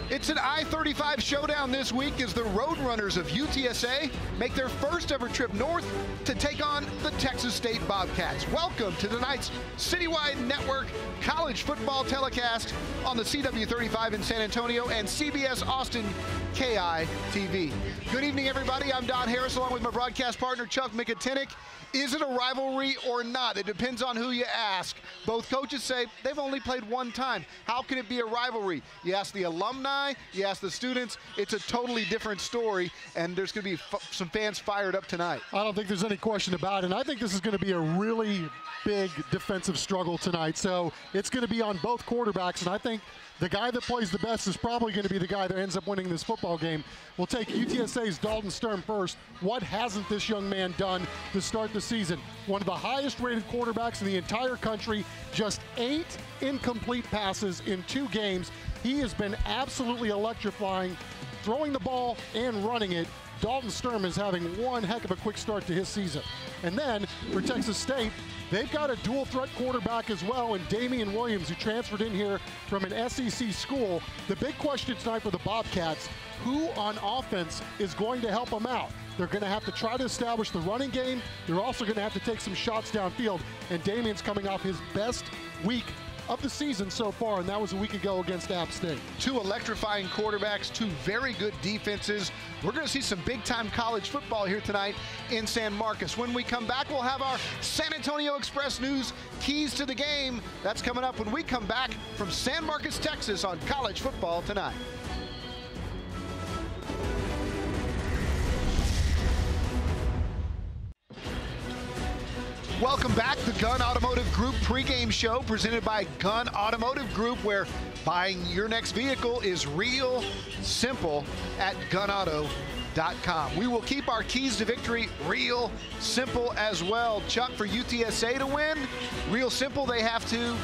It's an I-35 Showdown this week as the Roadrunners of UTSA make their first ever trip north to take on the Texas State Bobcats. Welcome to tonight's CityWide Network college football telecast on the CW35 in San Antonio and CBS Austin KI TV. Good evening, everybody. I'm Don Harris along with my broadcast partner, Chuck Mikatinik. Is it a rivalry or not? It depends on who you ask. Both coaches say they've only played one time. How can it be a rivalry? You ask the alumni, you ask the students, it's a totally different story, and there's going to be some fans fired up tonight. I don't think there's any question about it, and I think this is going to be a really big defensive struggle tonight. So it's going to be on both quarterbacks, and I think the guy that plays the best is probably going to be the guy that ends up winning this football game. We'll take UTSA's Dalton Sturm first. What hasn't this young man done to start the season? One of the highest rated quarterbacks in the entire country, just 8 incomplete passes in 2 games. He has been absolutely electrifying, throwing the ball and running it. Dalton Sturm is having one heck of a quick start to his season. And then for Texas State, they've got a dual threat quarterback as well in Damian Williams, who transferred in here from an SEC school. The big question tonight for the Bobcats, who on offense is going to help them out? They're going to have to try to establish the running game. They're also going to have to take some shots downfield. And Damian's coming off his best week of the season so far, and that was a week ago against App State. 2 electrifying quarterbacks, 2 very good defenses. We're going to see some big-time college football here tonight in San Marcos. When we come back, we'll have our San Antonio Express News keys to the game. That's coming up when we come back from San Marcos, Texas on College Football Tonight. Welcome back. The Gun Automotive Group pregame show presented by Gun Automotive Group, where buying your next vehicle is real simple at gunauto.com. We will keep our keys to victory real simple as well. Chuck, for UTSA to win, real simple, they have to.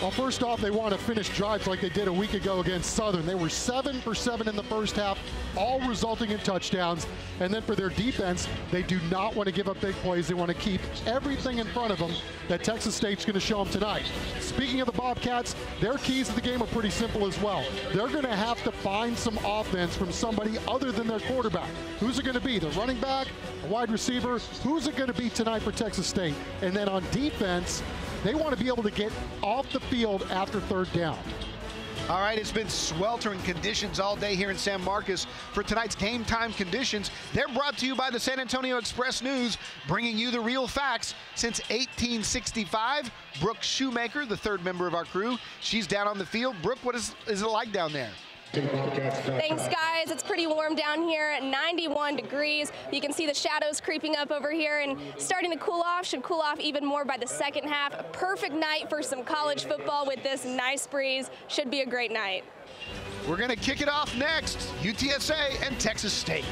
Well, first off, they want to finish drives like they did a week ago against Southern. They were 7 for 7 in the first half, all resulting in touchdowns. And then for their defense, they do not want to give up big plays. They want to keep everything in front of them that Texas State's going to show them tonight. Speaking of the Bobcats, their keys to the game are pretty simple as well. They're going to have to find some offense from somebody other than their quarterback. Who's it going to be? The running back, a wide receiver? Who's it going to be tonight for Texas State? And then on defense, they want to be able to get off the field after 3rd down. All right, it's been sweltering conditions all day here in San Marcos for tonight's game time conditions. They're brought to you by the San Antonio Express News, bringing you the real facts since 1865. Brooke Shoemaker, the 3rd member of our crew, she's down on the field. Brooke, what is it like down there? Thanks, guys. It's pretty warm down here at 91 degrees. You can see the shadows creeping up over here and starting to cool off. Should cool off even more by the second half. A perfect night for some college football with this nice breeze. Should be a great night. We're going to kick it off next. UTSA and Texas State.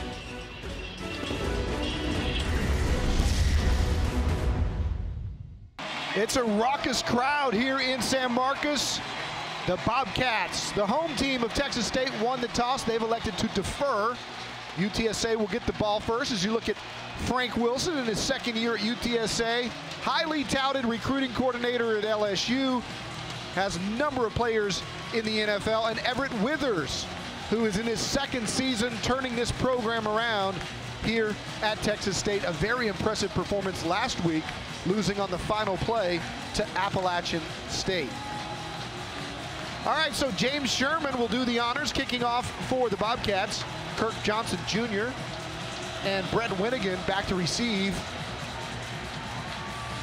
It's a raucous crowd here in San Marcos. The Bobcats, the home team of Texas State, won the toss. They've elected to defer. UTSA will get the ball first. As you look at Frank Wilson in his 2nd year at UTSA, highly touted recruiting coordinator at LSU, has a number of players in the NFL, and Everett Withers, who is in his 2nd season turning this program around here at Texas State. A very impressive performance last week, losing on the final play to Appalachian State. All right, so James Sherman will do the honors, kicking off for the Bobcats. Kirk Johnson Jr. and Brett Winnigan back to receive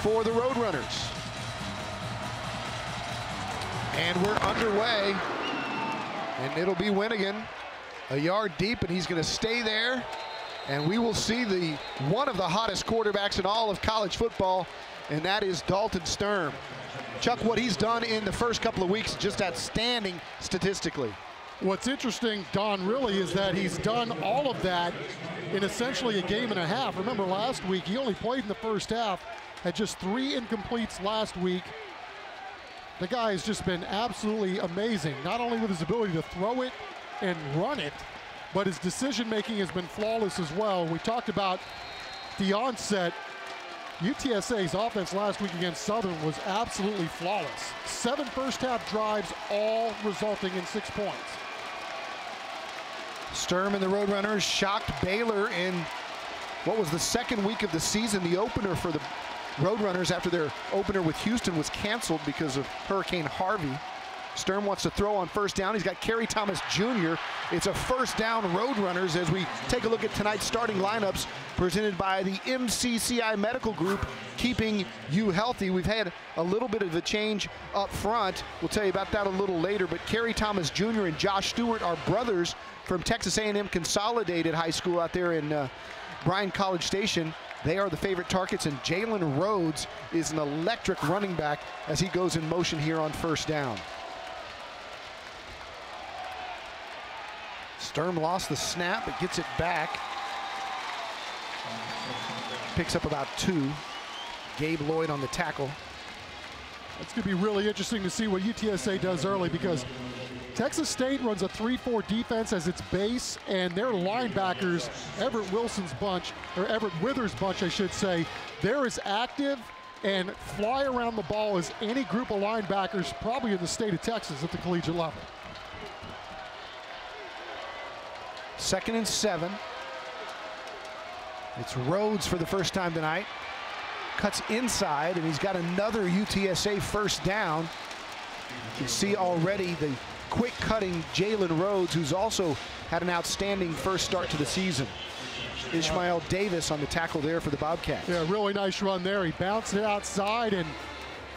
for the Roadrunners. And we're underway, and it'll be Winnigan a yard deep, and he's going to stay there. And we will see one of the hottest quarterbacks in all of college football, and that is Dalton Sturm. Chuck, what he's done in the first couple of weeks, just outstanding statistically. What's interesting, Don, really, is that he's done all of that in essentially a game and a half. Remember last week, he only played in the first half, had just 3 incompletes last week. The guy has just been absolutely amazing, not only with his ability to throw it and run it, but his decision-making has been flawless as well. We talked about the onset. UTSA's offense last week against Southern was absolutely flawless. 7 first-half drives, all resulting in 6 points. Sturm and the Roadrunners shocked Baylor in what was the second week of the season, the opener for the Roadrunners after their opener with Houston was canceled because of Hurricane Harvey. Sturm wants to throw on first down. He's got Kerry Thomas Jr. It's a first down Roadrunners as we take a look at tonight's starting lineups presented by the MCCI Medical Group, keeping you healthy. We've had a little bit of a change up front. We'll tell you about that a little later, but Kerry Thomas Jr. and Josh Stewart are brothers from Texas A&M Consolidated High School out there in Bryan College Station. They are the favorite targets, and Jalen Rhodes is an electric running back as he goes in motion here on first down. Sturm lost the snap, but gets it back. Picks up about 2. Gabe Lloyd on the tackle. It's going to be really interesting to see what UTSA does early, because Texas State runs a 3-4 defense as its base, and their linebackers, Everett Withers' bunch, I should say, they're as active and fly around the ball as any group of linebackers probably in the state of Texas at the collegiate level. 2nd and 7. It's Rhodes for the first time tonight. Cuts inside, and he's got another UTSA first down. You can see already the quick cutting Jalen Rhodes, who's also had an outstanding first start to the season. Ishmael Davis on the tackle there for the Bobcats. Yeah, really nice run there. He bounced it outside, and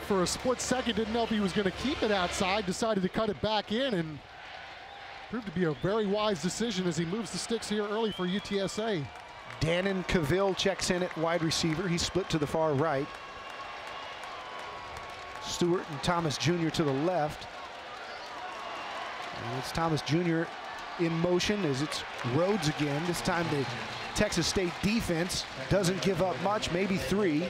for a split second didn't know if he was going to keep it outside, decided to cut it back in, and proved to be a very wise decision as he moves the sticks here early for UTSA. Dannon Cavill checks in at wide receiver. He's split to the far right. Stewart and Thomas Jr. to the left. And it's Thomas Jr. in motion as it's Rhodes again. This time the Texas State defense doesn't give up much, maybe 3.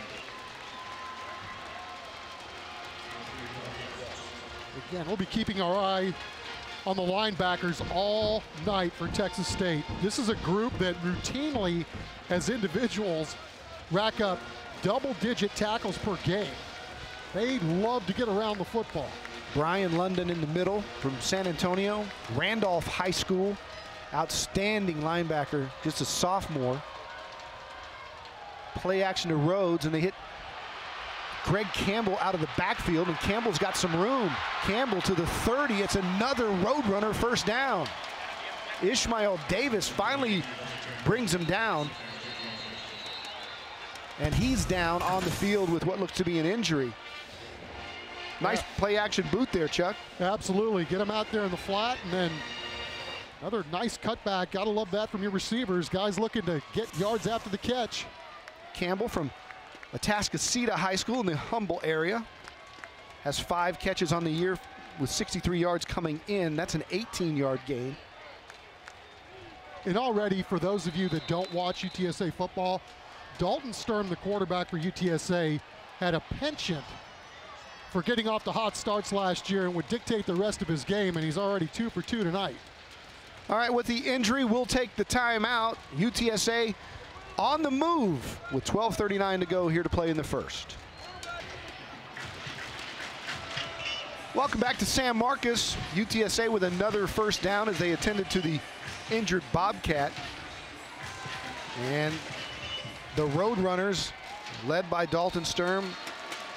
Again, we'll be keeping our eye on the linebackers all night for Texas State. This is a group that routinely, as individuals, rack up double-digit tackles per game. They love to get around the football. Brian London in the middle from San Antonio, Randolph High School. Outstanding linebacker, just a sophomore. Play action to Rhodes, and they hit Greg Campbell out of the backfield, and Campbell's got some room. Campbell to the 30. It's another Roadrunner first down. Ishmael Davis finally brings him down, and he's down on the field with what looks to be an injury. Nice play action boot there, Chuck. Absolutely. Get him out there in the flat, and then another nice cutback. Gotta love that from your receivers. Guys looking to get yards after the catch. Campbell from Atascocita High School in the Humble area has 5 catches on the year with 63 yards coming in. That's an 18-yard gain. And already, for those of you that don't watch UTSA football, Dalton Sturm, the quarterback for UTSA, had a penchant for getting off the hot starts last year and would dictate the rest of his game, and he's already 2 for 2 tonight. All right, with the injury, we'll take the timeout. UTSA on the move with 12:39 to go here to play in the first. Welcome back to San Marcos. UTSA with another first down as they attended to the injured Bobcat. And the Roadrunners, led by Dalton Sturm,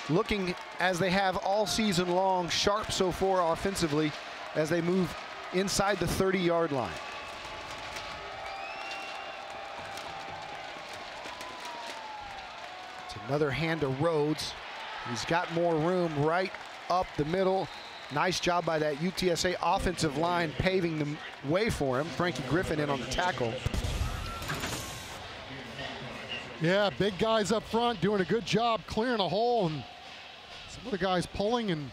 looking as they have all season long, sharp so far offensively as they move inside the 30-yard line. Another hand to Rhodes. He's got more room right up the middle. Nice job by that UTSA offensive line paving the way for him. Frankie Griffin in on the tackle. Yeah, big guys up front doing a good job clearing a hole, and some of the guys pulling, and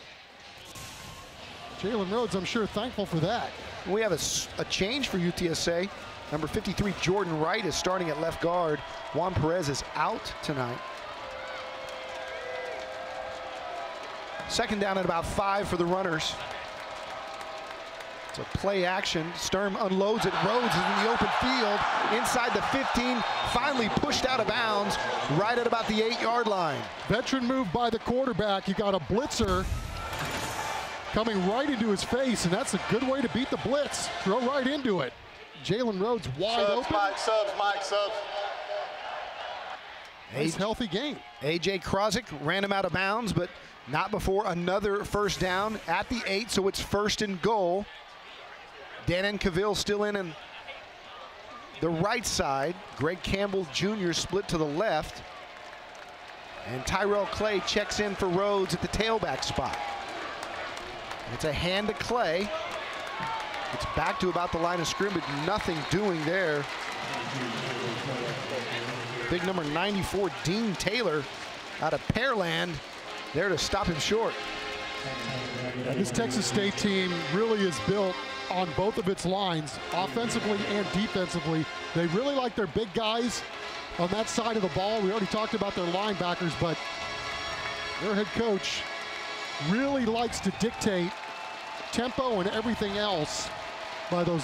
Jalen Rhodes, I'm sure, thankful for that. We have a change for UTSA. Number 53, Jordan Wright, is starting at left guard. Juan Perez is out tonight. 2nd down at about 5 for the Runners. It's a play action. Sturm unloads it. Rhodes is in the open field inside the 15, finally pushed out of bounds right at about the 8-yard line. Veteran move by the quarterback. You got a blitzer coming right into his face, and that's a good way to beat the blitz. Throw right into it. Jalen Rhodes wide open. Mike, subs. Nice healthy game. A.J. Krozik ran him out of bounds, but not before another first down at the 8, so it's 1st and goal. Danon Cavill still in the right side. Greg Campbell Jr. split to the left. And Tyrell Clay checks in for Rhodes at the tailback spot. It's a hand to Clay. It's back to about the line of scrimmage. Nothing doing there. Big number 94, Dean Taylor, out of Pearland, there to stop him short. And this Texas State team really is built on both of its lines, offensively and defensively. They really like their big guys on that side of the ball. We already talked about their linebackers, but their head coach really likes to dictate tempo and everything else by those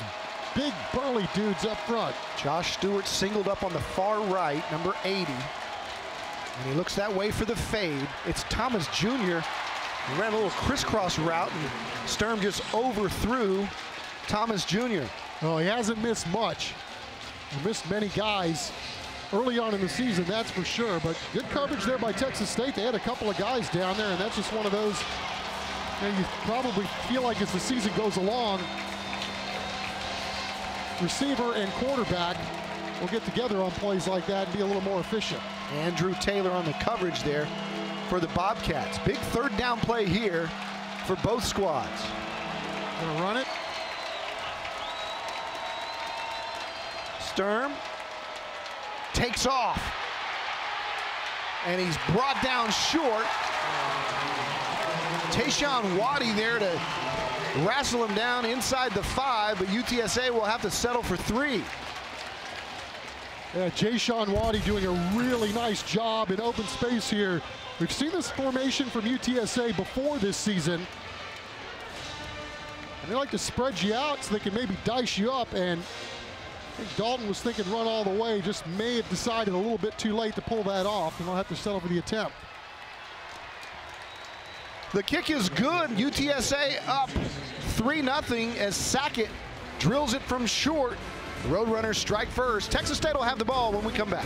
big burly dudes up front. Josh Stewart singled up on the far right, number 80. And he looks that way for the fade. It's Thomas Jr. He ran a little crisscross route, and Sturm just overthrew Thomas Jr. Oh, he hasn't missed much. He missed many guys early on in the season, that's for sure. But good coverage there by Texas State. They had a couple of guys down there, and that's just one of those, you probably feel like as the season goes along, receiver and quarterback will get together on plays like that and be a little more efficient. Andrew Taylor on the coverage there for the Bobcats. Big 3rd down play here for both squads. Gonna run it. Sturm takes off. And he's brought down short. Tayshawn Waddy there to wrestle him down inside the 5, but UTSA will have to settle for 3. Yeah, Jayshawn Waddy doing a really nice job in open space here. We've seen this formation from UTSA before this season. And they like to spread you out so they can maybe dice you up, and I think Dalton was thinking run all the way, just may have decided a little bit too late to pull that off, and they'll have to settle for the attempt. The kick is good. UTSA up 3-0 as Sackett drills it from short. The Roadrunners strike first. Texas State will have the ball when we come back.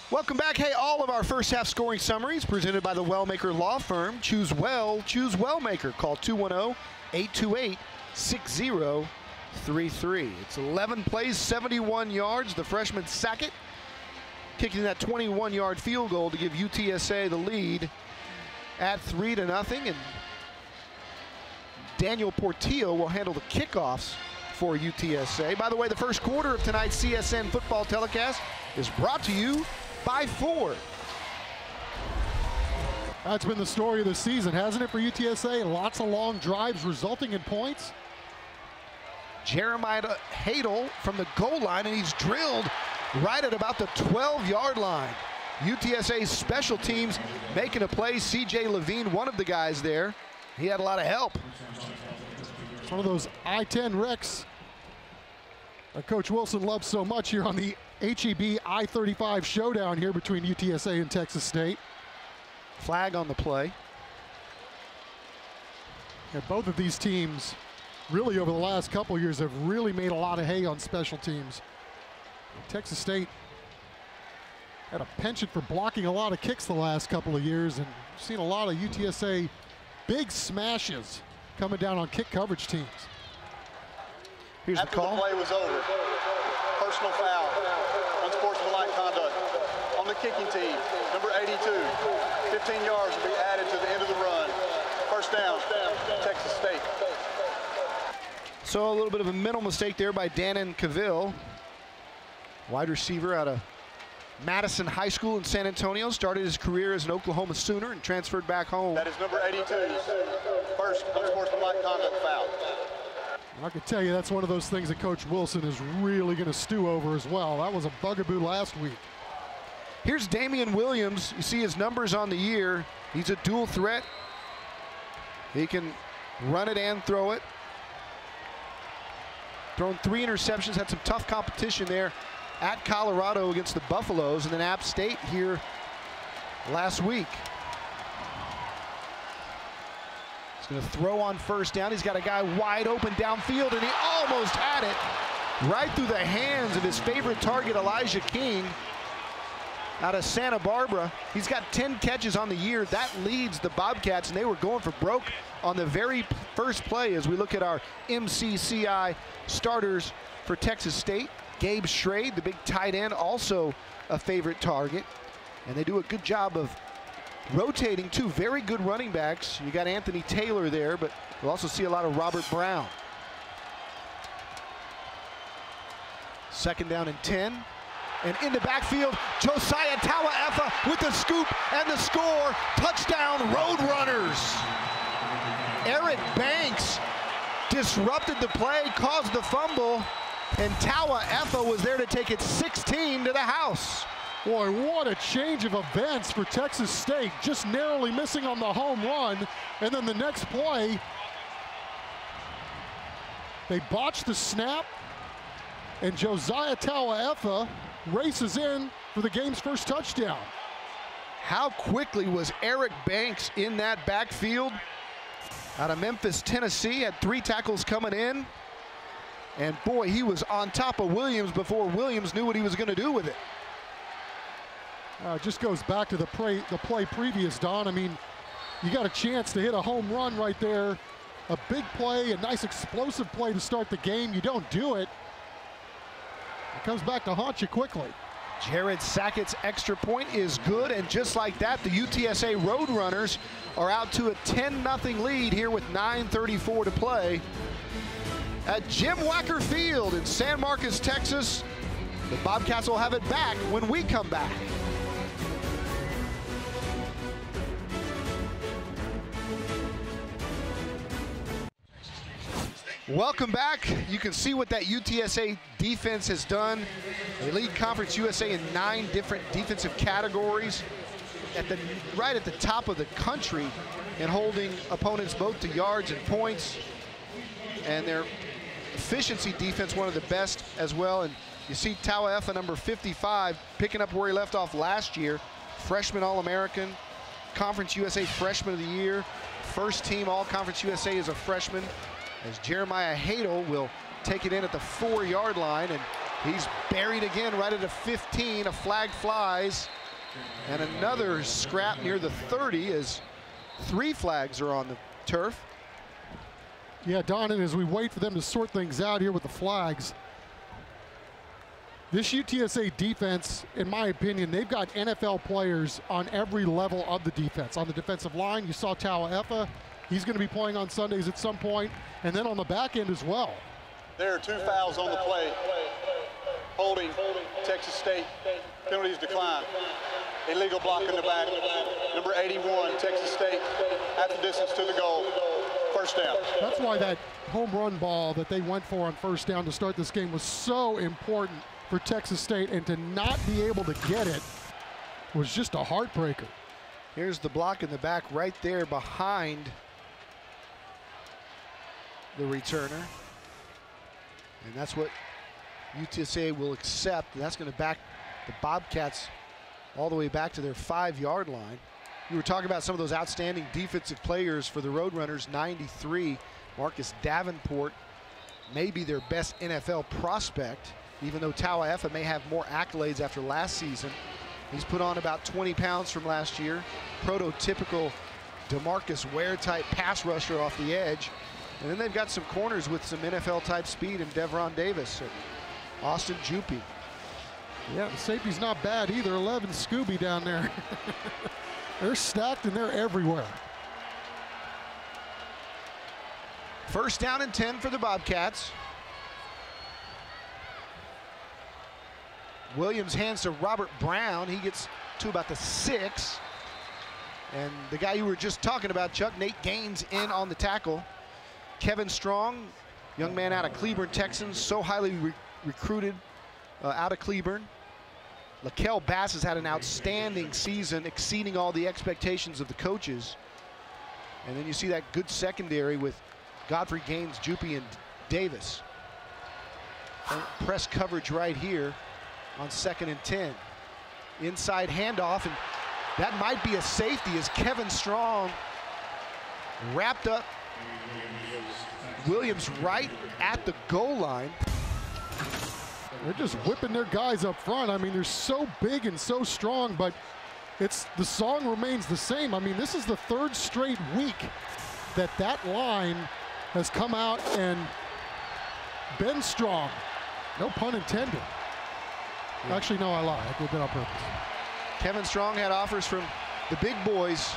Welcome back. Hey, all of our first half scoring summaries presented by the Wellmaker Law Firm. Choose well, choose Wellmaker. Call 210-828-6033. It's 11 plays, 71 yards. The freshman Sackett kicking that 21-yard field goal to give UTSA the lead at 3-0. And Daniel Portillo will handle the kickoffs for UTSA. By the way, the first quarter of tonight's CSN football telecast is brought to you by Ford. That's been the story of the season, hasn't it, for UTSA? Lots of long drives resulting in points. Jeremiah Hadel from the goal line, and he's drilled right at about the 12-yard line. UTSA's special teams making a play. C.J. Levine, one of the guys there. He had a lot of help. It's one of those I-10 wrecks that Coach Wilson loves so much here on the HEB I-35 Showdown here between UTSA and Texas State. Flag on the play. And both of these teams really over the last couple of years have really made a lot of hay on special teams. Texas State had a penchant for blocking a lot of kicks the last couple of years, and we've seen a lot of UTSA big smashes coming down on kick coverage teams. Here's the call. After the play was over, personal foul, unsportsmanlike conduct on the kicking team, number 82. 15 yards will be added to the end of the run. First down, Texas State. So a little bit of a mental mistake there by Danon Cavill. Wide receiver out of Madison High School in San Antonio. Started his career as an Oklahoma Sooner and transferred back home. That is number 82. First unsportsmanlike conduct foul. I can tell you that's one of those things that Coach Wilson is really going to stew over as well. That was a bugaboo last week. Here's Damian Williams. You see his numbers on the year. He's a dual threat. He can run it and throw it. Thrown 3 interceptions, had some tough competition there at Colorado against the Buffaloes, and then App State here last week. He's going to throw on first down. He's got a guy wide open downfield, and he almost had it right through the hands of his favorite target, Elijah King, out of Santa Barbara. He's got 10 catches on the year. That leads the Bobcats, and they were going for broke on the very first play as we look at our MCCI starters for Texas State. Gabe Schrade, the big tight end, also a favorite target. And they do a good job of rotating two very good running backs. You got Anthony Taylor there, but we'll also see a lot of Robert Brown. Second down and 10. And in the backfield, Josiah Tawaefa with the scoop and the score. Touchdown, Roadrunners. Eric Banks disrupted the play, caused the fumble, and Tawaefa was there to take it 16 to the house. Boy, what a change of events for Texas State. Just narrowly missing on the home run. And then the next play, they botched the snap, and Josiah Tawaefa races in for the game's first touchdown. How quickly was Eric Banks in that backfield? Out of Memphis, Tennessee, had 3 tackles coming in. And boy, he was on top of Williams before Williams knew what he was going to do with it. It just goes back to the play previous, Don. I mean, you got a chance to hit a home run right there. A big play, a nice explosive play to start the game. You don't do it. It comes back to haunt you quickly. Jared Sackett's extra point is good, and just like that, the UTSA Roadrunners are out to a 10-0 lead here with 9:34 to play at Jim Wacker Field in San Marcos, Texas. The Bobcats will have it back when we come back. Welcome back. You can see what that UTSA defense has done. They lead Conference USA in 9 different defensive categories, right at the top of the country, and holding opponents both to yards and points. And their efficiency defense, one of the best as well. And you see Tawaefa, number 55, picking up where he left off last year. Freshman All-American, Conference USA Freshman of the Year, first team All-Conference USA as a freshman, as Jeremiah Hadel will take it in at the 4-yard line, and he's buried again right at the 15. A flag flies, and another scrap near the 30 as 3 flags are on the turf. Yeah, Don, and as we wait for them to sort things out here with the flags, this UTSA defense, in my opinion, they've got NFL players on every level of the defense. On the defensive line, you saw Tawaefa. He's going to be playing on Sundays at some point, and then on the back end as well. There are 2 fouls on the play. Holding, Texas State, penalties decline. Illegal block in the back. Number 81, Texas State, half the distance to the goal. First down. That's why that home run ball that they went for on first down to start this game was so important for Texas State, and to not be able to get it was just a heartbreaker. Here's the block in the back right there behind the returner. And that's what UTSA will accept. And that's going to back the Bobcats all the way back to their 5-yard line. We were talking about some of those outstanding defensive players for the Roadrunners. 93, Marcus Davenport may be their best NFL prospect, even though Tawaefa may have more accolades after last season. He's put on about 20 pounds from last year. Prototypical DeMarcus Ware-type pass rusher off the edge. And then they've got some corners with some NFL-type speed in Devron Davis and Austin Jupy. Yeah, the safety's not bad either. 11 Scooby down there. They're stacked and they're everywhere. First down and 10 for the Bobcats. Williams hands to Robert Brown. He gets to about the 6. And the guy you were just talking about, Chuck, Nate Gaines, in on the tackle. Kevin Strong, young man out of Cleburne, Texans, so highly recruited out of Cleburne. Lakel Bass has had an outstanding season, exceeding all the expectations of the coaches. And then you see that good secondary with Godfrey Gaines, Jupy, and Davis. And press coverage right here on 2nd and 10. Inside handoff, and That might be a safety as Kevin Strong wrapped up Williams right at the goal line. They're just whipping their guys up front. I mean, they're so big and so strong, but the song remains the same. I mean, this is the third straight week that line has come out and been strong. No pun intended. Yeah. Actually, no, I lied. I did that on purpose. Kevin Strong had offers from the big boys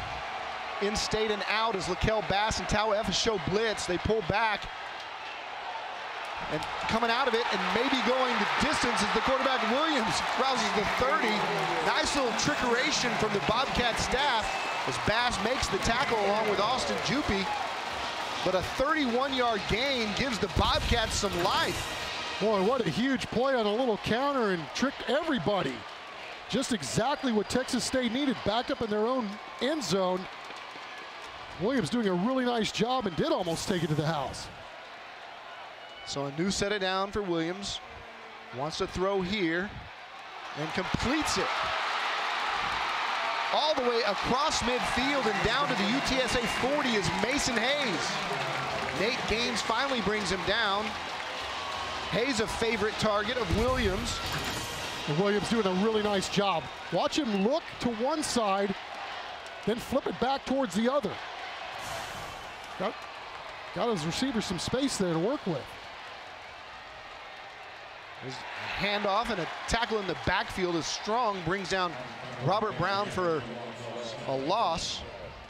in state and out as Lakel Bass and Tau F show blitz. They pull back and coming out of it and maybe going the distance is the quarterback Williams. Rouses the 30. Nice little trickeration from the Bobcat staff as Bass makes the tackle along with Austin Jupy. But a 31-yard gain gives the Bobcats some life. Boy, what a huge play on a little counter and tricked everybody. Just exactly what Texas State needed, backed up in their own end zone. Williams doing a really nice job and did almost take it to the house. So a new set it down for Williams. Wants to throw here and completes it. All the way across midfield and down to the UTSA 40 is Mason Hayes. Nate Gaines finally brings him down. Hayes a favorite target of Williams. And Williams doing a really nice job. Watch him look to one side, then flip it back towards the other. Got his receiver some space there to work with. His handoff and a tackle in the backfield is Strong, brings down Robert Brown for a loss.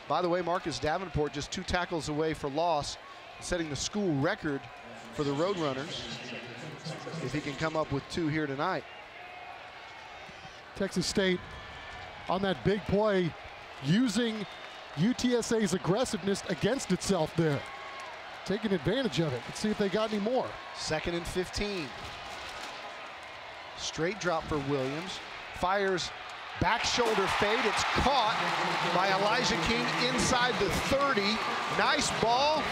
By the way, Marcus Davenport just 2 tackles away for loss, setting the school record for the Roadrunners, if he can come up with 2 here tonight. Texas State on that big play using UTSA's aggressiveness against itself there. Taking advantage of it. Let's see if they got any more. 2nd and 15. Straight drop for Williams. Fires back shoulder fade. It's caught by Elijah King inside the 30. Nice ball,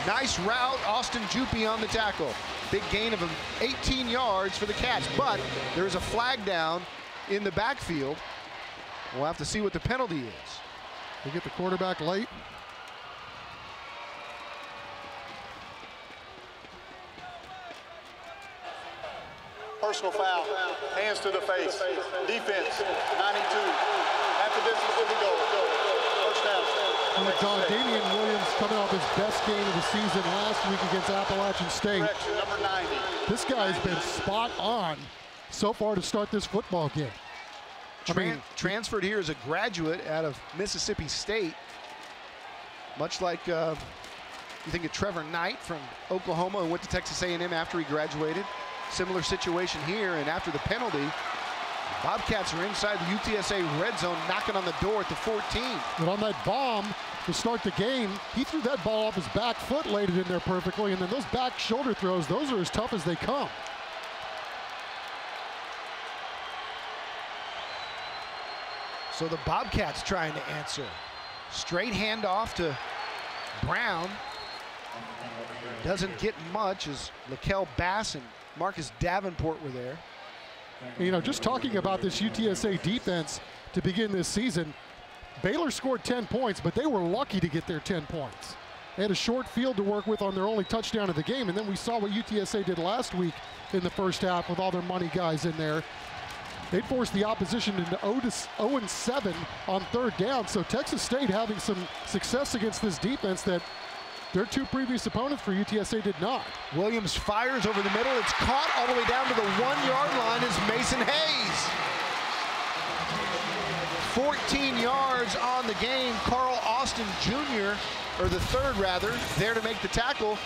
nice route. Austin Jupy on the tackle. Big gain of 18 yards for the Cats, but there is a flag down in the backfield. We'll have to see what the penalty is. They get the quarterback late. Personal foul, hands to the face. Defense, 92. After this, is the goal. First down. John, Damian Williams coming off his best game of the season last week against Appalachian State. Correction, number 90. This guy's been spot on so far to start this football game. Transferred here as a graduate out of Mississippi State. Much like you think of Trevor Knight from Oklahoma and went to Texas A&M after he graduated. Similar situation here, and after the penalty, Bobcats are inside the UTSA red zone, knocking on the door at the 14. But on that bomb to start the game, he threw that ball off his back foot, laid it in there perfectly, and then those back shoulder throws, those are as tough as they come. So the Bobcats trying to answer. Straight handoff to Brown. Doesn't get much as Lakel Bass and Marcus Davenport were there. You know, just talking about this UTSA defense to begin this season, Baylor scored 10 points, but they were lucky to get their 10 points. They had a short field to work with on their only touchdown of the game, and then we saw what UTSA did last week in the first half with all their money guys in there. They forced the opposition into 0-7 on 3rd down, so Texas State having some success against this defense that their 2 previous opponents for UTSA did not. Williams fires over the middle. It's caught all the way down to the 1-yard line is Mason Hayes. 14 yards on the game. Carl Austin Jr., or the 3rd rather, there to make the tackle.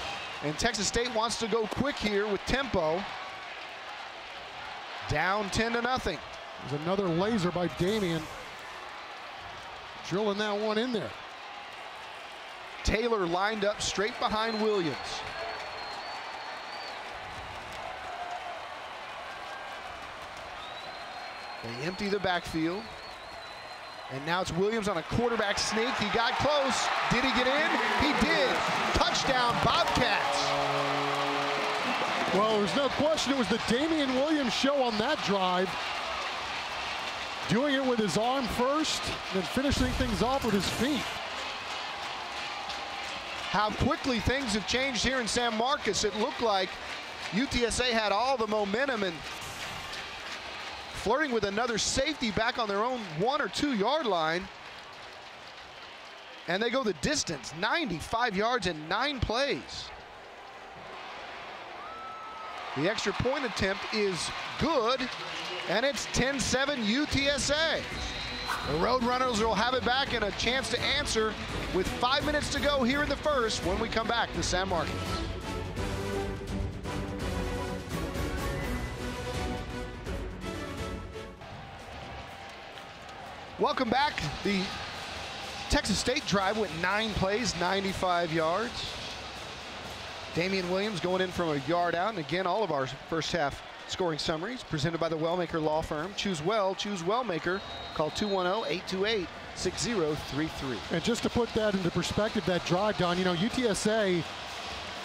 And Texas State wants to go quick here with tempo. Down 10-0. There's another laser by Damian. Drilling that one in there. Taylor lined up straight behind Williams. They empty the backfield. And now it's Williams on a quarterback sneak. He got close. Did he get in? He did. Touchdown, Bobcats. Well, there's no question it was the Damian Williams show on that drive. doing it with his arm first, then finishing things off with his feet. How quickly things have changed here in San Marcos. It looked like UTSA had all the momentum and flirting with another safety back on their own 1 or 2 yard line. And they go the distance, 95 yards in 9 plays. The extra point attempt is good, and it's 10-7 UTSA. The Roadrunners will have it back and a chance to answer with 5 minutes to go here in the first when we come back to San Marcos. Welcome back. The Texas State drive went 9 plays, 95 yards. Damian Williams going in from a yard out. And again, all of our first half scoring summaries presented by the Wellmaker Law Firm. Choose well, choose Wellmaker. Call 210-828-6033. And just to put that into perspective, that drive, Don, you know, UTSA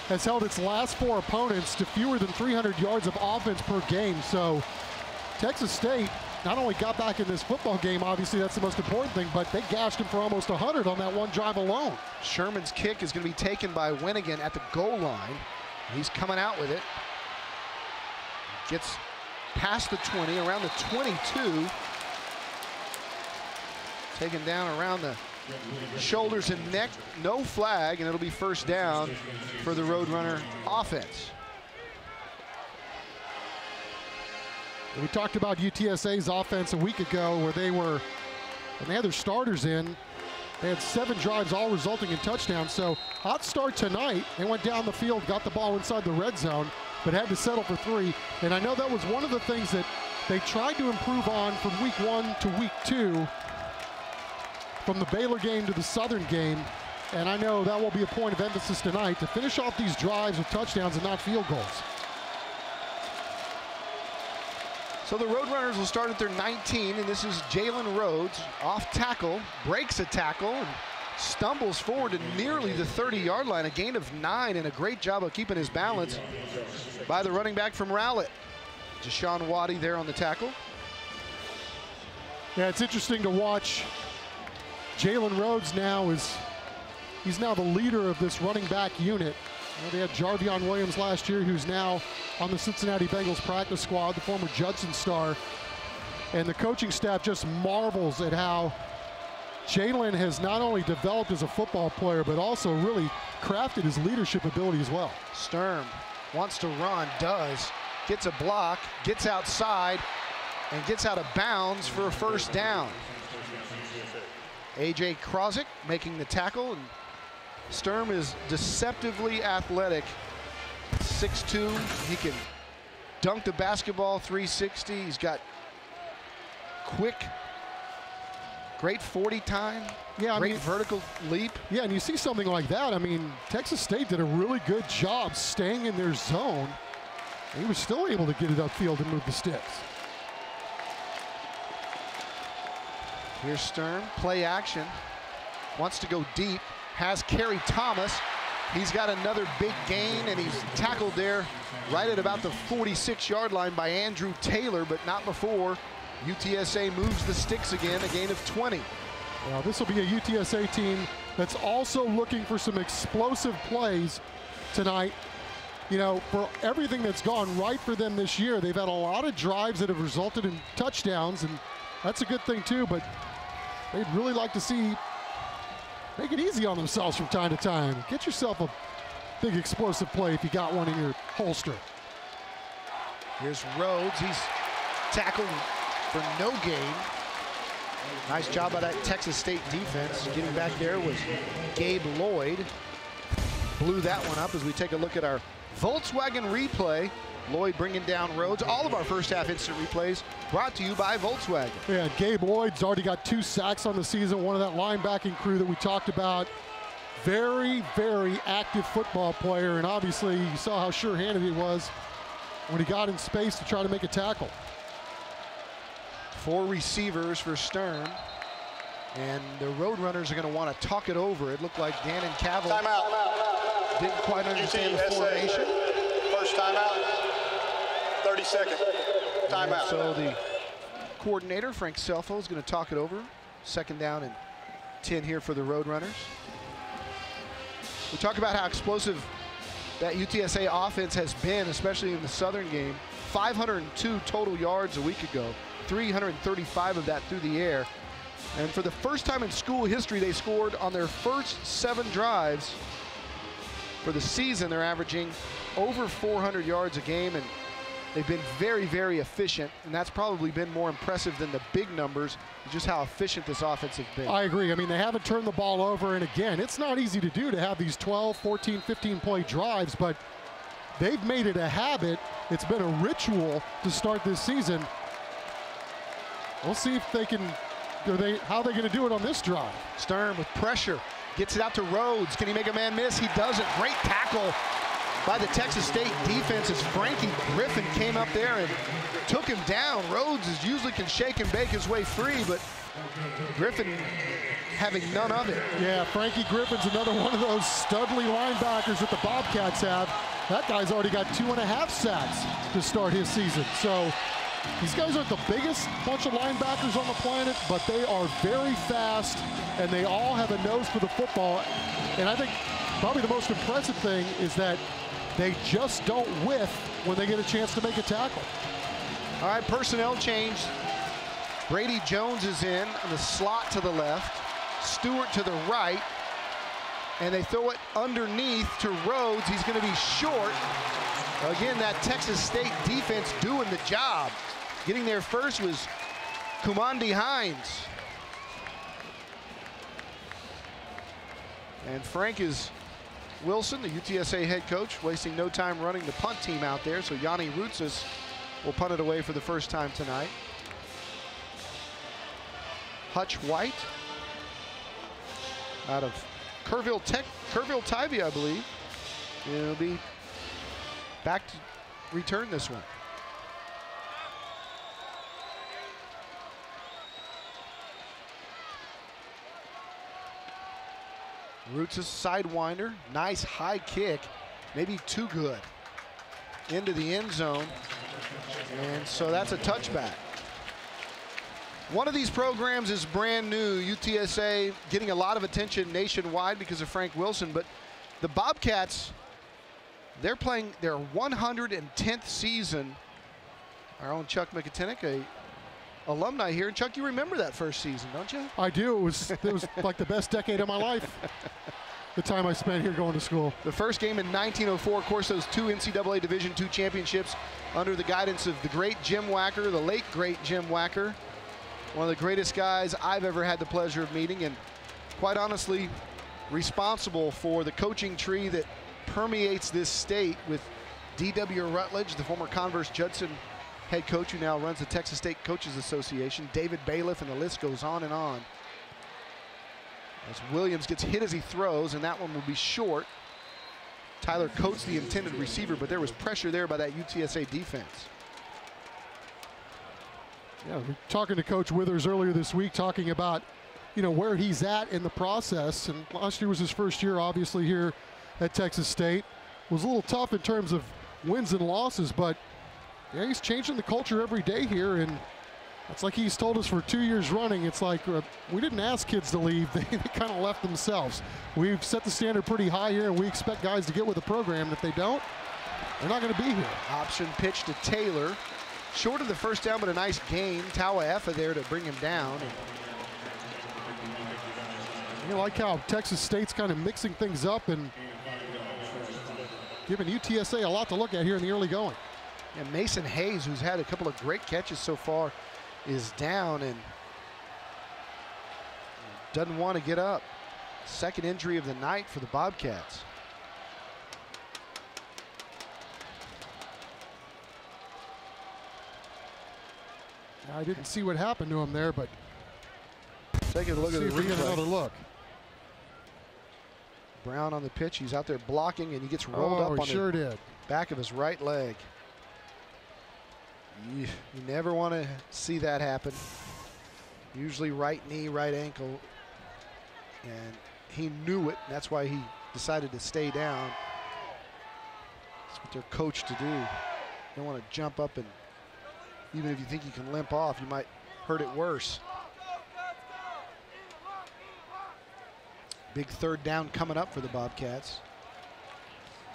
has held its last 4 opponents to fewer than 300 yards of offense per game. So Texas State not only got back in this football game, obviously that's the most important thing, but they gashed him for almost 100 on that one drive alone. Sherman's kick is going to be taken by Winnigan at the goal line. He's coming out with it. Gets past the 20, around the 22. Taken down around the shoulders and neck. No flag, and it'll be first down for the Roadrunner offense. We talked about UTSA's offense a week ago where they had their starters in. They had 7 drives, all resulting in touchdowns. So hot start tonight. They went down the field, got the ball inside the red zone, but had to settle for 3. And I know that was one of the things that they tried to improve on from week 1 to week 2, from the Baylor game to the Southern game. And I know that will be a point of emphasis tonight to finish off these drives with touchdowns and not field goals. So the Roadrunners will start at their 19, and this is Jalen Rhodes off tackle, breaks a tackle, and stumbles forward to nearly the 30-yard line, a gain of 9, and a great job of keeping his balance by the running back from Rowlett. Jashawn Waddy there on the tackle. Yeah, it's interesting to watch. Jalen Rhodes now he's now the leader of this running back unit. They had Jarvion Williams last year, who's now on the Cincinnati Bengals practice squad, the former Judson star. And the coaching staff just marvels at how Jalen has not only developed as a football player, but also really crafted his leadership ability as well. Sturm wants to run, does, gets a block, gets outside, and gets out of bounds for a first down. A.J. Krozik making the tackle, and Sturm is deceptively athletic. 6'2", he can dunk the basketball 360. He's got quick, great 40 time, great vertical leap. Yeah, and you see something like that. I mean, Texas State did a really good job staying in their zone. He was still able to get it upfield and move the sticks. Here's Sturm, play action, wants to go deep. Has Kerry Thomas. He's got another big gain, and he's tackled there right at about the 46-yard line by Andrew Taylor, but not before UTSA moves the sticks again, a gain of 20. Well, this will be a UTSA team that's also looking for some explosive plays tonight. You know, for everything that's gone right for them this year, they've had a lot of drives that have resulted in touchdowns, and that's a good thing too, but they'd really like to see make it easy on themselves from time to time. Get yourself a big explosive play if you got one in your holster. Here's Rhodes. He's tackled for no gain. Nice job by that Texas State defense. Getting back there was Gabe Lloyd. Blew that one up as we take a look at our Volkswagen replay. Lloyd bringing down Rhodes. All of our first half instant replays brought to you by Volkswagen. Yeah, Gabe Lloyd's already got 2 sacks on the season, one of that linebacking crew that we talked about. Very, very active football player, and obviously you saw how sure-handed he was when he got in space to try to make a tackle. 4 receivers for Sturm, and the Roadrunners are going to want to talk it over. It looked like Dan and Cavill didn't quite understand the formation. First timeout. 30 seconds. Timeout. So the coordinator, Frank Selfo, is going to talk it over. 2nd down and 10 here for the Roadrunners. We talk about how explosive that UTSA offense has been, especially in the Southern game. 502 total yards a week ago, 335 of that through the air. And for the first time in school history, they scored on their first 7 drives. For the season, they're averaging over 400 yards a game, and they've been very, very efficient, and that's probably been more impressive than the big numbers, just how efficient this offense has been. I agree. I mean, they haven't turned the ball over, and again, it's not easy to do to have these 12, 14, 15-play drives, but they've made it a habit. It's been a ritual to start this season. We'll see if they can, how they're going to do it on this drive. Stern with pressure, gets it out to Rhodes. Can he make a man miss? He doesn't. Great tackle by the Texas State defense as Frankie Griffin came up there and took him down. Rhodes usually can shake and bake his way free, but Griffin having none of it. Yeah, Frankie Griffin's another one of those studly linebackers that the Bobcats have. That guy's already got 2.5 sacks to start his season. So these guys aren't the biggest bunch of linebackers on the planet, but they are very fast, and they all have a nose for the football. And I think probably the most impressive thing is that they just don't whiff when they get a chance to make a tackle. All right, personnel change. Brady Jones is in on the slot to the left, Stewart to the right, and they throw it underneath to Rhodes. He's going to be short. Again, that Texas State defense doing the job. Getting there first was Kumandi Hines. And Frank Wilson, the UTSA head coach, wasting no time running the punt team out there, so Yanni Rootsas will punt it away for the first time tonight. Hutch White out of Kerrville Tivy, I believe. He'll be back to return this one. Roots' sidewinder, nice high kick, maybe too good. Into the end zone, and so that's a touchback. One of these programs is brand new, UTSA getting a lot of attention nationwide because of Frank Wilson, but the Bobcats, they're playing their 110th season. Our own Chuck McIntyre, a alumni here. And Chuck, you remember that first season, don't you? I do. It was like the best decade of my life, the time I spent here going to school. The first game in 1904, of course, those 2 NCAA Division II championships under the guidance of the great Jim Wacker, the late great Jim Wacker, one of the greatest guys I've ever had the pleasure of meeting, and quite honestly, responsible for the coaching tree that permeates this state with D.W. Rutledge, the former Converse Judson head coach who now runs the Texas State Coaches Association, David Bailiff, and the list goes on and on. As Williams gets hit as he throws, and that one will be short. Tyler Coates, the intended receiver, but there was pressure there by that UTSA defense. Yeah, we were talking to Coach Withers earlier this week, talking about, you know, where he's at in the process. And last year was his first year, obviously, here at Texas State. It was a little tough in terms of wins and losses, but yeah, he's changing the culture every day here, and it's like he's told us for 2 years running. It's like we didn't ask kids to leave. They kind of left themselves. We've set the standard pretty high here, and we expect guys to get with the program. And if they don't, they're not going to be here. Option pitch to Taylor. Short of the first down, but a nice gain. Tawa Effa there to bring him down. You like how Texas State's kind of mixing things up and giving UTSA a lot to look at here in the early going. And Mason Hayes, who's had a couple of great catches so far, is down and doesn't want to get up. Second injury of the night for the Bobcats. I didn't see what happened to him there, but take a look at the replay. Another look. Brown on the pitch. He's out there blocking, and he gets rolled up on the back of his right leg. You never want to see that happen. Usually right knee, right ankle. And he knew it. And that's why he decided to stay down. That's what they're coached to do. You don't want to jump up, and even if you think you can limp off, you might heard it worse. Big third down coming up for the Bobcats.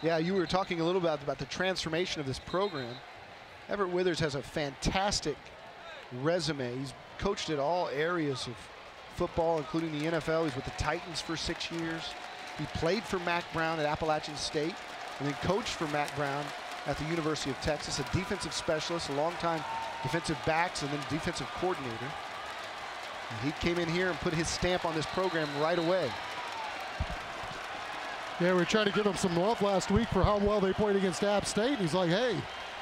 Yeah, you were talking a little bit about the transformation of this program. Everett Withers has a fantastic resume. He's coached at all areas of football, including the NFL. He's with the Titans for 6 years. He played for Mack Brown at Appalachian State, and then coached for Mack Brown at the University of Texas, a defensive specialist, a longtime defensive backs, and then defensive coordinator. And he came in here and put his stamp on this program right away. Yeah, we were trying to give him some love last week for how well they played against App State. And he's like, hey,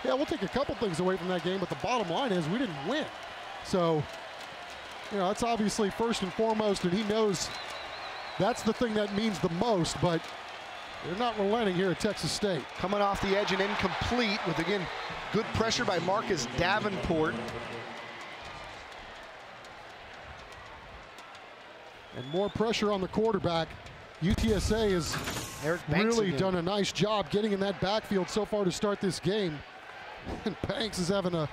yeah, we'll take a couple things away from that game, but the bottom line is we didn't win. So, you know, that's obviously first and foremost, and he knows that's the thing that means the most, but they're not relenting here at Texas State. Coming off the edge and incomplete with, again, good pressure by Marcus Davenport. And more pressure on the quarterback. UTSA has really done a nice job getting in that backfield so far to start this game. And Banks is having a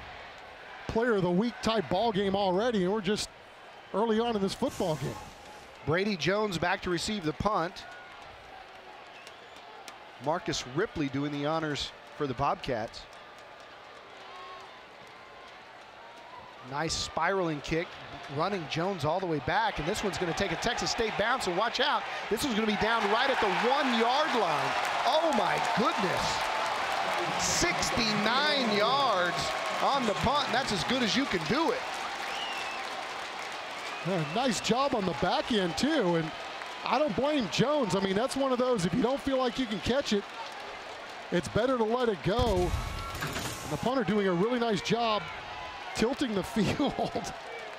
player of the week type ball game already, and we're just early on in this football game. Brady Jones back to receive the punt. Marcus Ripley doing the honors for the Bobcats. Nice spiraling kick, running Jones all the way back, and this one's going to take a Texas State bounce, and watch out, this one's going to be down right at the 1 yard line. Oh my goodness. 69 yards on the punt, and that's as good as you can do it. Nice job on the back end too, and I don't blame Jones. I mean, that's one of those, if you don't feel like you can catch it, it's better to let it go. And the punter doing a really nice job tilting the field,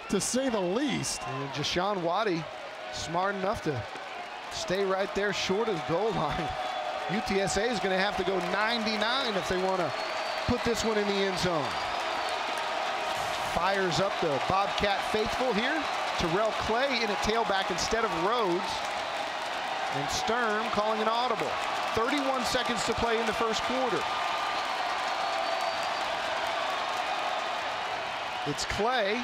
to say the least. And Jashawn Waddy, smart enough to stay right there short of the goal line. UTSA is going to have to go 99 if they want to put this one in the end zone. Fires up the Bobcat faithful here. Terrell Clay in at tailback instead of Rhodes. And Sturm calling an audible. 31 seconds to play in the first quarter. It's Clay,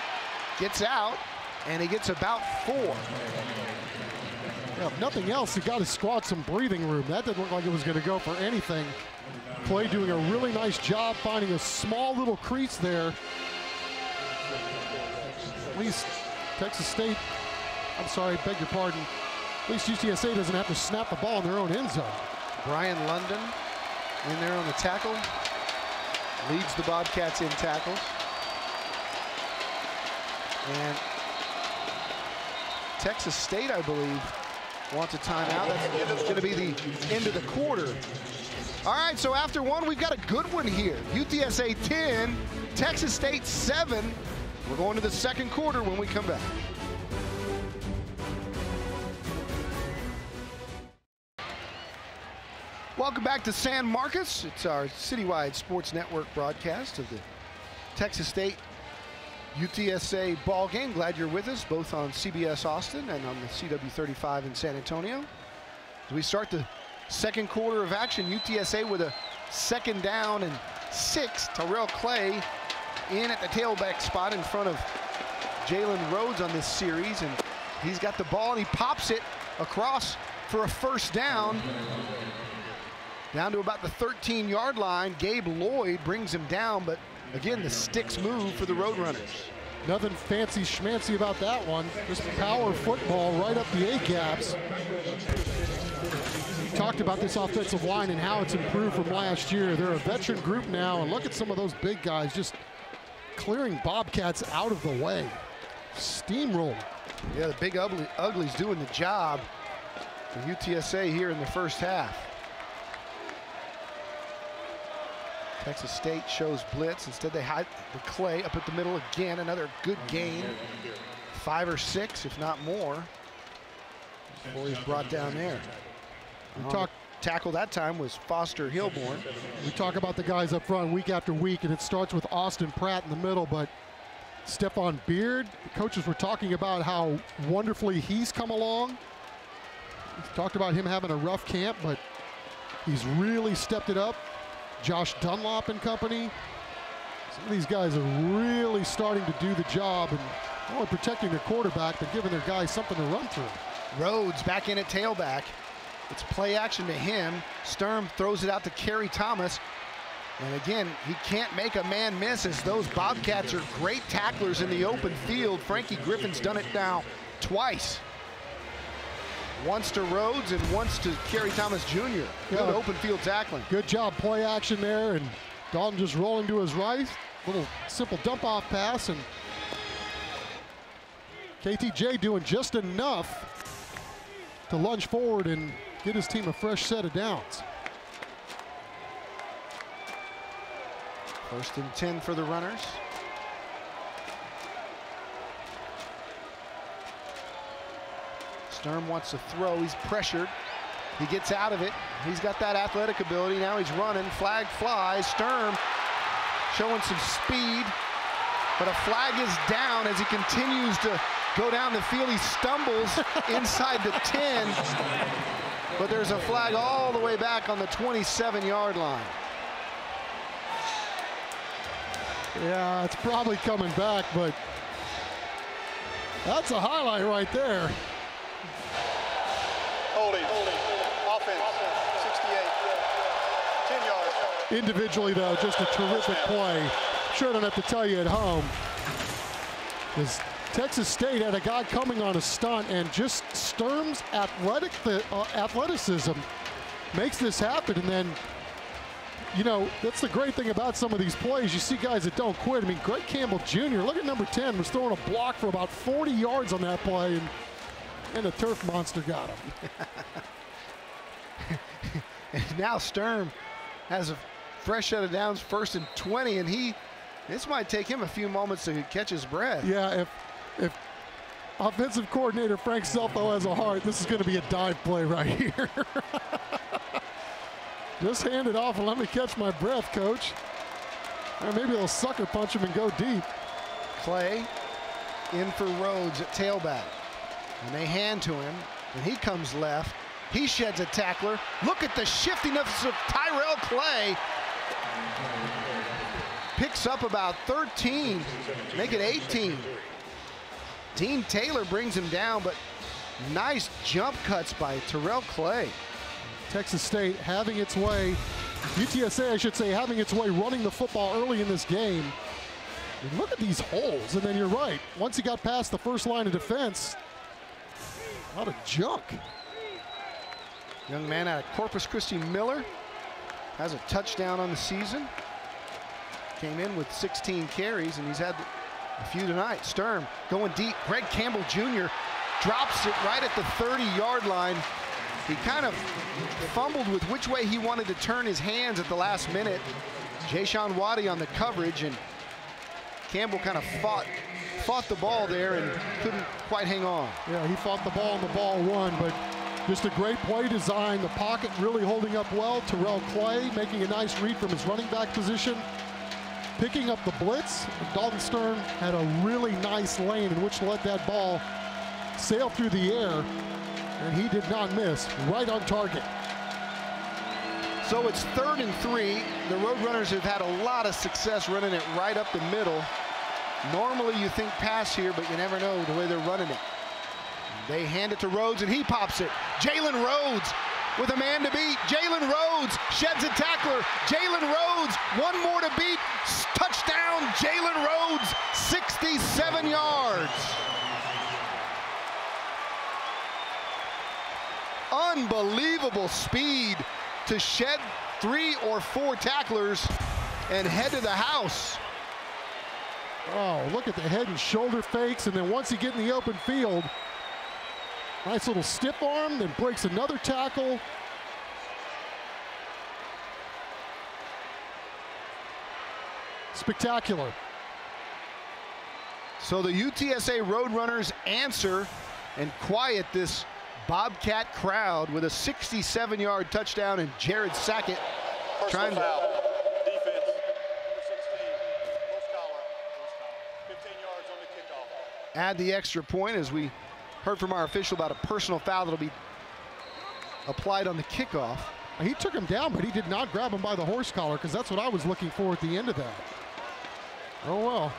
gets out, and he gets about 4. Yeah, if nothing else, he got his squad some breathing room. That didn't look like it was going to go for anything. Clay doing a really nice job finding a small little crease there. At least Texas State, I'm sorry, beg your pardon. At least UTSA doesn't have to snap the ball in their own end zone. Brian London in there on the tackle. Leads the Bobcats in tackles. And Texas State, I believe, wants a timeout. That's going to be the end of the quarter. All right, so after one, we've got a good one here. UTSA 10, Texas State 7. We're going to the second quarter when we come back. Welcome back to San Marcos. It's our CityWide Sports Network broadcast of the Texas State UTSA ball game. Glad you're with us, both on CBS Austin and on the CW35 in San Antonio. As we start the second quarter of action, UTSA with a 2nd down and 6. Terrell Clay in at the tailback spot in front of Jalen Rhodes on this series, and he's got the ball and he pops it across for a 1st down. Down to about the 13-yard line. Gabe Lloyd brings him down, but again, the sticks move for the Roadrunners. Nothing fancy schmancy about that one. Just power football right up the A-gaps. We talked about this offensive line and how it's improved from last year. They're a veteran group now, and look at some of those big guys just clearing Bobcats out of the way. Steamroll. Yeah, the big uglies doing the job for UTSA here in the first half. Texas State shows blitz. Instead, they hide the Clay up at the middle again. Another good gain. 5 or 6, if not more, before he's brought down there. Tackle that time was Foster Hilborn. We talk about the guys up front week after week, and it starts with Austin Pratt in the middle, but Stephon Beard, the coaches were talking about how wonderfully he's come along. We talked about him having a rough camp, but he's really stepped it up. Josh Dunlop and company. Some of these guys are really starting to do the job and not only protecting their quarterback, but giving their guys something to run through. Rhodes back in at tailback. It's play action to him. Sturm throws it out to Kerry Thomas. And again, he can't make a man miss, as those Bobcats are great tacklers in the open field. Frankie Griffin's done it now twice. Once to Rhodes and once to Kerry Thomas Jr. Good open field tackling. Good job, play action there, and Dalton just rolling to his right. Little simple dump off pass, and KTJ doing just enough to lunge forward and get his team a fresh set of downs. 1st and 10 for the Runners. Sturm wants to throw. He's pressured. He gets out of it. He's got that athletic ability. Now he's running. Flag flies. Sturm showing some speed, but a flag is down as he continues to go down the field. He stumbles inside the 10, but there's a flag all the way back on the 27-yard line. Yeah, it's probably coming back, but that's a highlight right there. Holding. Offense, 68. 10 yards. Individually, though, just a terrific play. Sure don't have to tell you at home, because Texas State had a guy coming on a stunt, and just Sturm's athleticism makes this happen. And then, you know, that's the great thing about some of these plays. You see guys that don't quit. I mean, Greg Campbell Jr., look at number 10, was throwing a block for about 40 yards on that play, and the turf monster got him. And now Sturm has a fresh set of downs, 1st and 20, and this might take him a few moments to catch his breath. Yeah, if offensive coordinator Frank Selfo has a heart, this is going to be a dive play right here. Just hand it off and let me catch my breath, coach. Or maybe they'll sucker punch him and go deep. Clay in for Rhodes at tailback. And they hand to him, and he comes left. He sheds a tackler. Look at the shiftiness of Tyrell Clay. Picks up about 13, make it 18. Dean Taylor brings him down, but nice jump cuts by Tyrell Clay. Texas State having its way, UTSA, I should say, having its way running the football early in this game. And look at these holes, and then you're right. Once he got past the first line of defense, a lot of junk. Young man out of Corpus Christi, Miller, has a touchdown on the season. Came in with 16 carries, and he's had a few tonight. Sturm going deep. Greg Campbell Jr. drops it right at the 30-yard line. He kind of fumbled with which way he wanted to turn his hands at the last minute. Jayshawn Waddy on the coverage, and Campbell kind of fought the ball there and couldn't quite hang on. Yeah, he fought the ball and the ball won, but just a great play design. The pocket really holding up well. Tyrell Clay making a nice read from his running back position, picking up the blitz. And Dalton Sturm had a really nice lane in which to let that ball sail through the air, and he did not miss. Right on target. So it's 3rd and 3. The Roadrunners have had a lot of success running it right up the middle. Normally you think pass here, but you never know the way they're running it. They hand it to Rhodes, and he pops it. Jalen Rhodes with a man to beat. Jalen Rhodes sheds a tackler. Jalen Rhodes, one more to beat. Touchdown, Jalen Rhodes, 67 yards. Unbelievable speed to shed 3 or 4 tacklers and head to the house. Oh, look at the head and shoulder fakes, and then once he get in the open field, nice little stiff arm, then breaks another tackle. Spectacular. So the UTSA Roadrunners answer and quiet this Bobcat crowd with a 67-yard touchdown, and Jared Sackett trying to... Foul. Defense, number 16, close collar, 15 yards on the kickoff. add the extra point, as we heard from our official about a personal foul that'll be applied on the kickoff. He took him down, but he did not grab him by the horse collar, because that's what I was looking for at the end of that. Oh, well.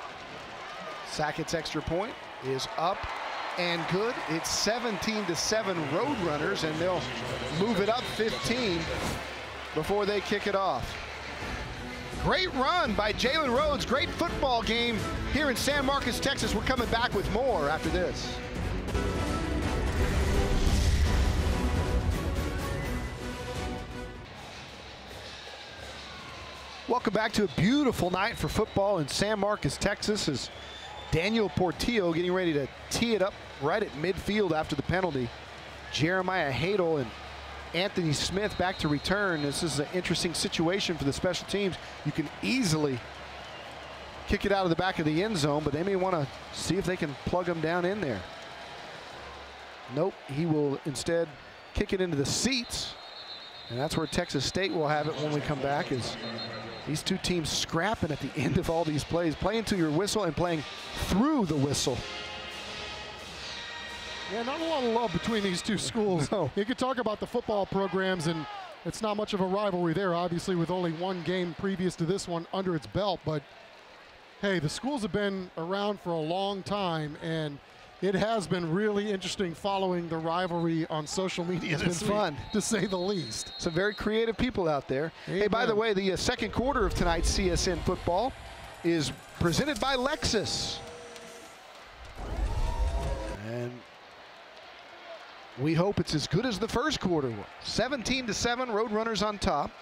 Sackett's extra point is up and good. It's 17-7 Roadrunners, and they'll move it up 15 before they kick it off. Great run by Jalen Rhodes. Great football game here in San Marcos, Texas. We're coming back with more after this. Welcome back to a beautiful night for football in San Marcos, Texas, as Daniel Portillo getting ready to tee it up right at midfield after the penalty. Jeremiah Hadel and Anthony Smith back to return. This is an interesting situation for the special teams. You can easily kick it out of the back of the end zone, but they may want to see if they can plug him down in there. Nope, he will instead kick it into the seats, and that's where Texas State will have it when we come back, is these two teams scrapping at the end of all these plays, playing to your whistle and playing through the whistle. Yeah, not a lot of love between these two schools. No. You could talk about the football programs, and it's not much of a rivalry there, obviously, with only one game previous to this one under its belt. But, hey, the schools have been around for a long time, and it has been really interesting following the rivalry on social media. It's been fun, to say the least. Some very creative people out there. Amen. Hey, by the way, the second quarter of tonight's CSN football is presented by Lexus. And we hope it's as good as the first quarter was. 17-7, Roadrunners on top.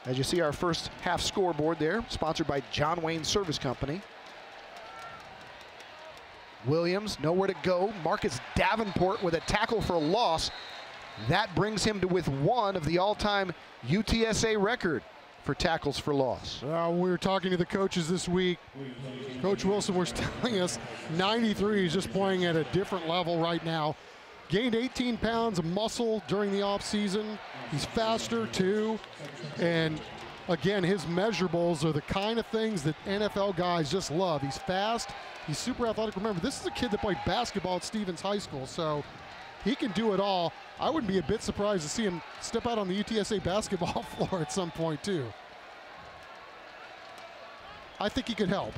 As you see our first half scoreboard there, sponsored by John Wayne Service Company. Williams, nowhere to go. Marcus Davenport with a tackle for a loss. That brings him to with one of the all-time UTSA record for tackles for loss. We were talking to the coaches this week. Coach Wilson was telling us 93 is just playing at a different level right now. Gained 18 pounds of muscle during the offseason. He's faster too. And again, his measurables are the kind of things that NFL guys just love. He's fast, he's super athletic. Remember, this is a kid that played basketball at Stevens High School, so he can do it all. I wouldn't be a bit surprised to see him step out on the UTSA basketball floor at some point too. I think he could help.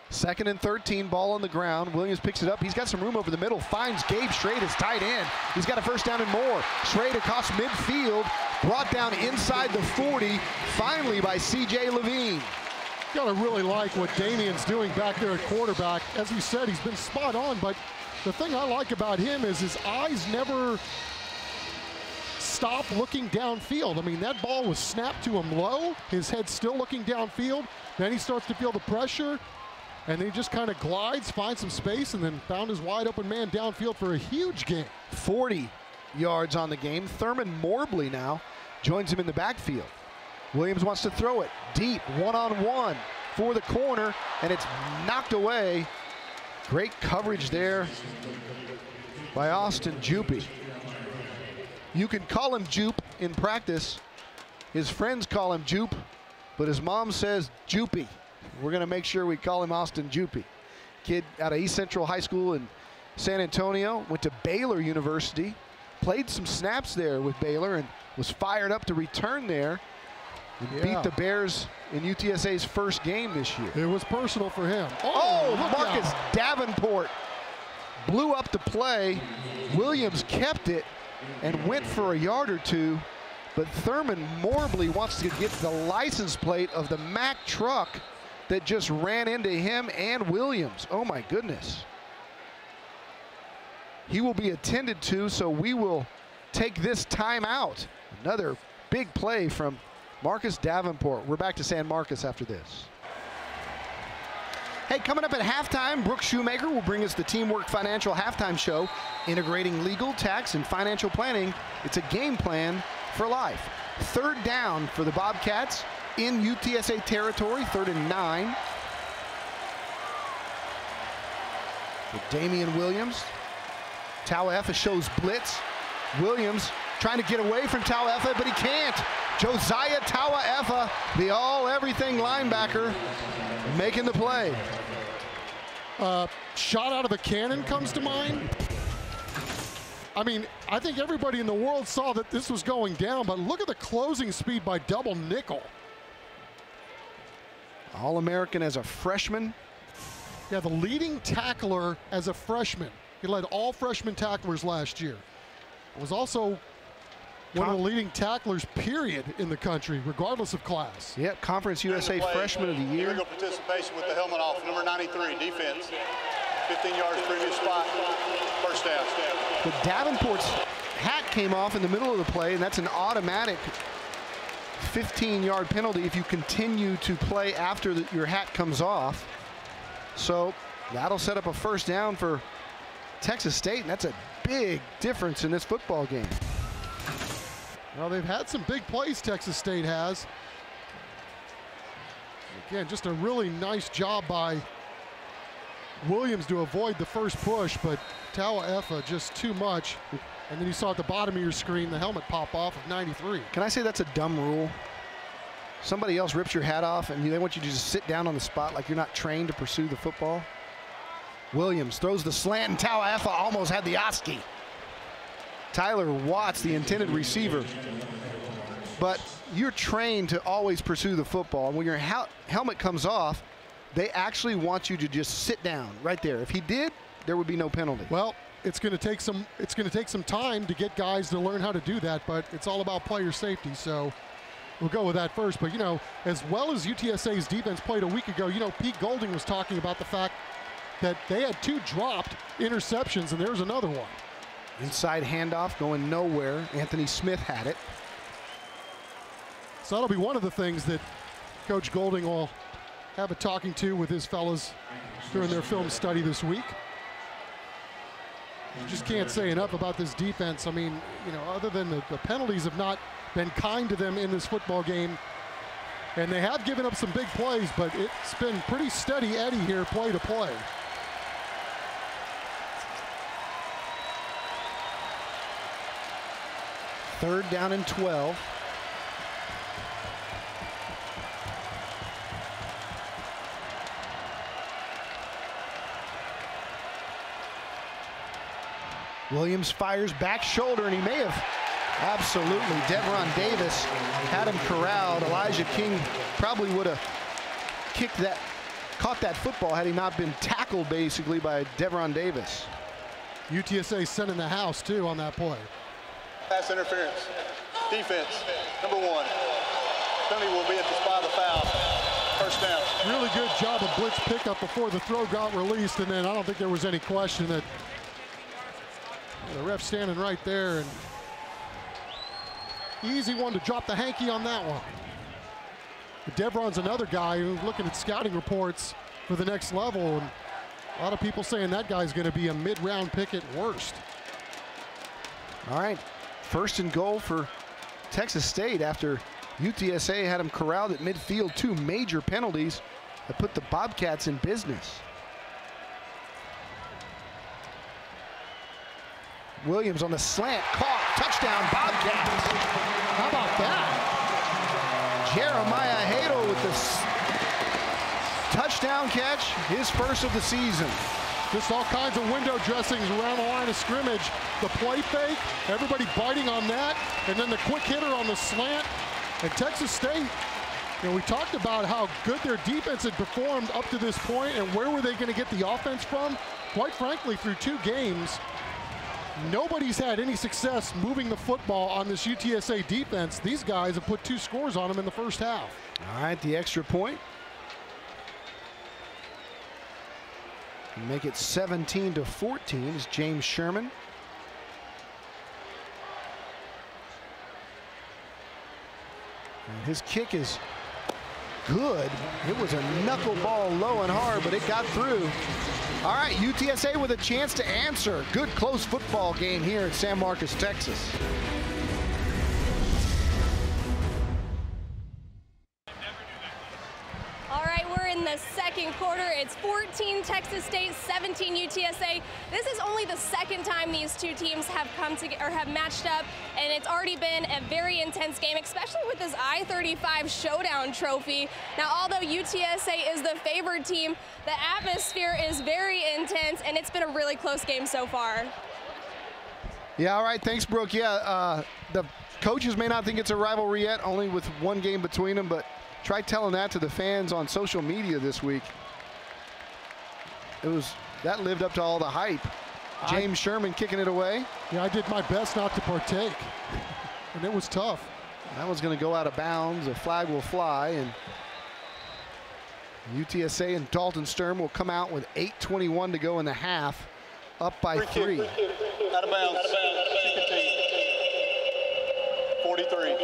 Second and 13, ball on the ground. Williams picks it up. He's got some room over the middle. Finds Gabe Schrade as tight end. He's got a first down and more. Schrade across midfield, brought down inside the 40, finally by C.J. Levine. Gotta really like what Damian's doing back there at quarterback. As you said, he's been spot on, but the thing I like about him is his eyes never stop looking downfield. I mean, that ball was snapped to him low. His head's still looking downfield. Then he starts to feel the pressure, and he just kind of glides, finds some space, and then found his wide open man downfield for a huge gain. 40 yards on the game. Thurman Morbley now joins him in the backfield. Williams wants to throw it deep, one-on-one for the corner, and it's knocked away. Great coverage there by Austin Jupe. You can call him Jupe in practice. His friends call him Jupe, but his mom says Jupe. We're going to make sure we call him Austin Jupe. Kid out of East Central High School in San Antonio, went to Baylor University, played some snaps there with Baylor, and was fired up to return there and beat the Bears in UTSA's first game this year. It was personal for him. Marcus Davenport blew up the play. Williams kept it and went for a yard or two, but Thurman Morbley wants to get the license plate of the Mack truck that just ran into him and Williams. Oh my goodness. He will be attended to, so we will take this timeout. Another big play from Marcus Davenport. We're back to San Marcos after this. Hey, coming up at halftime, Brooke Shoemaker will bring us the Teamwork Financial Halftime Show, integrating legal, tax, and financial planning. It's a game plan for life. Third down for the Bobcats in UTSA territory, 3rd and 9. With Damian Williams. Tauefa shows blitz. Williams trying to get away from Tauefa, but he can't. Josiah Tauefa, the all-everything linebacker, making the play. Shot out of a cannon comes to mind. I mean, I think everybody in the world saw that this was going down, but look at the closing speed by double nickel. All-American as a freshman. Yeah, the leading tackler as a freshman. He led all freshman tacklers last year. Was also one of the leading tacklers, period, in the country, regardless of class. Yep, Conference USA Freshman of the Year. Illegal participation with the helmet off, number 93, defense. 15 yards previous spot, first down. But Davenport's hat came off in the middle of the play, and that's an automatic 15-yard penalty if you continue to play after your hat comes off. So that'll set up a first down for Texas State, and that's a big difference in this football game. Well, they've had some big plays, Texas State has. Again, just a really nice job by Williams to avoid the first push, but Taua just too much. And then you saw at the bottom of your screen the helmet pop off of 93. Can I say that's a dumb rule? Somebody else rips your hat off and they want you to just sit down on the spot like you're not trained to pursue the football. Williams throws the slant, and Taua almost had the Oski. Tyler Watts, the intended receiver. But you're trained to always pursue the football. And when your helmet comes off, they actually want you to just sit down right there. If he did, there would be no penalty. Well, it's going to take some time to get guys to learn how to do that, but it's all about player safety. So we'll go with that first. But, you know, as well as UTSA's defense played a week ago, you know, Pete Golding was talking about the fact that they had 2 dropped interceptions, and there's another one. Inside handoff going nowhere. Anthony Smith had it. So that'll be one of the things that Coach Golding will have a talking to with his fellas during their film study this week. You just can't say enough about this defense. I mean, you know, other than the penalties have not been kind to them in this football game. And they have given up some big plays, but it's been pretty steady Eddie here, play to play. Third down and 12. Williams fires back shoulder, and he may have absolutely. Devron Davis had him corralled. Elijah King probably would have caught that football had he not been tackled basically by Devron Davis. UTSA sending the house too on that play. Pass interference. Defense, number 1. Tony will be at the spot of the foul. First down. Really good job of blitz pickup before the throw got released, and then I don't think there was any question that the ref standing right there, and easy one to drop the hanky on that one. But Devron's another guy who's looking at scouting reports for the next level, and a lot of people saying that guy's going to be a mid-round pick at worst. All right, first and goal for Texas State after UTSA had him corralled at midfield. 2 major penalties that put the Bobcats in business. Williams on the slant, caught, touchdown Bobcats. How about that? Jeremiah Hadel with the touchdown catch, his first of the season. Just all kinds of window dressings around the line of scrimmage. The play fake, everybody biting on that, and then the quick hitter on the slant. And Texas State, you know, we talked about how good their defense had performed up to this point, and where were they going to get the offense from? Quite frankly, through 2 games, nobody's had any success moving the football on this UTSA defense. These guys have put 2 scores on them in the first half. All right, the extra point. Make it 17-14 is James Sherman. And his kick is good. It was a knuckleball low and hard, but it got through. All right, UTSA with a chance to answer. Good close football game here in San Marcos, Texas. All right, we're in the second quarter. It's 14 Texas State, 17 UTSA. This is only the second time these 2 teams have come together or have matched up, and it's already been a very intense game, especially with this I-35 Showdown trophy. Now, although UTSA is the favored team, the atmosphere is very intense, and it's been a really close game so far. Yeah, all right, thanks, Brooke. Yeah, the coaches may not think it's a rivalry yet, only with 1 game between them, but Try telling that to the fans on social media this week. That lived up to all the hype. James Sherman kicking it away. Yeah, I did my best not to partake, and it was tough. That one's going to go out of bounds. A flag will fly, and UTSA and Dalton Sturm will come out with 8:21 to go in the half, up by 3. Out of bounds. 43.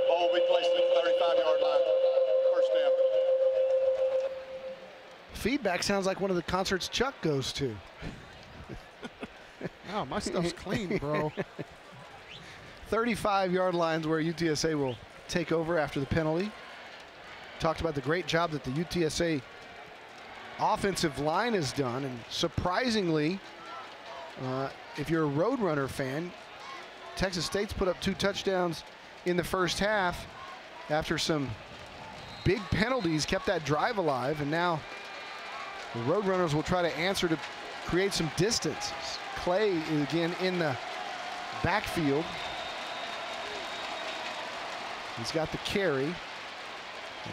Ball will be placed at the 35-yard line. First down. Feedback sounds like one of the concerts Chuck goes to. Oh, my stuff's clean, bro. 35-yard lines where UTSA will take over after the penalty. Talked about the great job that the UTSA offensive line has done, and surprisingly, if you're a Roadrunner fan, Texas State's put up 2 touchdowns in the first half after some big penalties kept that drive alive, and now the Roadrunners will try to answer to create some distance. Clay is again in the backfield. He's got the carry,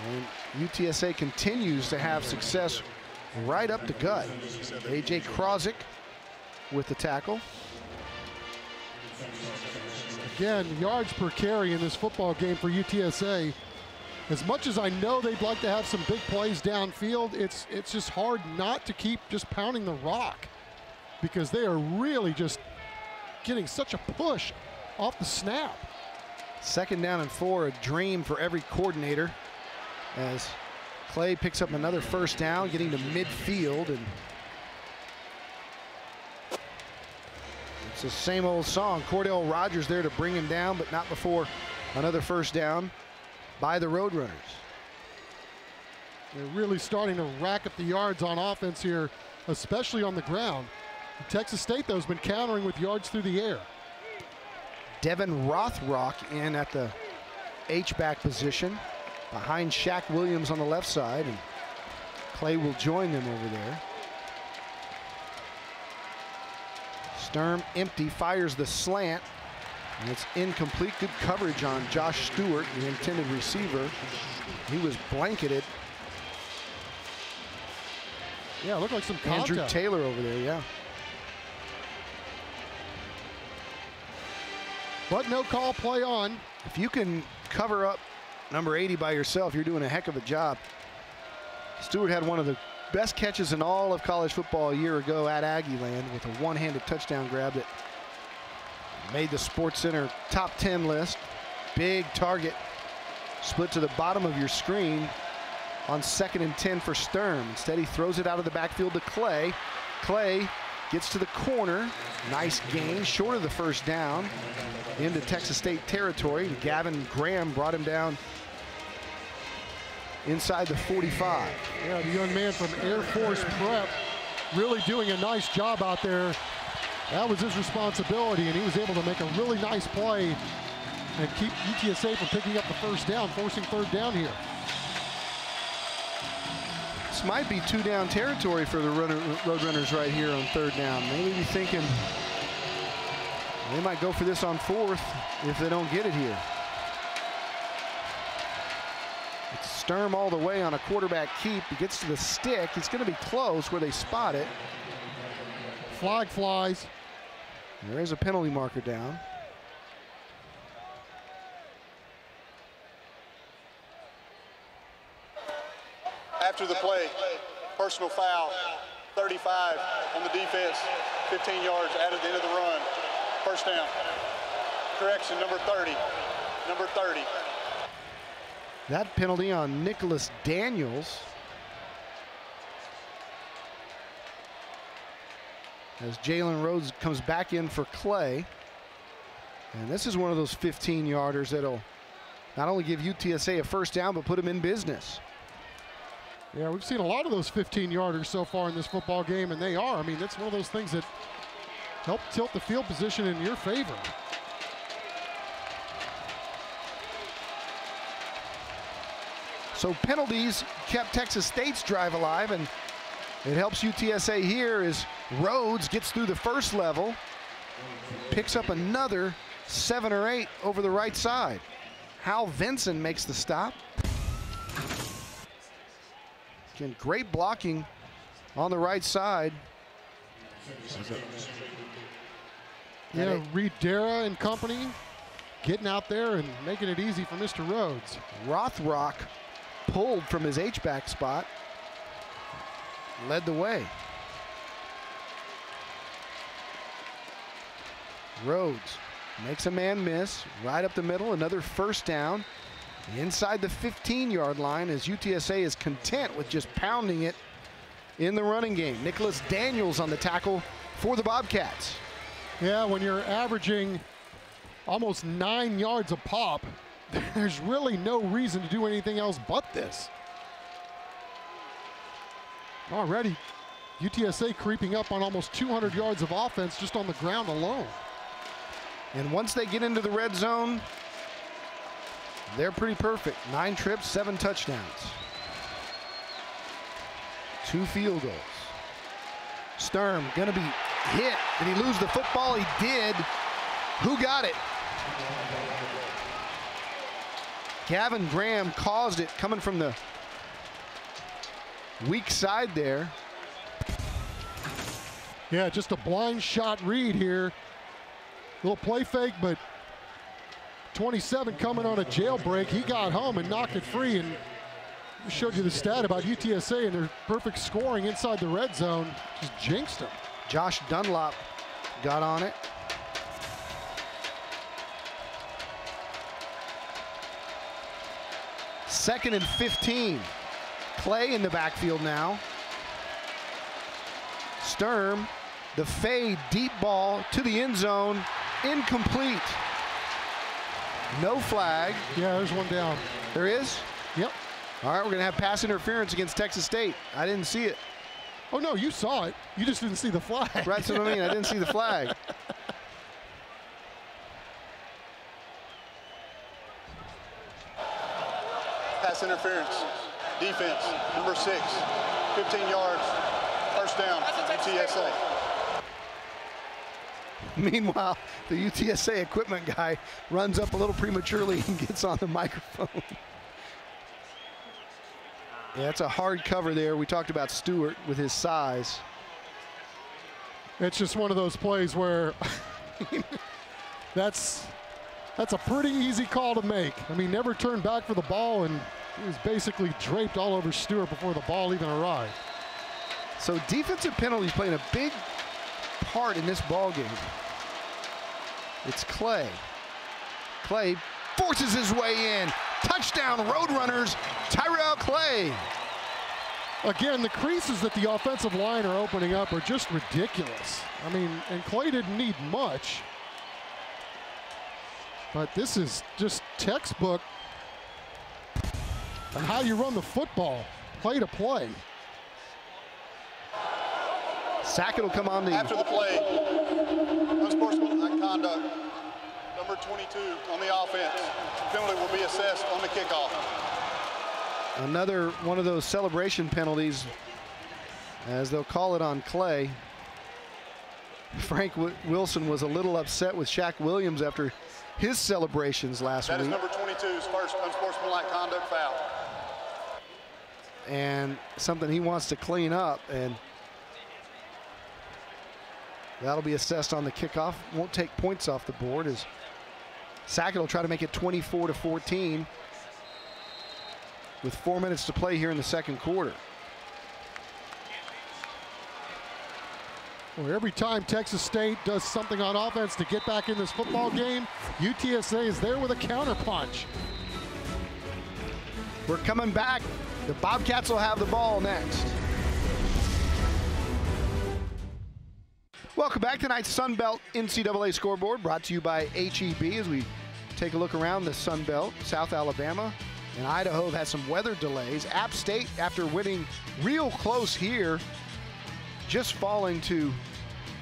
and UTSA continues to have success right up the gut. A.J. Krozik with the tackle. Again, yards per carry in this football game for UTSA. As much as I know they'd like to have some big plays downfield, it's just hard not to keep just pounding the rock, because they are really just getting such a push off the snap. 2nd down and 4, a dream for every coordinator, as Clay picks up another first down, getting to midfield, and it's the same old song. Cordell Rogers there to bring him down, but not before another first down by the Roadrunners. They're really starting to rack up the yards on offense here, especially on the ground. Texas State, though, has been countering with yards through the air. Devin Rothrock in at the H-back position behind Shaq Williams on the left side, and Clay will join them over there. Sturm empty, fires the slant, and it's incomplete. Good coverage on Josh Stewart, the intended receiver. He was blanketed. Yeah, it looked like some contact. Andrew Taylor over there, yeah. But no call, play on. If you can cover up number 80 by yourself, you're doing a heck of a job. Stewart had one of the best catches in all of college football a year ago at Aggieland with a one-handed touchdown grab that made the SportsCenter top 10 list. Big target split to the bottom of your screen on 2nd and 10 for Sturm. Instead, he throws it out of the backfield to Clay. Clay gets to the corner. Nice gain, short of the first down, into Texas State territory. Gavin Graham brought him down inside the 45. Yeah, the young man from Air Force Prep really doing a nice job out there. That was his responsibility, and he was able to make a really nice play and keep UTSA from picking up the first down, forcing 3rd down here. This might be 2-down territory for the Roadrunners right here on 3rd down. Maybe be thinking they might go for this on 4th if they don't get it here. It's Sturm all the way on a quarterback keep. He gets to the stick. It's going to be close where they spot it. Flag flies. There is a penalty marker down. After the play, personal foul, 35 on the defense, 15 yards out at the end of the run. First down. Correction, number 30. Number 30. That penalty on Nicholas Daniels. As Jalen Rhodes comes back in for Clay. And this is one of those 15-yarders that'll not only give UTSA a first down, but put them in business. Yeah, we've seen a lot of those 15-yarders so far in this football game, and they are. I mean, that's one of those things that help tilt the field position in your favor. So penalties kept Texas State's drive alive, and it helps UTSA here as Rhodes gets through the first level, picks up another 7 or 8 over the right side. Hal Vinson makes the stop. Again, great blocking on the right side. Yeah, Reed Dara and company getting out there and making it easy for Mr. Rhodes. Rothrock pulled from his H-back spot, led the way. Rhodes makes a man miss, right up the middle, another first down. Inside the 15-yard line as UTSA is content with just pounding it in the running game. Nicholas Daniels on the tackle for the Bobcats. Yeah, when you're averaging almost 9 yards a pop, there's really no reason to do anything else but this. Already, UTSA creeping up on almost 200 yards of offense just on the ground alone. And once they get into the red zone, they're pretty perfect. 9 trips, 7 touchdowns. 2 field goals. Sturm gonna be hit. Did he lose the football? He did. Who got it? Gavin Graham caused it, coming from the weak side there. Yeah, just a blind shot read here. Little play fake, but 27 coming on a jailbreak. He got home and knocked it free, and showed you the stat about UTSA and their perfect scoring inside the red zone. Just jinxed them. Josh Dunlop got on it. Second and 15. Clay in the backfield now. Sturm, the fade, deep ball to the end zone, incomplete. No flag. Yeah, there's one down. There is? Yep. All right, we're gonna have pass interference against Texas State. I didn't see it. Oh no, you saw it. You just didn't see the flag. Right, that's what I mean. I didn't see the flag. Pass interference. Defense, number 6, 15 yards, first down, UTSA. Meanwhile, the UTSA equipment guy runs up a little prematurely and gets on the microphone. Yeah, it's a hard cover there. We talked about Stewart with his size. It's just one of those plays where that's a pretty easy call to make. I mean, never turned back for the ball, and he was basically draped all over Stewart before the ball even arrived. So defensive penalties playing a big part in this ball game. It's Clay. Clay forces his way in. Touchdown, Roadrunners, Tyrell Clay. Again, the creases that the offensive line are opening up are just ridiculous. I mean, and Clay didn't need much. But this is just textbook on how you run the football, play to play. Sackett will come on the... After the play, unsportsmanlike conduct, number 22 on the offense. Penalty will be assessed on the kickoff. Another one of those celebration penalties, as they'll call it on Clay. Frank Wilson was a little upset with Shaq Williams after his celebrations last week. That is number 22's first unsportsmanlike conduct foul. And something he wants to clean up, and that'll be assessed on the kickoff. Won't take points off the board as Sackett will try to make it 24-14 with 4 minutes to play here in the second quarter. Well, every time Texas State does something on offense to get back in this football game, UTSA is there with a counterpunch. We're coming back. The Bobcats will have the ball next. Welcome back to tonight's Sun Belt NCAA scoreboard, brought to you by HEB as we take a look around the Sun Belt. South Alabama and Idaho have had some weather delays. App State, after winning real close here, just falling to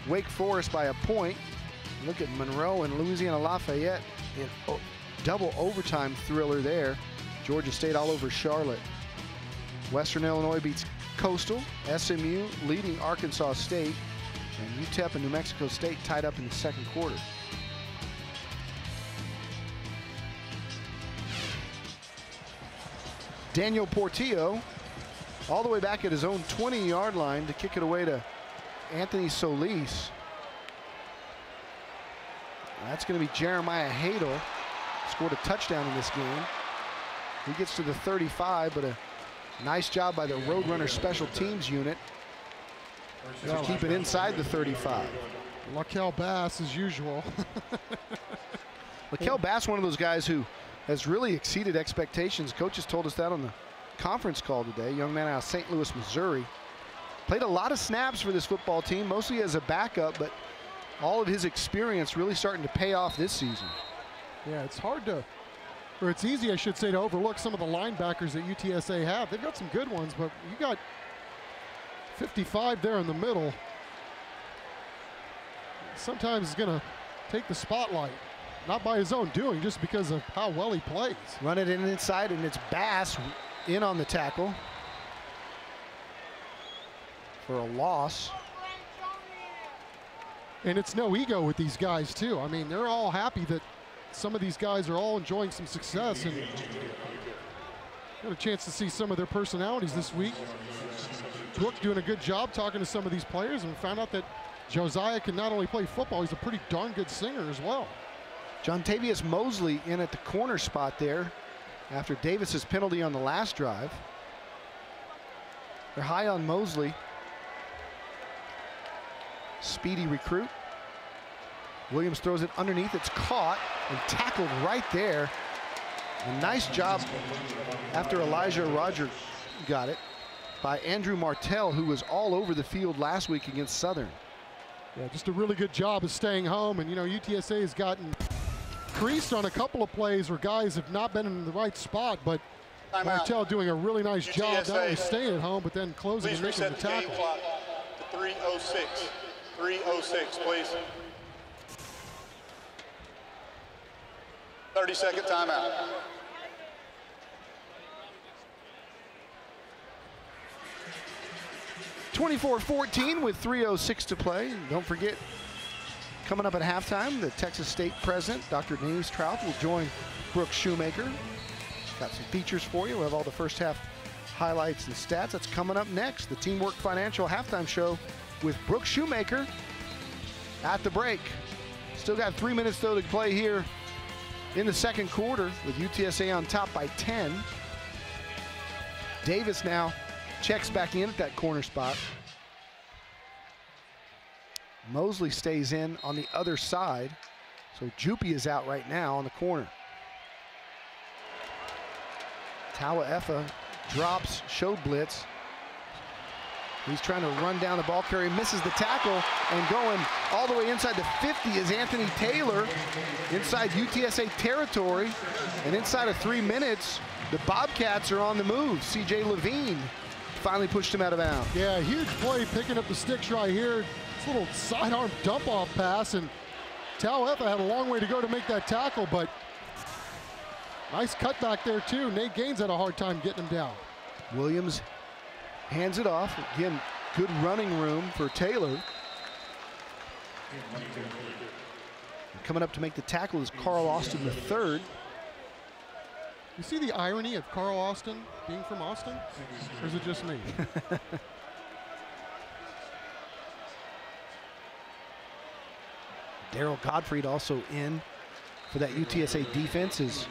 Wake Forest by a point. Look at Monroe and Louisiana Lafayette in double overtime thriller there. Georgia State all over Charlotte. Western Illinois beats Coastal. SMU leading Arkansas State. And UTEP and New Mexico State tied up in the second quarter. Daniel Portillo all the way back at his own 20-yard line to kick it away to Anthony Solis. That's going to be Jeremiah Hadel. Scored a touchdown in this game. He gets to the 35, but a nice job by the Roadrunners special teams unit to keep it inside the 35. Laquel Bass, as usual. Laquel Bass, one of those guys who has really exceeded expectations. Coaches told us that on the conference call today. Young man out of St. Louis, Missouri. Played a lot of snaps for this football team, mostly as a backup, but all of his experience really starting to pay off this season. Yeah, it's hard to, or it's easy, I should say, to overlook some of the linebackers that UTSA have. They've got some good ones, but you got 55 there in the middle. Sometimes he's going to take the spotlight, not by his own doing, just because of how well he plays. Run it in inside, and it's Bass in on the tackle for a loss. And it's no ego with these guys, too. I mean, they're all happy that some of these guys are all enjoying some success, and got a chance to see some of their personalities this week. Brooke doing a good job talking to some of these players, and found out that Josiah can not only play football, he's a pretty darn good singer as well. Jontavius Mosley in at the corner spot there after Davis's penalty on the last drive. They're high on Mosley. Speedy recruit. Williams throws it underneath. It's caught and tackled right there. A nice job after Elijah Roger got it by Andrew Martell, who was all over the field last week against Southern. Yeah, just a really good job of staying home. And, you know, UTSA has gotten creased on a couple of plays where guys have not been in the right spot, but Martell doing a really nice job, not only staying at home, but then closing and making the tackle. Game clock to 3:06. 3:06, please. 30-second timeout. (24-14) with 3:06 to play. Don't forget, coming up at halftime, the Texas State president, Dr. Denise Trout, will join Brooke Shoemaker. Got some features for you. We'll have all the first half highlights and stats. That's coming up next. The Teamwork Financial halftime show with Brooke Shoemaker at the break. Still got 3 minutes, though, to play here in the second quarter with UTSA on top by 10. Davis now checks back in at that corner spot. Mosley stays in on the other side. So Juppie is out right now on the corner. Tawa Effa drops, showed blitz. He's trying to run down the ball carrier, misses the tackle, and going all the way inside the 50 is Anthony Taylor inside UTSA territory. And inside of 3 minutes, the Bobcats are on the move. CJ Levine finally pushed him out of bounds. Yeah, huge play picking up the sticks right here. This little sidearm dump-off pass, and Tawa Effa had a long way to go to make that tackle, but nice cutback there too. Nate Gaines had a hard time getting him down. Williams hands it off. Again, good running room for Taylor. And coming up to make the tackle is Carl Austin III. You see the irony of Carl Austin being from Austin? Or is it just me? Daryl Gottfried also in for that UTSA defense as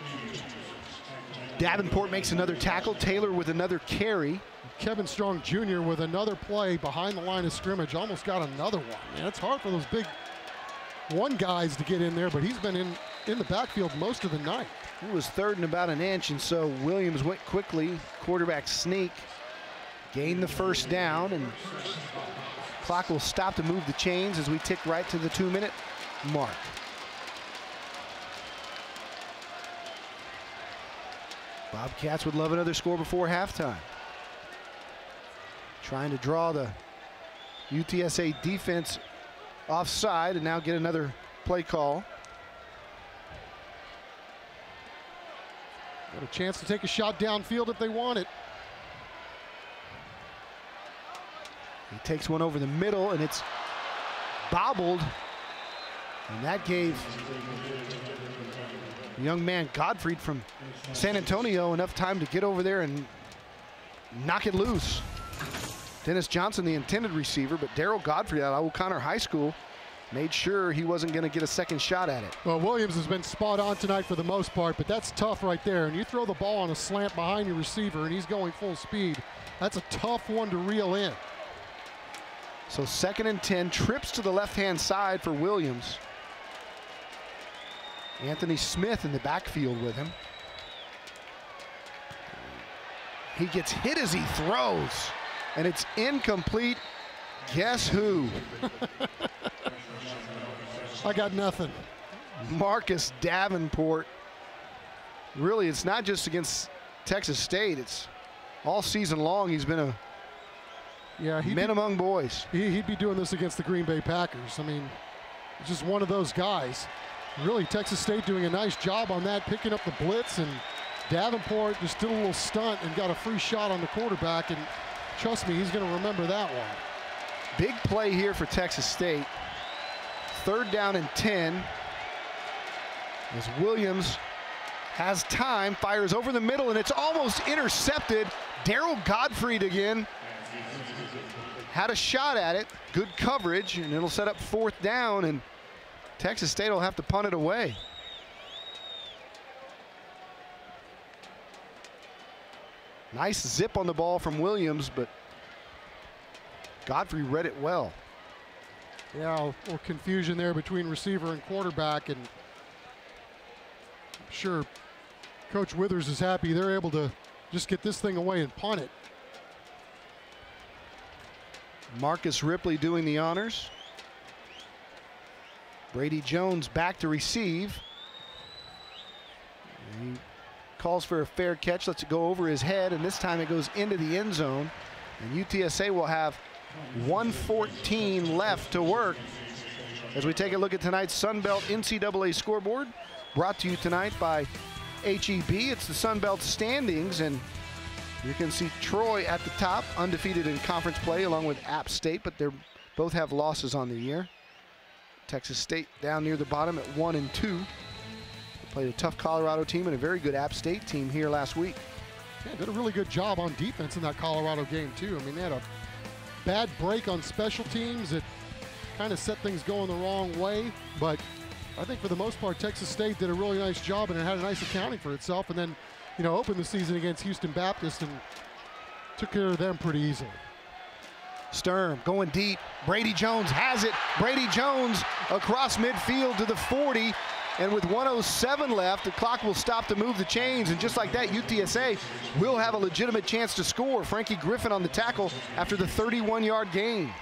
Davenport makes another tackle. Taylor with another carry. Kevin Strong Jr. with another play behind the line of scrimmage. Almost got another one. Man, it's hard for those big one guys to get in there, but he's been in the backfield most of the night. It was third and about an inch, and so Williams went quickly. Quarterback sneak. Gained the first down, and clock will stop to move the chains as we tick right to the 2-minute mark. Bobcats would love another score before halftime. Trying to draw the UTSA defense offside and now get another play call. Got a chance to take a shot downfield if they want it. He takes one over the middle, and it's bobbled. And that gave the young man Gottfried from San Antonio enough time to get over there and knock it loose. Dennis Johnson, the intended receiver, but Daryl Godfrey out of O'Connor High School made sure he wasn't going to get a second shot at it. Well, Williams has been spot on tonight for the most part, but that's tough right there. And you throw the ball on a slant behind your receiver and he's going full speed. That's a tough one to reel in. So 2nd and 10, trips to the left-hand side for Williams. Anthony Smith in the backfield with him. He gets hit as he throws, and it's incomplete. Guess who? I got nothing. Marcus Davenport. Really, it's not just against Texas State. It's all season long. He's been a men among boys. He'd be doing this against the Green Bay Packers. I mean, it's just one of those guys. Really, Texas State doing a nice job on that, picking up the blitz, and Davenport just did a little stunt and got a free shot on the quarterback, and trust me, he's going to remember that one. Big play here for Texas State. 3rd down and 10. As Williams has time, fires over the middle, and it's almost intercepted. Daryl Godfrey again had a shot at it. Good coverage, and it'll set up 4th down, and Texas State will have to punt it away. Nice zip on the ball from Williams, but Godfrey read it well. Yeah, a little confusion there between receiver and quarterback, and I'm sure Coach Withers is happy they're able to just get this thing away and punt it. Marcus Ripley doing the honors. Brady Jones back to receive. He calls for a fair catch, lets it go over his head, and this time it goes into the end zone. And UTSA will have 1:14 left to work as we take a look at tonight's Sun Belt NCAA scoreboard, brought to you tonight by HEB. It's the Sun Belt standings, and you can see Troy at the top, undefeated in conference play, along with App State, but they both have losses on the year. Texas State down near the bottom at 1-2. They played a tough Colorado team and a very good App State team here last week. Yeah, did a really good job on defense in that Colorado game too. I mean, they had a bad break on special teams that kind of set things going the wrong way, but I think for the most part Texas State did a really nice job, and it had a nice accounting for itself, and then, you know, opened the season against Houston Baptist and took care of them pretty easily. Sturm going deep. Brady Jones has it. Brady Jones across midfield to the 40. And with 1:07 left, the clock will stop to move the chains. And just like that, UTSA will have a legitimate chance to score. Frankie Griffin on the tackle after the 31-yard gain.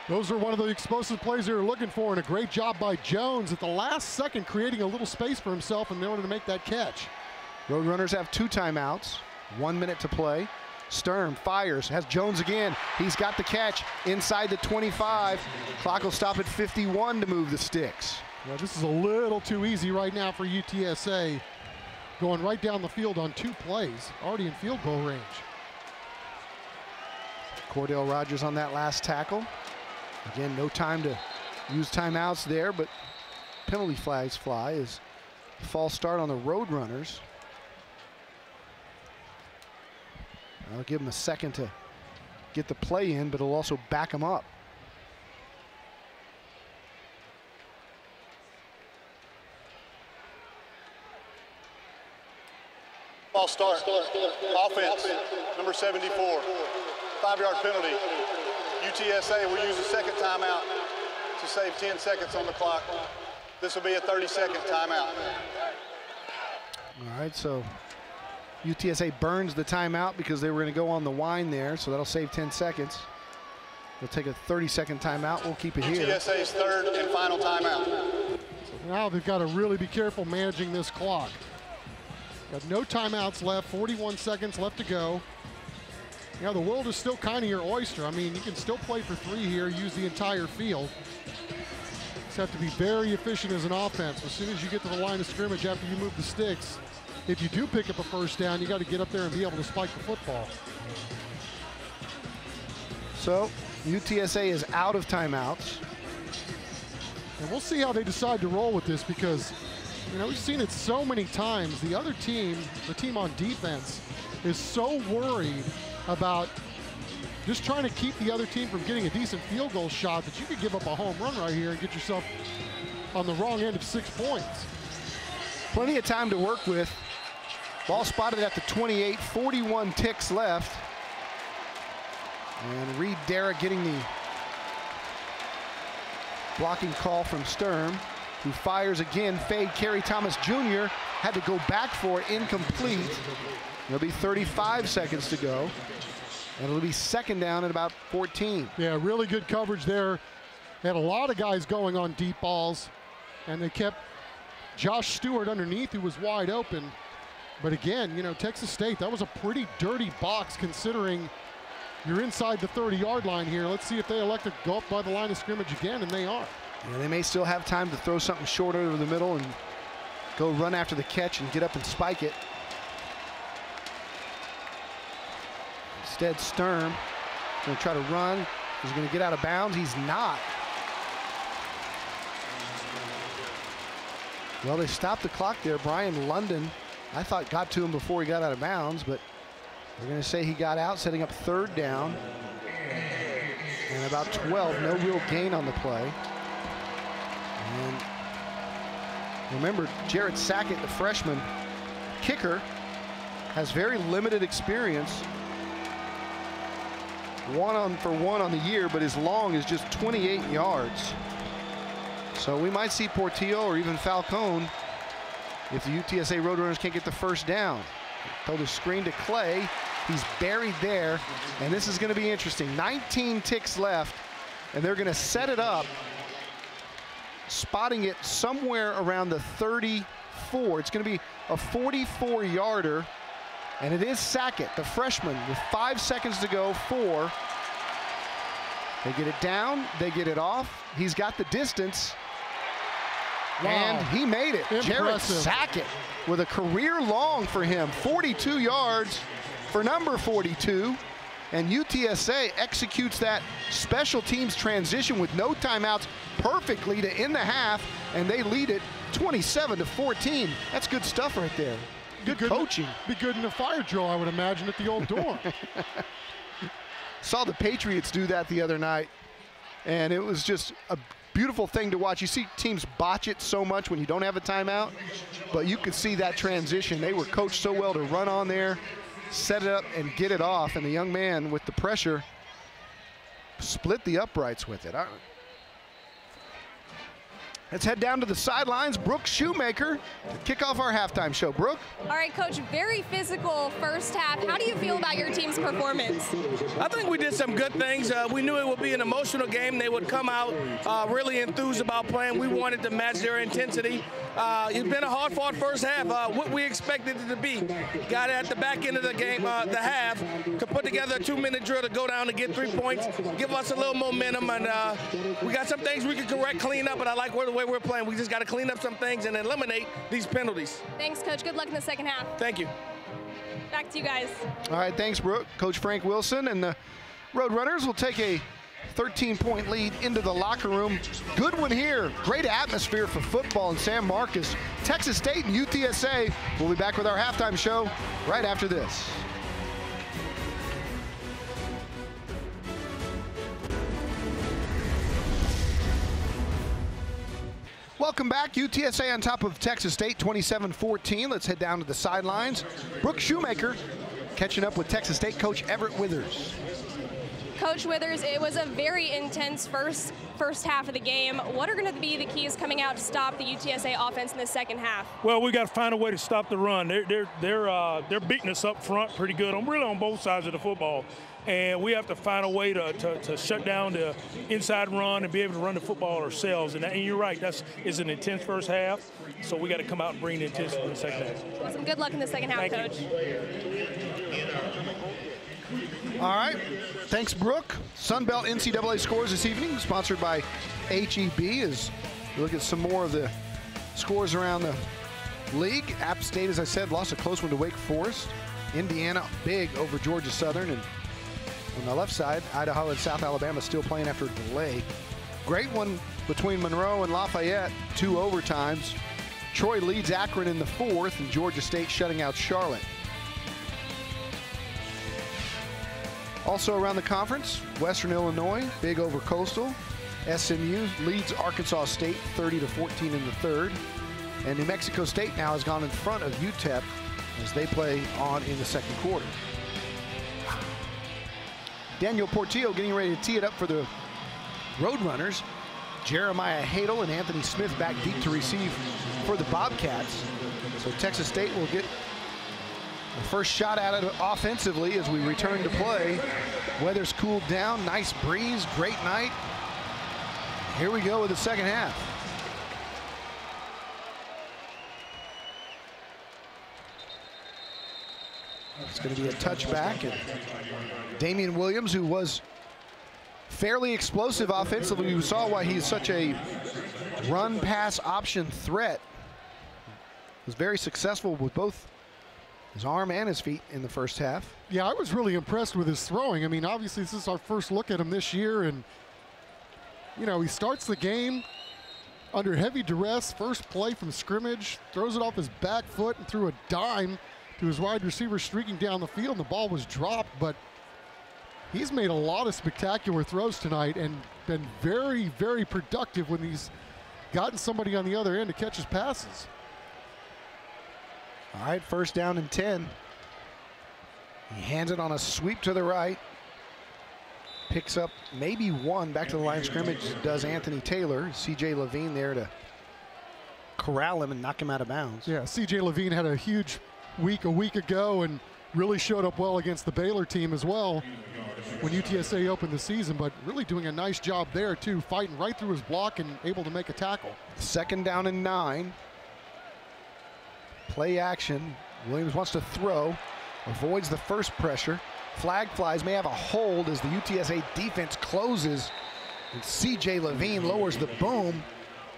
Those are one of the explosive plays they were looking for, and a great job by Jones at the last second creating a little space for himself in order to make that catch. Roadrunners have 2 timeouts, 1 minute to play. Sturm fires, has Jones again. He's got the catch inside the 25. Clock will stop at 51 to move the sticks. Yeah, this is a little too easy right now for UTSA. Going right down the field on 2 plays, already in field goal range. Cordell Rogers on that last tackle. Again, no time to use timeouts there, but penalty flags fly as false start on the Roadrunners. I'll give them a second to get the play in, but it'll also back them up. False start. Offense, number 74. 5-yard penalty. UTSA will use a second timeout to save 10 seconds on the clock. This will be a 30-second timeout. All right, so UTSA burns the timeout because they were going to go on the wine there, so that'll save 10 seconds. They'll take a 30-second timeout. We'll keep it here. UTSA's third and final timeout. So now they've got to really be careful managing this clock. Got no timeouts left, 41 seconds left to go. You know, the world is still kind of your oyster. I mean, you can still play for 3 here, use the entire field. Just have to be very efficient as an offense. As soon as you get to the line of scrimmage after you move the sticks, if you do pick up a first down, you got to get up there and be able to spike the football. So UTSA is out of timeouts. And we'll see how they decide to roll with this, because, you know, we've seen it so many times. The other team, the team on defense, is so worried about just trying to keep the other team from getting a decent field goal shot, that you could give up a home run right here and get yourself on the wrong end of 6 points. Plenty of time to work with. Ball spotted at the 28, 41 ticks left. And Reed Dara getting the blocking call from Sturm, who fires again. Fade. Kerry Thomas Jr. had to go back for it, incomplete. There'll be 35 seconds to go. And it'll be second down at about 14. Yeah, really good coverage there. They had a lot of guys going on deep balls, and they kept Josh Stewart underneath, who was wide open. But again, you know, Texas State, that was a pretty dirty box considering you're inside the 30-yard line here. Let's see if they elect to go up by the line of scrimmage again, and they are. Yeah, they may still have time to throw something short over the middle and go run after the catch and get up and spike it. Instead, Sturm going to try to run. He's going to get out of bounds. He's not. Well, they stopped the clock there. Brian London, I thought, got to him before he got out of bounds, but we're going to say he got out, setting up third down. And about 12, no real gain on the play. And remember, Jarrett Sackett, the freshman kicker, has very limited experience. 1-for-1 on the year, but his long is just 28 yards. So we might see Portillo or even Falcone if the UTSA Roadrunners can't get the first down. Throw the screen to Clay. He's buried there, and this is going to be interesting. 19 ticks left, and they're going to set it up, spotting it somewhere around the 34. It's going to be a 44-yarder. And it is Sackett, the freshman, with 5 seconds to go. 4. They get it down, they get it off. He's got the distance. Wow. And he made it. Impressive. Jarrett Sackett with a career long for him. 42 yards for number 42. And UTSA executes that special teams transition with no timeouts perfectly to end the half. And they lead it 27-14. That's good stuff right there. Good coaching. Be good in a fire drill, I would imagine, at the old dorm. Saw the Patriots do that the other night, and it was just a beautiful thing to watch. You see teams botch it so much when you don't have a timeout, but you could see that transition. They were coached so well to run on there, set it up, and get it off, and the young man with the pressure split the uprights with it. Let's head down to the sidelines. Brooke Shoemaker to kick off our halftime show. Brooke? All right, Coach, very physical first half. How do you feel about your team's performance? I think we did some good things. We knew it would be an emotional game. They would come out really enthused about playing. We wanted to match their intensity. It's been a hard-fought first half. What we expected it to be. Got at the back end of the game, the half, to put together a 2-minute drill to go down and get 3 points, give us a little momentum, and we got some things we can correct, clean up, but I like the way we're playing. We just got to clean up some things and eliminate these penalties. Thanks, Coach. Good luck in the second half. Thank you. Back to you guys. All right, thanks, Brooke. Coach Frank Wilson and the Roadrunners will take a 13-point lead into the locker room. Good one here. Great atmosphere for football in San Marcos. Texas State and UTSA. We'll be back with our halftime show right after this. Welcome back. UTSA on top of Texas State, 27-14. Let's head down to the sidelines. Brooke Shoemaker catching up with Texas State coach Everett Withers. Coach Withers, it was a very intense first half of the game. What are going to be the keys coming out to stop the UTSA offense in the second half? Well, we got to find a way to stop the run. They're beating us up front pretty good, really on both sides of the football. And we have to find a way to shut down the inside run and be able to run the football ourselves. And you're right, it's an intense first half. So we got to come out and bring the intensity in the second half. Awesome. Good luck in the second half, Coach. All right. Thanks, Brooke. Sunbelt NCAA scores this evening, sponsored by HEB, as we look at some more of the scores around the league. App State, as I said, lost a close one to Wake Forest. Indiana, big over Georgia Southern. And on the left side, Idaho and South Alabama still playing after a delay. Great one between Monroe and Lafayette, 2 overtimes. Troy leads Akron in the 4th, and Georgia State shutting out Charlotte. Also around the conference, Western Illinois, big over Coastal. SMU leads Arkansas State 30-14 in the third. And New Mexico State now has gone in front of UTEP as they play on in the second quarter. Daniel Portillo getting ready to tee it up for the Roadrunners. Jeremiah Hadel and Anthony Smith back deep to receive for the Bobcats. So Texas State will get the first shot at it offensively as we return to play. Weather's cooled down, nice breeze, great night. Here we go with the second half. It's going to be a touchback, and Damian Williams, who was fairly explosive offensively, we saw why he's such a run-pass option threat. Was very successful with both his arm and his feet in the first half. Yeah, I was really impressed with his throwing. I mean, obviously this is our first look at him this year, and you know, he starts the game under heavy duress, first play from scrimmage, throws it off his back foot and threw a dime to his wide receiver streaking down the field, and the ball was dropped, but he's made a lot of spectacular throws tonight and been very, very productive when he's gotten somebody on the other end to catch his passes. All right, first down and 10. He hands it on a sweep to the right. Picks up maybe one. Back to the line of scrimmage does Anthony Taylor. C.J. Levine there to corral him and knock him out of bounds. Yeah, C.J. Levine had a huge week a week ago and really showed up well against the Baylor team as well when UTSA opened the season, but really doing a nice job there too, fighting right through his block and able to make a tackle. Second down and 9. Play action. Williams wants to throw, avoids the first pressure. Flag flies, may have a hold as the UTSA defense closes, and C.J. Levine lowers the boom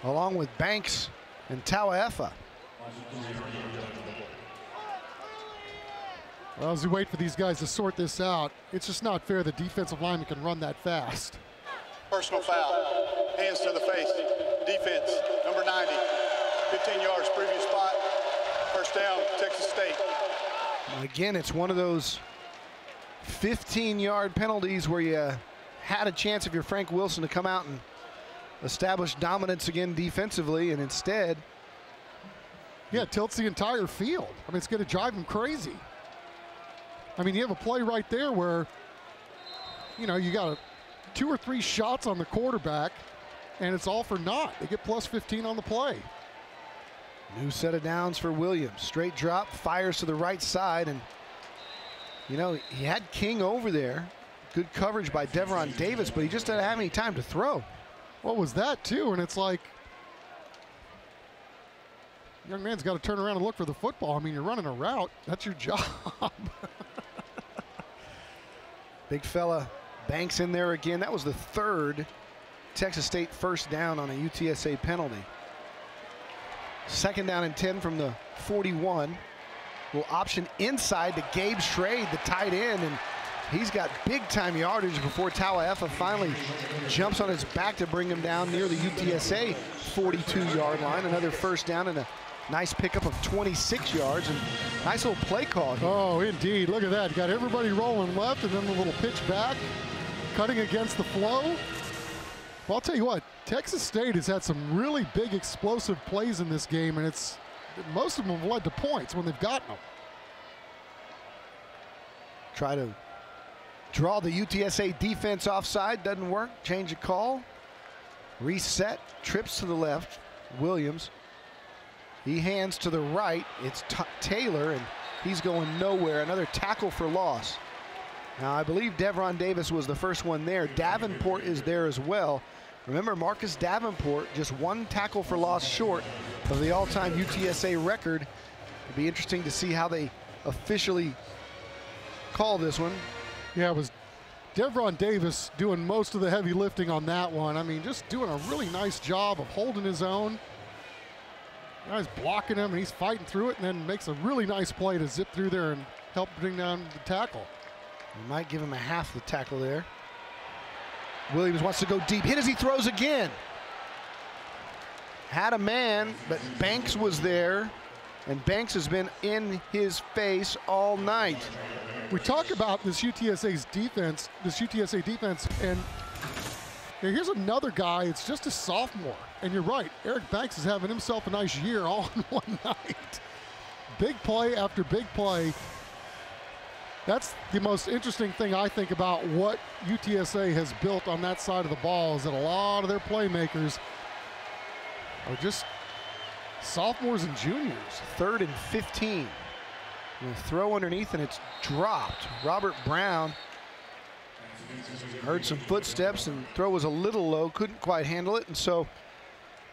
along with Banks and Tauaefa. Well, as we wait for these guys to sort this out, it's just not fair the defensive lineman can run that fast. Personal foul, hands to the face, defense, number 90, 15 yards, previous spot, first down, Texas State. Again, it's one of those 15-yard penalties where you had a chance if you're Frank Wilson to come out and establish dominance again defensively, and instead, yeah, it tilts the entire field. I mean, it's going to drive him crazy. I mean, you have a play right there where, you know, you got 2 or 3 shots on the quarterback, and it's all for naught. They get plus 15 on the play. New set of downs for Williams. Straight drop, fires to the right side, and you know, he had King over there. Good coverage by Devron Davis, but he just didn't have any time to throw. What was that too? And it's like, young man's got to turn around and look for the football. I mean, you're running a route. That's your job. Big fella Banks in there again. That was the third Texas State first down on a UTSA penalty. Second down and 10 from the 41. Will option inside to Gabe Schrade, the tight end, and he's got big-time yardage before Tauaefa finally jumps on his back to bring him down near the UTSA 42-yard line. Another first down and a nice pickup of 26 yards, and nice little play call here. Oh, indeed. Look at that. Got everybody rolling left and then a little pitch back, cutting against the flow. Well, I'll tell you what, Texas State has had some really big explosive plays in this game, and most of them have led to points when they've gotten them. Try to draw the UTSA defense offside, doesn't work. Change of call. Reset, trips to the left. Williams. He hands to the right. It's Taylor, and he's going nowhere. Another tackle for loss. Now, I believe Devron Davis was the first one there. Davenport is there as well. Remember, Marcus Davenport just 1 tackle for loss short of the all-time UTSA record. It'd be interesting to see how they officially call this one. Yeah, it was Devron Davis doing most of the heavy lifting on that one. I mean, just doing a really nice job of holding his own. Guys blocking him, and he's fighting through it, and then makes a really nice play to zip through there and help bring down the tackle. You might give him a half the tackle there. Williams wants to go deep. Hit as he throws again. Had a man, but Banks was there, and Banks has been in his face all night. we talk about this UTSA defense, and here's another guy. It's just a sophomore, and you're right. Eric Banks is having himself a nice year all in one night. Big play after big play. That's the most interesting thing I think about what UTSA has built on that side of the ball, is that a lot of their playmakers are just sophomores and juniors. 3rd and 15. The throw underneath, and it's dropped. Robert Brown heard some footsteps, and throw was a little low, couldn't quite handle it. And so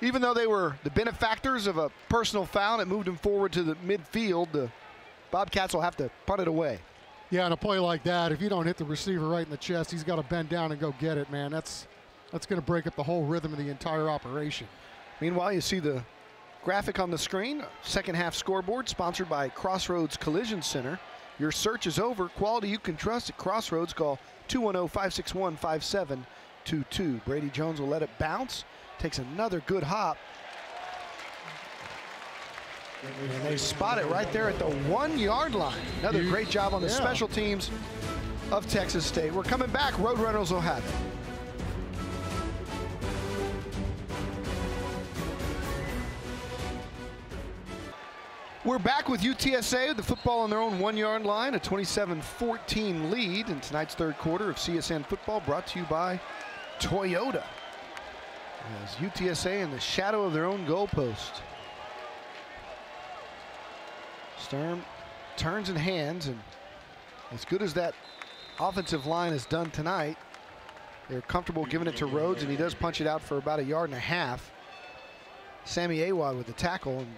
even though they were the benefactors of a personal foul, it moved them forward to the midfield. The Bobcats will have to punt it away. Yeah, on a play like that, if you don't hit the receiver right in the chest, he's got to bend down and go get it, man. That's going to break up the whole rhythm of the entire operation. Meanwhile, you see the graphic on the screen. Second half scoreboard sponsored by Crossroads Collision Center. Your search is over. Quality you can trust at Crossroads. Call 210-561-5722. Brady Jones will let it bounce. Takes another good hop. And they spot it right there at the 1-yard line. Another great job on the special teams of Texas State. We're coming back. Roadrunners will have it. We're back with UTSA, the football on their own 1-yard line, a 27-14 lead in tonight's 3rd quarter of CSN football, brought to you by Toyota. As UTSA in the shadow of their own goalpost. Sturm turns and hands, and as good as that offensive line has done tonight, they're comfortable giving it to Rhodes, and he does punch it out for about 1.5 yards. Sammy Awad with the tackle, and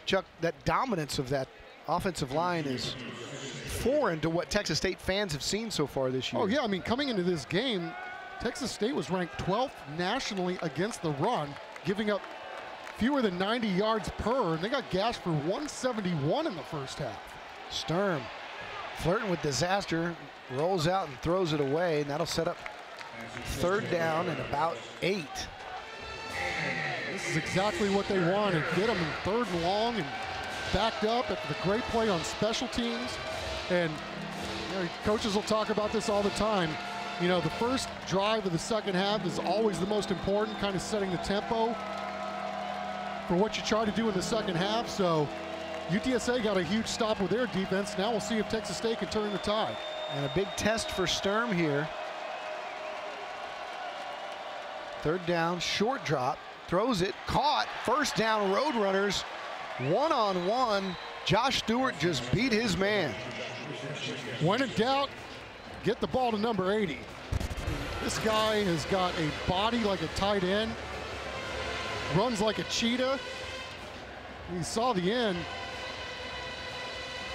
Chuck, that dominance of that offensive line is foreign to what Texas State fans have seen so far this year. Oh yeah, I mean, coming into this game, Texas State was ranked 12th nationally against the run, giving up fewer than 90 yards per, and they got gashed for 171 in the first half. Sturm flirting with disaster, rolls out and throws it away, and that'll set up 3rd down and about 8. This is exactly what they wanted. Get them in 3rd and long and backed up after the great play on special teams. And coaches will talk about this all the time. You know, the first drive of the second half is always the most important, kind of setting the tempo for what you try to do in the second half. So UTSA got a huge stop with their defense. Now we'll see if Texas State can turn the tide. And a big test for Sturm here. 3rd down, short drop, throws it, caught, 1st down, Roadrunners, 1-on-1. Josh Stewart just beat his man. When in doubt, get the ball to number 80. This guy has got a body like a tight end, runs like a cheetah. You saw the end.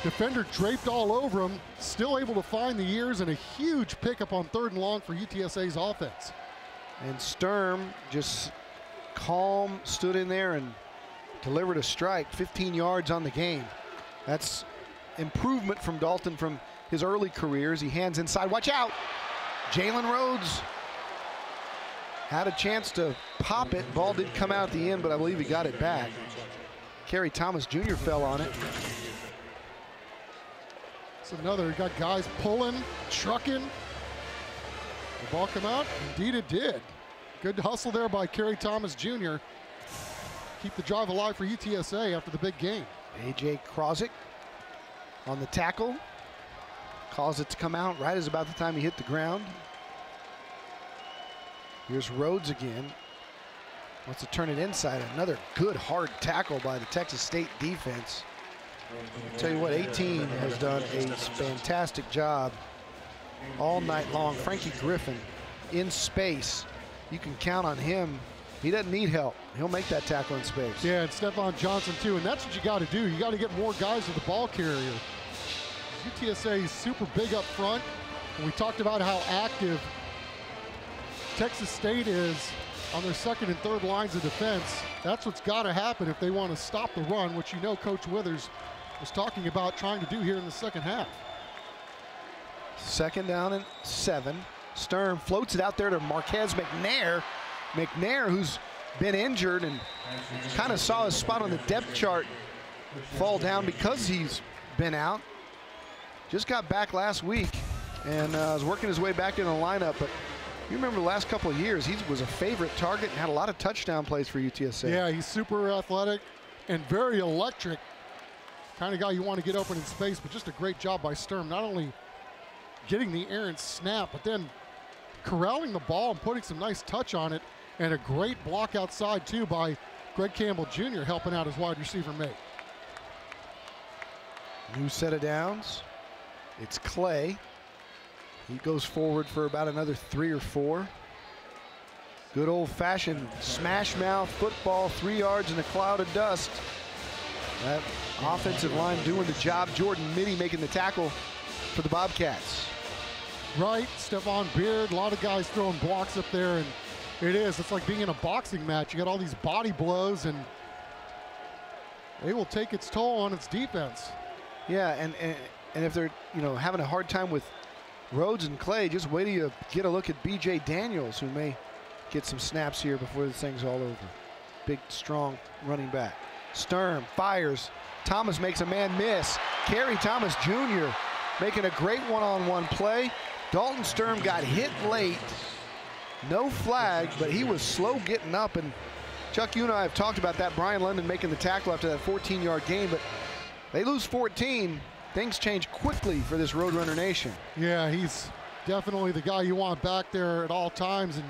Defender draped all over him, still able to find the ears, and a huge pickup on 3rd and long for UTSA's offense. And Sturm just calm, stood in there and delivered a strike, 15 yards on the game. That's improvement from Dalton from his early careers. He hands inside, watch out. Jalen Rhodes had a chance to pop it. Ball did come out at the end, but I believe he got it back. Kerry Thomas Jr. fell on it. It's another, he got guys pulling, trucking. The ball come out? Indeed it did. Good hustle there by Kerry Thomas Jr. Keep the drive alive for UTSA after the big game. A.J. Krozik on the tackle. Calls it to come out right as about the time he hit the ground. Here's Rhodes again. Wants to turn it inside. Another good hard tackle by the Texas State defense. I'll tell you what, 18 has done a fantastic job all night long. Frankie Griffin in space. You can count on him. He doesn't need help. He'll make that tackle in space. Yeah, and Stephon Johnson too, and that's what you got to do. You got to get more guys to the ball carrier. UTSA is super big up front, and we talked about how active Texas State is on their 2nd and 3rd lines of defense. That's what's got to happen if they want to stop the run, which you know Coach Withers was talking about trying to do here in the second half. 2nd down and 7. Sturm floats it out there to Marquez McNair. McNair, who's been injured and kind of saw his spot on the depth chart fall down because he's been out. just got back last week and was working his way back in the lineup. But you remember the last couple of years, he was a favorite target and had a lot of touchdown plays for UTSA. Yeah, he's super athletic and very electric. Kind of guy you want to get open in space, but just a great job by Sturm. Not only getting the errant snap, but then corralling the ball and putting some nice touch on it. And a great block outside, too, by Greg Campbell Jr. helping out his wide receiver mate. New set of downs. It's Clay. He goes forward for about another 3 or 4. Good old-fashioned smash mouth football, 3 yards in a cloud of dust. That offensive line doing the job. Jordan Mitty making the tackle for the Bobcats. Right, Stephon Beard, a lot of guys throwing blocks up there, and it's like being in a boxing match. You got all these body blows, and they will take its toll on its defense. Yeah, and if they're having a hard time with Rhodes and Clay, just wait till you get a look at B.J. Daniels, who may get some snaps here before this thing's all over. Big, strong running back. Sturm fires. Thomas makes a man miss. Kerry Thomas Jr. making a great one-on-one play. Dalton Sturm got hit late. No flag, but he was slow getting up. And Chuck, you and I have talked about that. Brian London making the tackle after that 14-yard gain, but they lose 14. Things change quickly for this Roadrunner Nation. Yeah, he's definitely the guy you want back there at all times, and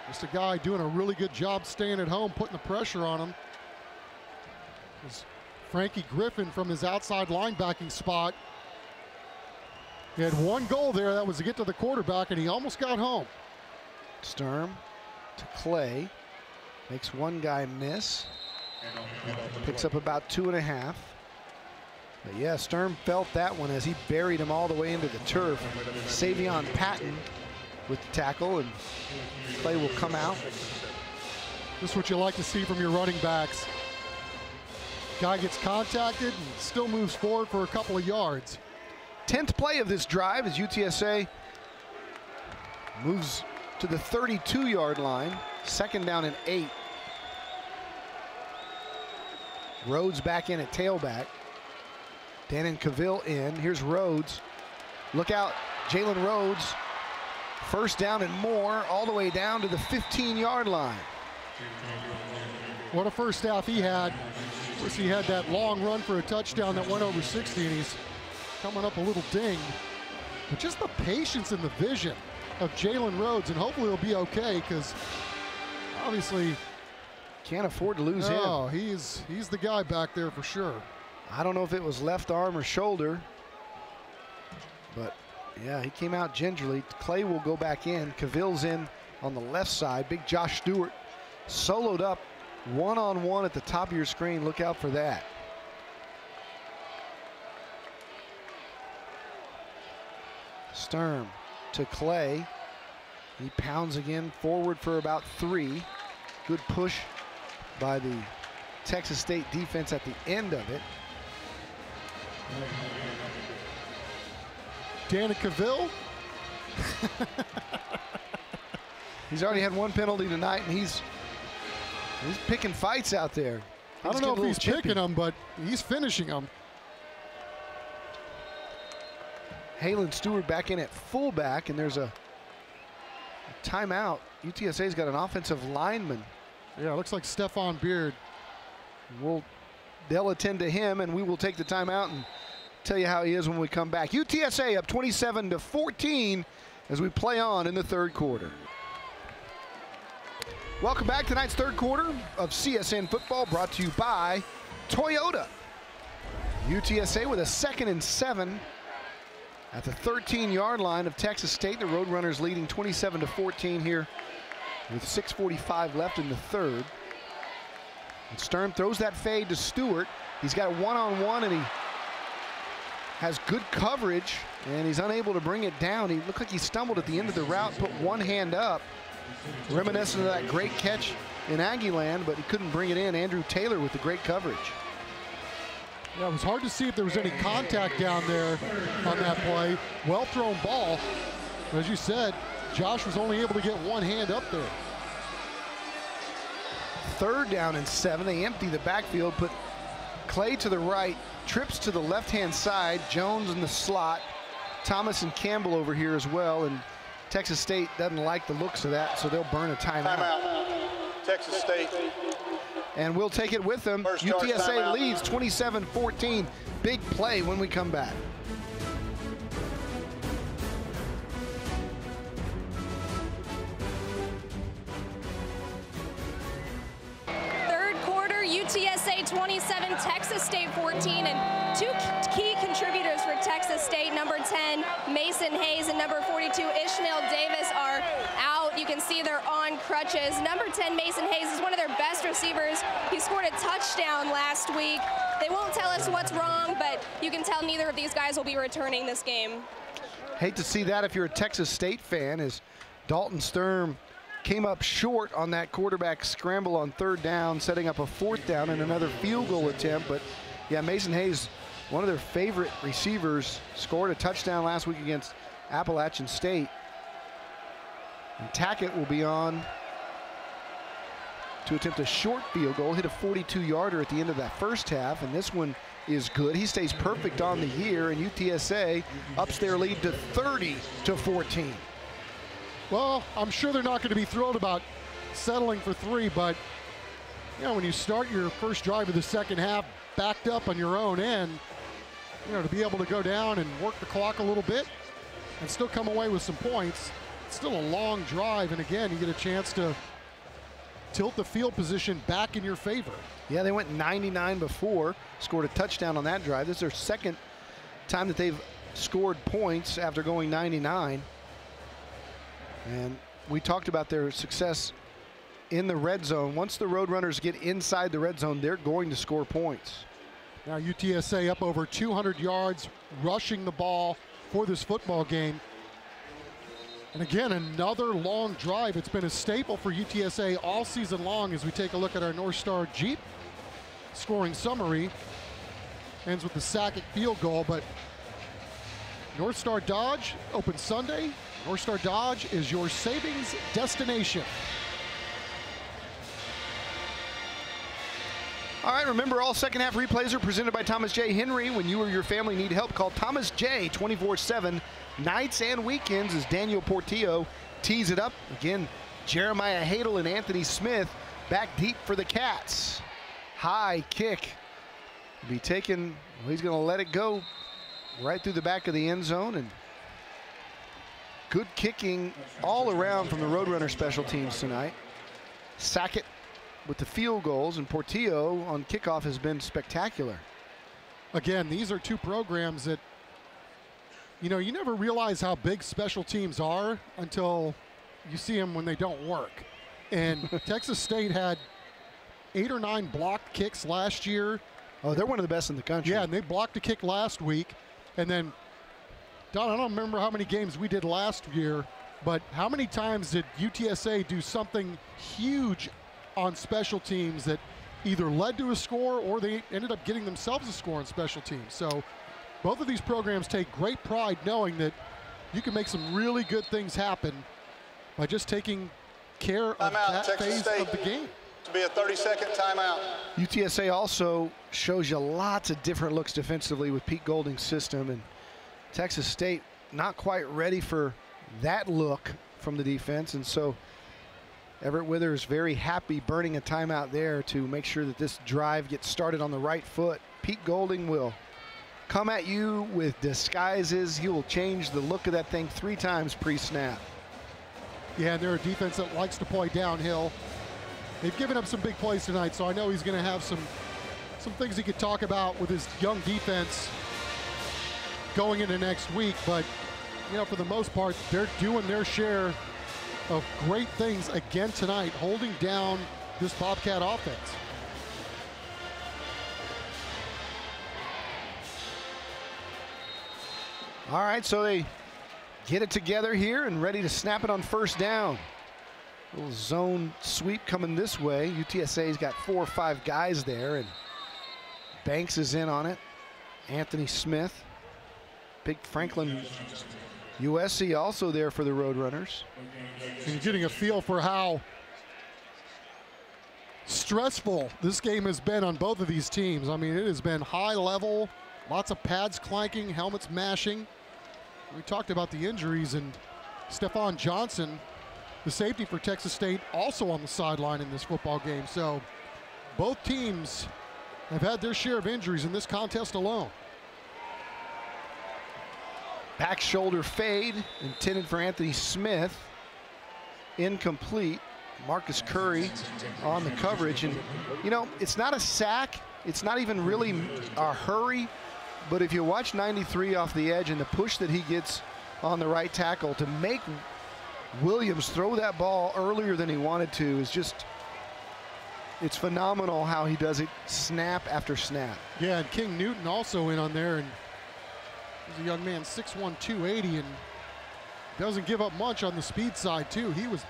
just a guy doing a really good job staying at home, putting the pressure on him. It's Frankie Griffin from his outside linebacking spot. He had one goal there, that was to get to the quarterback, and he almost got home. Sturm to Clay, makes one guy miss, picks up about 2.5. But yeah, Sturm felt that one as he buried him all the way into the turf. Savion Patton with the tackle, and Clay will come out. This is what you like to see from your running backs. Guy gets contacted and still moves forward for a couple of yards. 10th play of this drive as UTSA moves to the 32-yard line. 2nd down and 8. Rhodes back in at tailback. Dannon Cavill in. Here's Rhodes. Look out, Jalen Rhodes. 1st down and more, all the way down to the 15-yard line. What a first half he had. First he had that long run for a touchdown that went over 60, and he's coming up a little dinged. But just the patience and the vision of Jalen Rhodes, and hopefully he'll be okay, because obviously can't afford to lose him. No, he's the guy back there for sure. I don't know if it was left arm or shoulder, but yeah, he came out gingerly. Clay will go back in. Cavill's in on the left side. Big Josh Stewart soloed up one-on-one at the top of your screen. Look out for that. Sturm to Clay. He pounds again forward for about 3. Good push by the Texas State defense at the end of it. Dannon Cavill. He's already had 1 penalty tonight, and he's picking fights out there. I don't know if he's picking them, but he's finishing them. Halen Stewart back in at fullback, and there's a timeout. UTSA's got an offensive lineman. Yeah, it looks like Stephon Beard. They'll attend to him, and we will take the timeout and tell you how he is when we come back. UTSA up 27-14 as we play on in the 3rd quarter. Welcome back to tonight's 3rd quarter of CSN football, brought to you by Toyota. UTSA with a 2nd and 7 at the 13-yard line of Texas State. The Roadrunners leading 27-14 here with 6:45 left in the 3rd. And Sturm throws that fade to Stewart. He's got a one-on-one, and he has good coverage, and he's unable to bring it down. He looked like he stumbled at the end of the route, put one hand up, reminiscent of that great catch in Aggieland, but he couldn't bring it in. Andrew Taylor with the great coverage. Yeah, it was hard to see if there was any contact down there on that play. Well-thrown ball. As you said, Josh was only able to get one hand up there. 3rd down and 7. They empty the backfield, put Clay to the right, trips to the left-hand side, Jones in the slot, Thomas and Campbell over here as well, and Texas State doesn't like the looks of that, so they'll burn a timeout. Timeout. Texas State. And we'll take it with them. First charge, UTSA timeout. leads 27-14. Big play when we come back. Third quarter, UTSA 27, Texas State 14, and two key contributors for Texas State, number 10, Mason Hayes, and number 42, Ishmael Davis, are out. You can see they're on crutches. Number 10, Mason Hayes, is one of their best receivers. He scored a touchdown last week. They won't tell us what's wrong, but you can tell neither of these guys will be returning this game. Hate to see that if you're a Texas State fan, as Dalton Sturm came up short on that quarterback scramble on third down, setting up a fourth down and another field goal attempt. But yeah, Mason Hayes, one of their favorite receivers, scored a touchdown last week against Appalachian State. And Tackett will be on to attempt a short field goal, hit a 42-yarder at the end of that first half, and this one is good. He stays perfect on the year, and UTSA ups their lead to 30-14. Well, I'm sure they're not going to be thrilled about settling for 3, but you know, when you start your first drive of the second half backed up on your own end, you know, to be able to go down and work the clock a little bit and still come away with some points, it's still a long drive, and again, you get a chance to tilt the field position back in your favor. Yeah, they went 99 before, scored a touchdown on that drive. This is their second time that they've scored points after going 99. And we talked about their success in the red zone. Once the Roadrunners get inside the red zone, they're going to score points. Now UTSA up over 200 yards rushing the ball for this football game. And again, another long drive. It's been a staple for UTSA all season long as we take a look at our North Star Jeep scoring summary. Ends with the Sackett field goal, but North Star Dodge open Sunday. North Star Dodge is your savings destination. All right, remember, all second half replays are presented by Thomas J. Henry. When you or your family need help, call Thomas J. 24/7, nights and weekends, as Daniel Portillo tees it up. Again, Jeremiah Hadel and Anthony Smith back deep for the Cats. High kick. Be taken, well, he's going to let it go right through the back of the end zone. And good kicking all around from the Roadrunner special teams tonight. Sackett with the field goals, and Portillo on kickoff has been spectacular. Again, these are two programs that, you know, you never realize how big special teams are until you see them when they don't work. And Texas State had 8 or 9 blocked kicks last year. Oh, they're one of the best in the country. Yeah, and they blocked a kick last week. And then, Don, I don't remember how many games we did last year, but how many times did UTSA do something huge on special teams that either led to a score or they ended up getting themselves a score on special teams? So both of these programs take great pride knowing that you can make some really good things happen by just taking care of that phase of the game. To be a 30-second timeout. UTSA also shows you lots of different looks defensively with Pete Golding's system, and Texas State not quite ready for that look from the defense, and so Everett Withers very happy burning a timeout there to make sure that this drive gets started on the right foot. Pete Golding will come at you with disguises. He will change the look of that thing 3 times pre-snap. Yeah, and they're a defense that likes to play downhill. They've given up some big plays tonight, so I know he's going to have some things he could talk about with his young defense going into next week. But, you know, for the most part, they're doing their share of great things again tonight, holding down this Bobcat offense. All right, so they get it together here and ready to snap it on first down. Little zone sweep coming this way. UTSA's got 4 or 5 guys there, and Banks is in on it. Anthony Smith. Big Franklin USC also there for the Roadrunners. And you're getting a feel for how stressful this game has been on both of these teams. I mean, it has been high level, lots of pads clanking, helmets mashing. We talked about the injuries, and Stephon Johnson, the safety for Texas State, also on the sideline in this football game. So both teams have had their share of injuries in this contest alone. Back shoulder fade intended for Anthony Smith. Incomplete. Marcus Curry on the coverage. And, you know, it's not a sack. It's not even really a hurry. But if you watch 93 off the edge and the push that he gets on the right tackle to make Williams throw that ball earlier than he wanted to is just, it's phenomenal how he does it snap after snap. Yeah, and King Newton also in on there, and he's a young man, 6'1", 280, and doesn't give up much on the speed side too. He was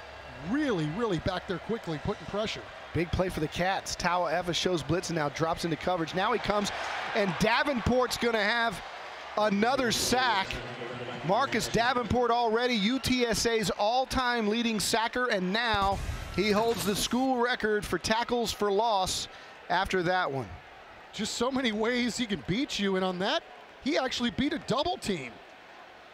really, really back there quickly, putting pressure. Big play for the Cats. Tawa Eva shows blitz and now drops into coverage. Now he comes, and Davenport's gonna have another sack. Marcus Davenport already UTSA's all-time leading sacker, and now he holds the school record for tackles for loss after that one. Just so many ways he can beat you, and on that, he actually beat a double team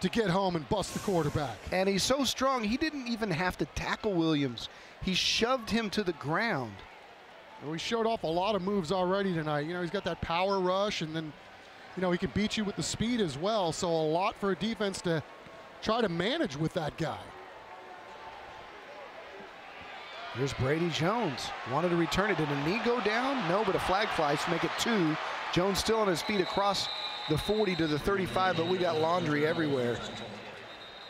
to get home and bust the quarterback. And he's so strong, he didn't even have to tackle Williams. He shoved him to the ground. Well, he showed off a lot of moves already tonight. You know, he's got that power rush, and then, you know, he can beat you with the speed as well. So a lot for a defense to try to manage with that guy. Here's Brady Jones. Wanted to return it. Did a knee go down? No, but a flag flies to make it 2. Jones still on his feet across the 40 to the 35, but we got laundry everywhere.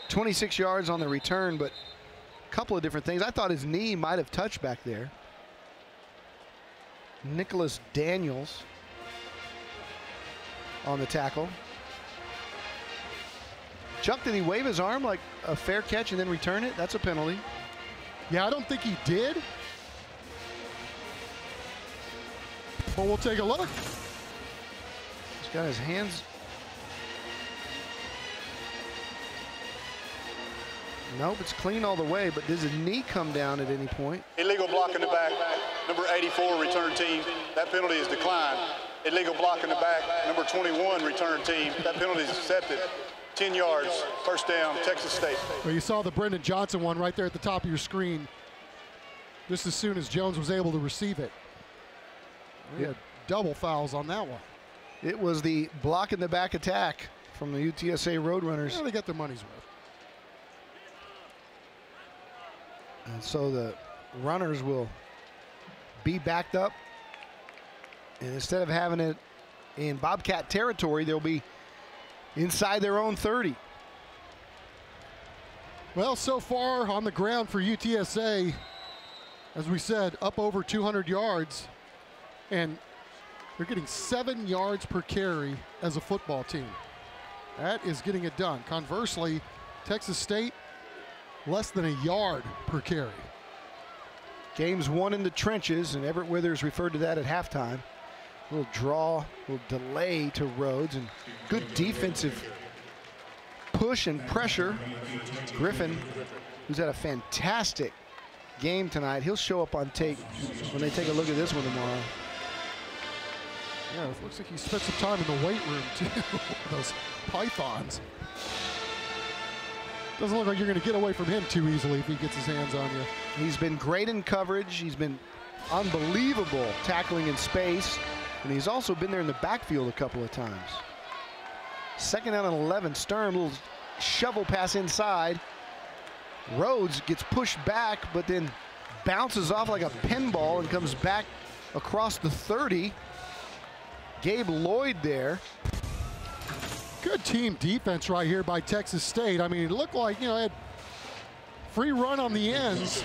26 yards on the return, but a couple of different things. I thought his knee might have touched back there. Nicholas Daniels on the tackle. Chuck, did he wave his arm like a fair catch and then return it? That's a penalty. Yeah, I don't think he did. But we'll take a look. He's got his hands. Nope, it's clean all the way, but does his knee come down at any point? Illegal block in the back, number 84 return team. That penalty is declined. Illegal block in the back, number 21 return team. That penalty is accepted. 10 yards, first down, Texas State. Well, you saw the Brendan Johnson one right there at the top of your screen just as soon as Jones was able to receive it. We had double fouls on that one. It was the block in the back attack from the UTSA Roadrunners. Yeah, they got their money's worth. And so the runners will be backed up. And instead of having it in Bobcat territory, they'll be inside their own 30. Well, so far on the ground for UTSA, as we said, up over 200 yards. And they're getting 7 yards per carry as a football team. That is getting it done. Conversely, Texas State, less than a yard per carry. Game's won in the trenches, and Everett Withers referred to that at halftime. A little draw, a little delay to Rhodes, and good defensive push and pressure. Griffin, who's had a fantastic game tonight, he'll show up on tape when they take a look at this one tomorrow. Yeah, it looks like he spent some time in the weight room too. Those pythons. Doesn't look like you're going to get away from him too easily if he gets his hands on you. He's been great in coverage. He's been unbelievable tackling in space. And he's also been there in the backfield a couple of times. Second down and 11. Sturm, little shovel pass inside. Rhodes gets pushed back, but then bounces off like a pinball and comes back across the 30. Gabe Lloyd there. Good team defense right here by Texas State. I mean, it looked like, you know, had free run on the ends,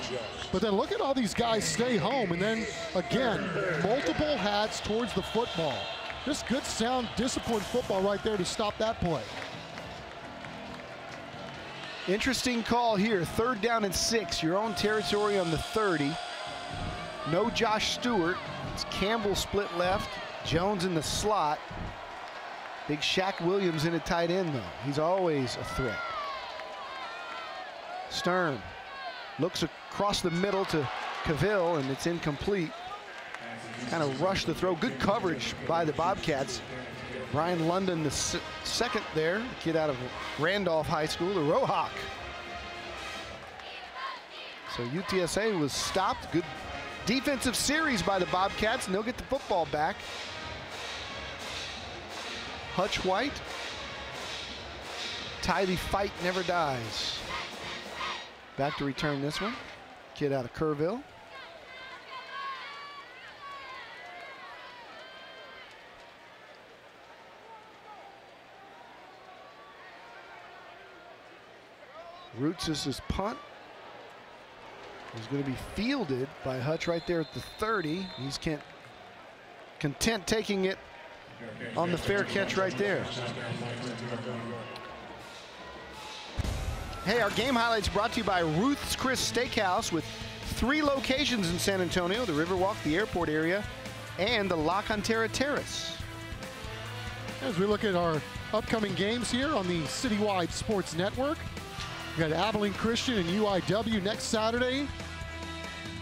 but then look at all these guys stay home, and then again, multiple hats towards the football. Just good, sound, disciplined football right there to stop that play. Interesting call here. 3rd down and 6, your own territory on the 30. No Josh Stewart. It's Campbell split left, Jones in the slot. Big Shaq Williams in a tight end, though. He's always a threat. Stern looks across the middle to Cavill, and it's incomplete. kind of rushed the throw. Good coverage by the Bobcats. Brian London, the second there, kid out of Randolph High School, the Rohawk. So UTSA was stopped. Good defensive series by the Bobcats, and they'll get the football back. Hutch White. Tie the fight never dies. Back to return this one. Kid out of Kerrville. Roots' punt is going to be fielded by Hutch right there at the 30. He's content taking it on the fair catch right there. Hey, our game highlights brought to you by Ruth's Chris Steakhouse with 3 locations in San Antonio, the Riverwalk, the airport area, and the La Cantera Terrace. As we look at our upcoming games here on the CityWide Sports Network, we got Abilene Christian and UIW next Saturday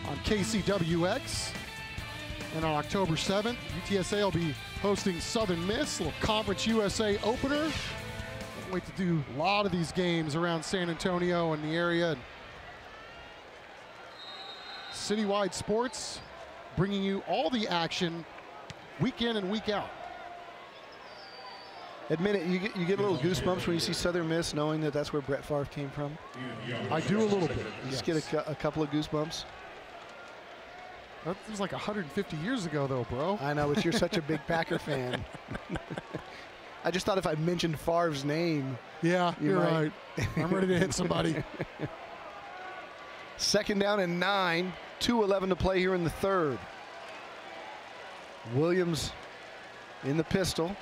on KCWX. And on October 7th, UTSA will be hosting Southern Miss, a little Conference USA opener. Can't wait to do a lot of these games around San Antonio and the area. CityWide Sports bringing you all the action week in and week out. Admit it, you get a little goosebumps when you see Southern Miss, knowing that that's where Brett Favre came from. I do a little bit. You just get a couple of goosebumps. That was like 150 years ago, though, bro. I know, but you're such a big Packer fan. I just thought if I mentioned Favre's name. Yeah, you're right. I'm ready to hit somebody. 2nd down and 9, 2:11 to play here in the 3rd. Williams in the pistol.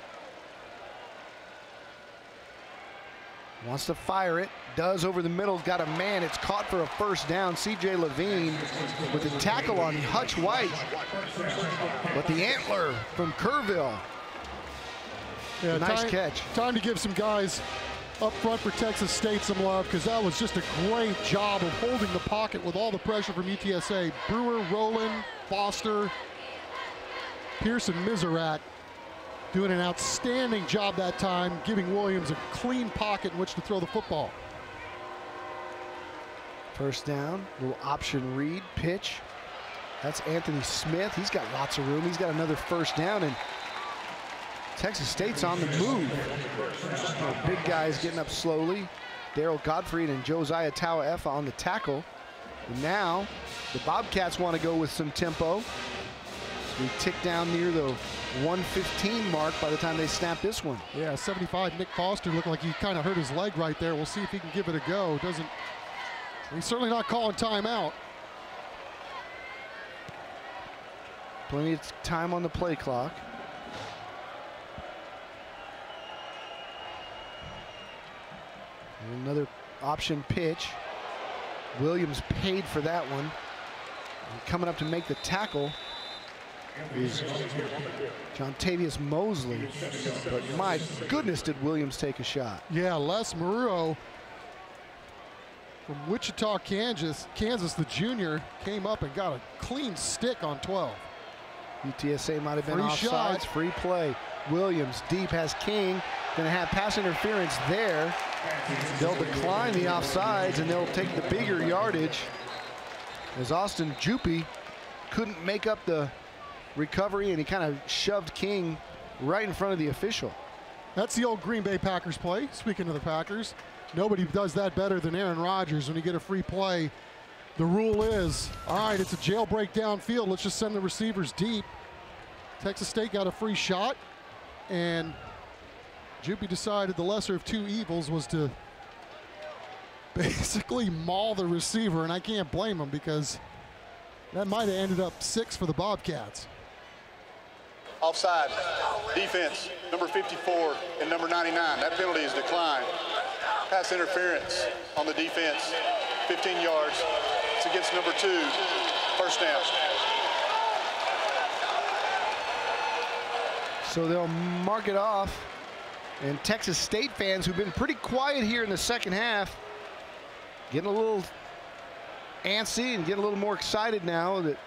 Wants to fire it, does over the middle, got a man, it's caught for a 1st down. CJ Levine with the tackle on Hutch White. But the antler from Kerrville. Yeah, nice catch. Time to give some guys up front for Texas State some love, because that was just a great job of holding the pocket with all the pressure from UTSA. Brewer, Rowland, Foster, Pearson, Miserat doing an outstanding job that time, giving Williams a clean pocket in which to throw the football. 1st down, little option read, pitch. That's Anthony Smith. He's got lots of room. He's got another 1st down, and Texas State's on the move. Big guys getting up slowly. Daryl Gottfried and Josiah Tawaefa on the tackle. And now the Bobcats want to go with some tempo. We tick down near the 1:15 mark by the time they snap this one. Yeah, 75 Nick Foster looked like he kind of hurt his leg right there. We'll see if he can give it a go. He's certainly not calling timeout. Plenty of time on the play clock. And another option pitch. Williams paid for that one. And coming up to make the tackle is Jontavius Mosley. But my goodness, did Williams take a shot. Yeah, Les Maruo from Wichita, Kansas, the junior, came up and got a clean stick on 12. UTSA might have been Free offsides. shot. Free play. Williams deep, has King. Going to have pass interference there. They'll decline the offsides and they'll take the bigger yardage as Austin Juppy couldn't make up the recovery, and he kind of shoved King right in front of the official. That's the old Green Bay Packers play. Speaking of the Packers, nobody does that better than Aaron Rodgers when you get a free play. The rule is, all right, it's a jailbreak downfield. Let's just send the receivers deep. Texas State got a free shot, and Juppy decided the lesser of two evils was to basically maul the receiver, and I can't blame him because that might have ended up 6 for the Bobcats. Offside. Defense, number 54 and number 99. That penalty is declined. Pass interference on the defense, 15 yards. It's against number 2, 1st down. So they'll mark it off. And Texas State fans who've been pretty quiet here in the 2nd half, getting a little antsy and getting a little more excited now that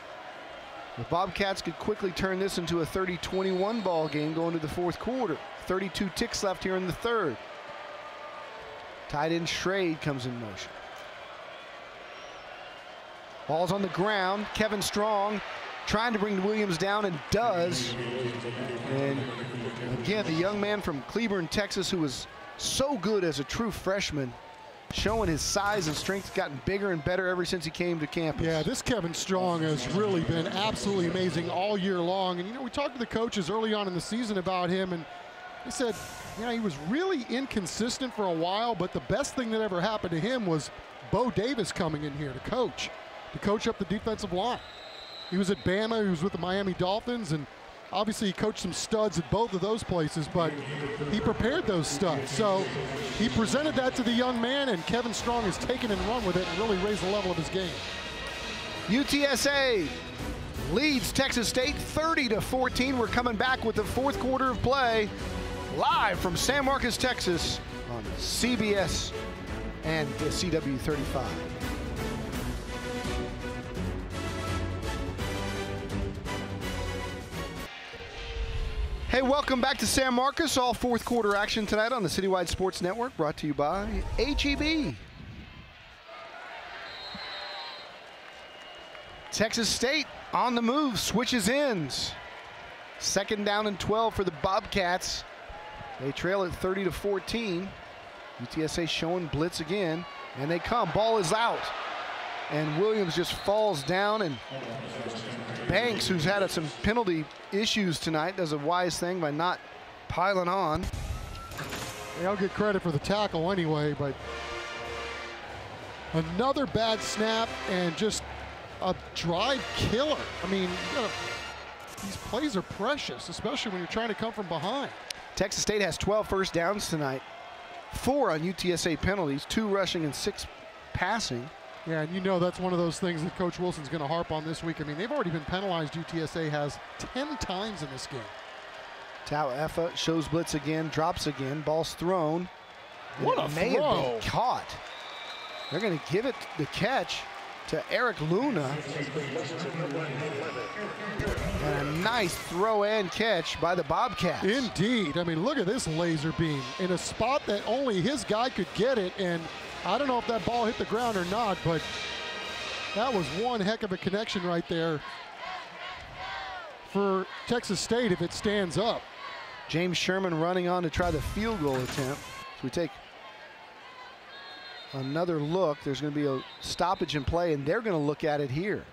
The Bobcats could quickly turn this into a 30-21 ball game going to the fourth quarter. 32 ticks left here in the third. Tight end Schrade comes in motion. Ball's on the ground. Kevin Strong trying to bring Williams down, and does. And again, the young man from Cleburne, Texas, who was so good as a true freshman, showing his size and strength, gotten bigger and better ever since he came to campus. Yeah, this Kevin Strong has really been absolutely amazing all year long. And, you know, we talked to the coaches early on in the season about him, and they said, yeah, he was really inconsistent for a while, but the best thing that ever happened to him was Bo Davis coming in here to coach up the defensive line. He was at Bama, he was with the Miami Dolphins, and obviously he coached some studs at both of those places, but he prepared those studs. So he presented that to the young man, and Kevin Strong has taken and run with it and really raised the level of his game. UTSA leads Texas State 30-14. We're coming back with the fourth quarter of play live from San Marcos, Texas on CBS and the CW35. Hey, welcome back to San Marcos. All fourth quarter action tonight on the CityWide Sports Network, brought to you by HEB. Texas State on the move, switches ends. Second down and 12 for the Bobcats. They trail at 30-14. UTSA showing blitz again, and they come. Ball is out, and Williams just falls down, and Banks, who's had some penalty issues tonight, does a wise thing by not piling on. I'll get credit for the tackle anyway, but another bad snap and just a drive killer. I mean, these plays are precious, especially when you're trying to come from behind. Texas State has 12 first downs tonight, 4 on UTSA penalties, 2 rushing and 6 passing. Yeah, and you know that's one of those things that Coach Wilson's going to harp on this week. I mean, they've already been penalized, UTSA has 10 times in this game. Tau Effa shows blitz again, drops again, ball's thrown. What a may throw. Have been caught. They're going to give it the catch to Eric Luna. And a nice throw and catch by the Bobcats. Indeed. I mean, look at this laser beam in a spot that only his guy could get it, and I don't know if that ball hit the ground or not, but that was one heck of a connection right there for Texas State if it stands up. James Sherman running on to try the field goal attempt. So we take another look. There's going to be a stoppage in play, and they're going to look at it here.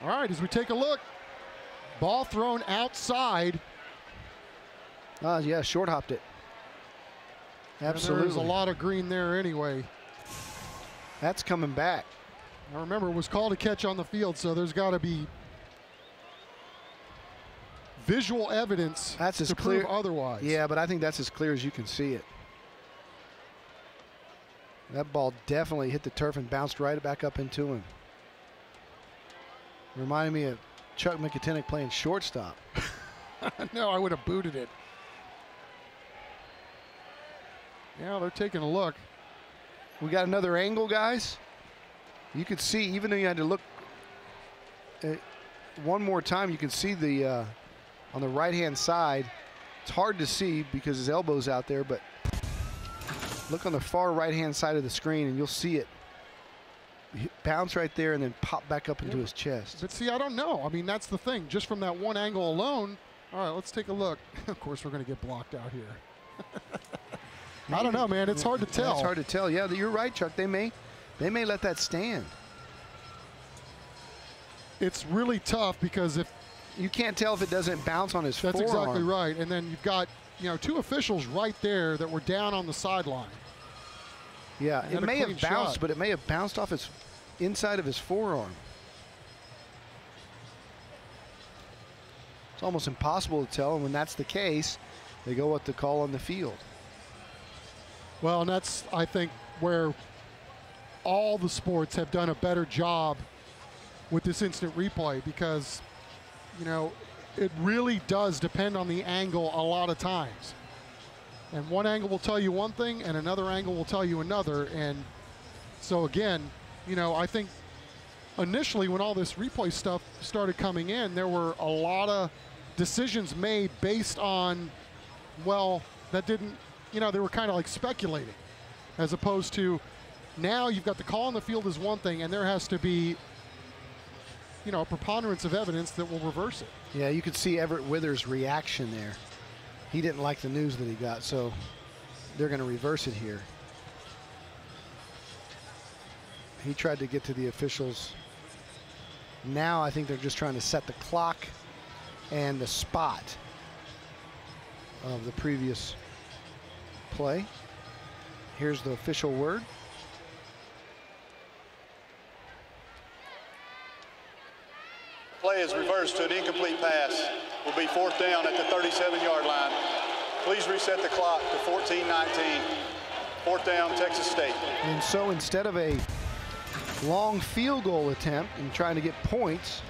All right, as we take a look, ball thrown outside. Yeah, short hopped it. Absolutely. There's a lot of green there anyway. That's coming back. Now remember, it was called a catch on the field, so there's got to be visual evidence that's as to clear prove otherwise. Yeah, but I think that's as clear as you can see it. That ball definitely hit the turf and bounced right back up into him. Reminded me of Chuck McIntyre playing shortstop. No, I would have booted it. Yeah, they're taking a look. We got another angle, guys. You could see, even though you had to look one more time, you can see the on the right-hand side. It's hard to see because his elbow's out there, but look on the far right-hand side of the screen and you'll see it bounce right there and then pop back up into his chest. But see, I don't know. I mean, that's the thing. Just from that one angle alone. All right, let's take a look. Of course, we're going to get blocked out here. I don't know, man. It's hard to tell. It's hard to tell. Yeah, you're right, Chuck. They may let that stand. It's really tough because if you can't tell if it doesn't bounce on his forearm. That's exactly right. And then you've got, you know, 2 officials right there that were down on the sideline. Yeah, it may have bounced, but it may have bounced off his inside of his forearm. It's almost impossible to tell, and when that's the case, they go with the call on the field. Well, and that's, I think, where all the sports have done a better job with this instant replay because, you know, it really does depend on the angle a lot of times. And one angle will tell you one thing and another angle will tell you another. And So again, you know, I think initially when all this replay stuff started coming in, there were a lot of decisions made based on, well, that didn't, you know, they were kind of like speculating, as opposed to now you've got the call on the field is one thing, and there has to be, you know, a preponderance of evidence that will reverse it. Yeah, you could see Everett Withers' reaction there. He didn't like the news that he got, so they're going to reverse it here. He tried to get to the officials. Now I think they're just trying to set the clock and the spot of the previous play. Here's the official word. Play is reversed to an incomplete pass. Will be 4th down at the 37-yard line. Please reset the clock to 14-19. 4th down, Texas State. And so instead of a long field goal attempt and trying to get points,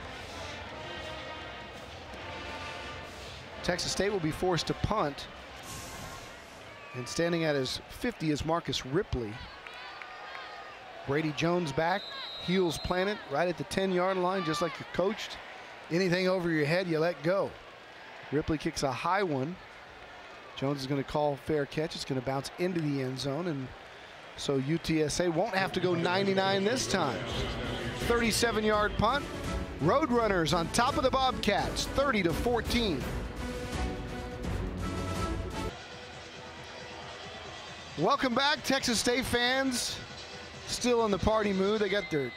Texas State will be forced to punt. And standing at his 50 is Marcus Ripley. Brady Jones back, heels planted right at the 10-yard line, just like you're coached. Anything over your head, you let go. Ripley kicks a high one. Jones is going to call fair catch. It's going to bounce into the end zone, and so UTSA won't have to go 99 this time. 37-yard punt. Roadrunners on top of the Bobcats, 30-14. Welcome back, Texas State fans. Still in the party mood. They got their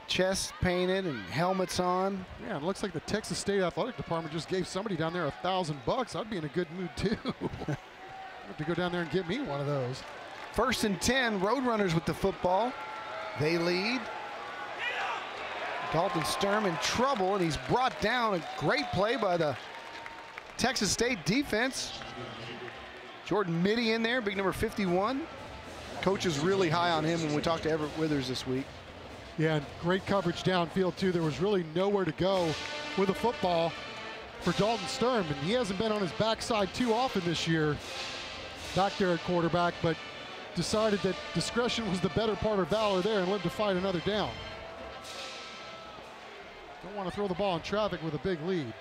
chests painted and helmets on. Yeah, it looks like the Texas State Athletic Department just gave somebody down there $1,000. I'd be in a good mood too. I have to go down there and get me one of those. 1st and 10, Roadrunners with the football. They lead. Dalton Sturm in trouble, and he's brought down. A great play by the Texas State defense. Jordan Mitty in there, big number 51. Coach is really high on him when we talked to Everett Withers this week. Yeah, and great coverage downfield too. There was really nowhere to go with the football for Dalton Sturm, and he hasn't been on his backside too often this year, back there at quarterback, but decided that discretion was the better part of valor there and lived to fight another down. Don't want to throw the ball in traffic with a big lead.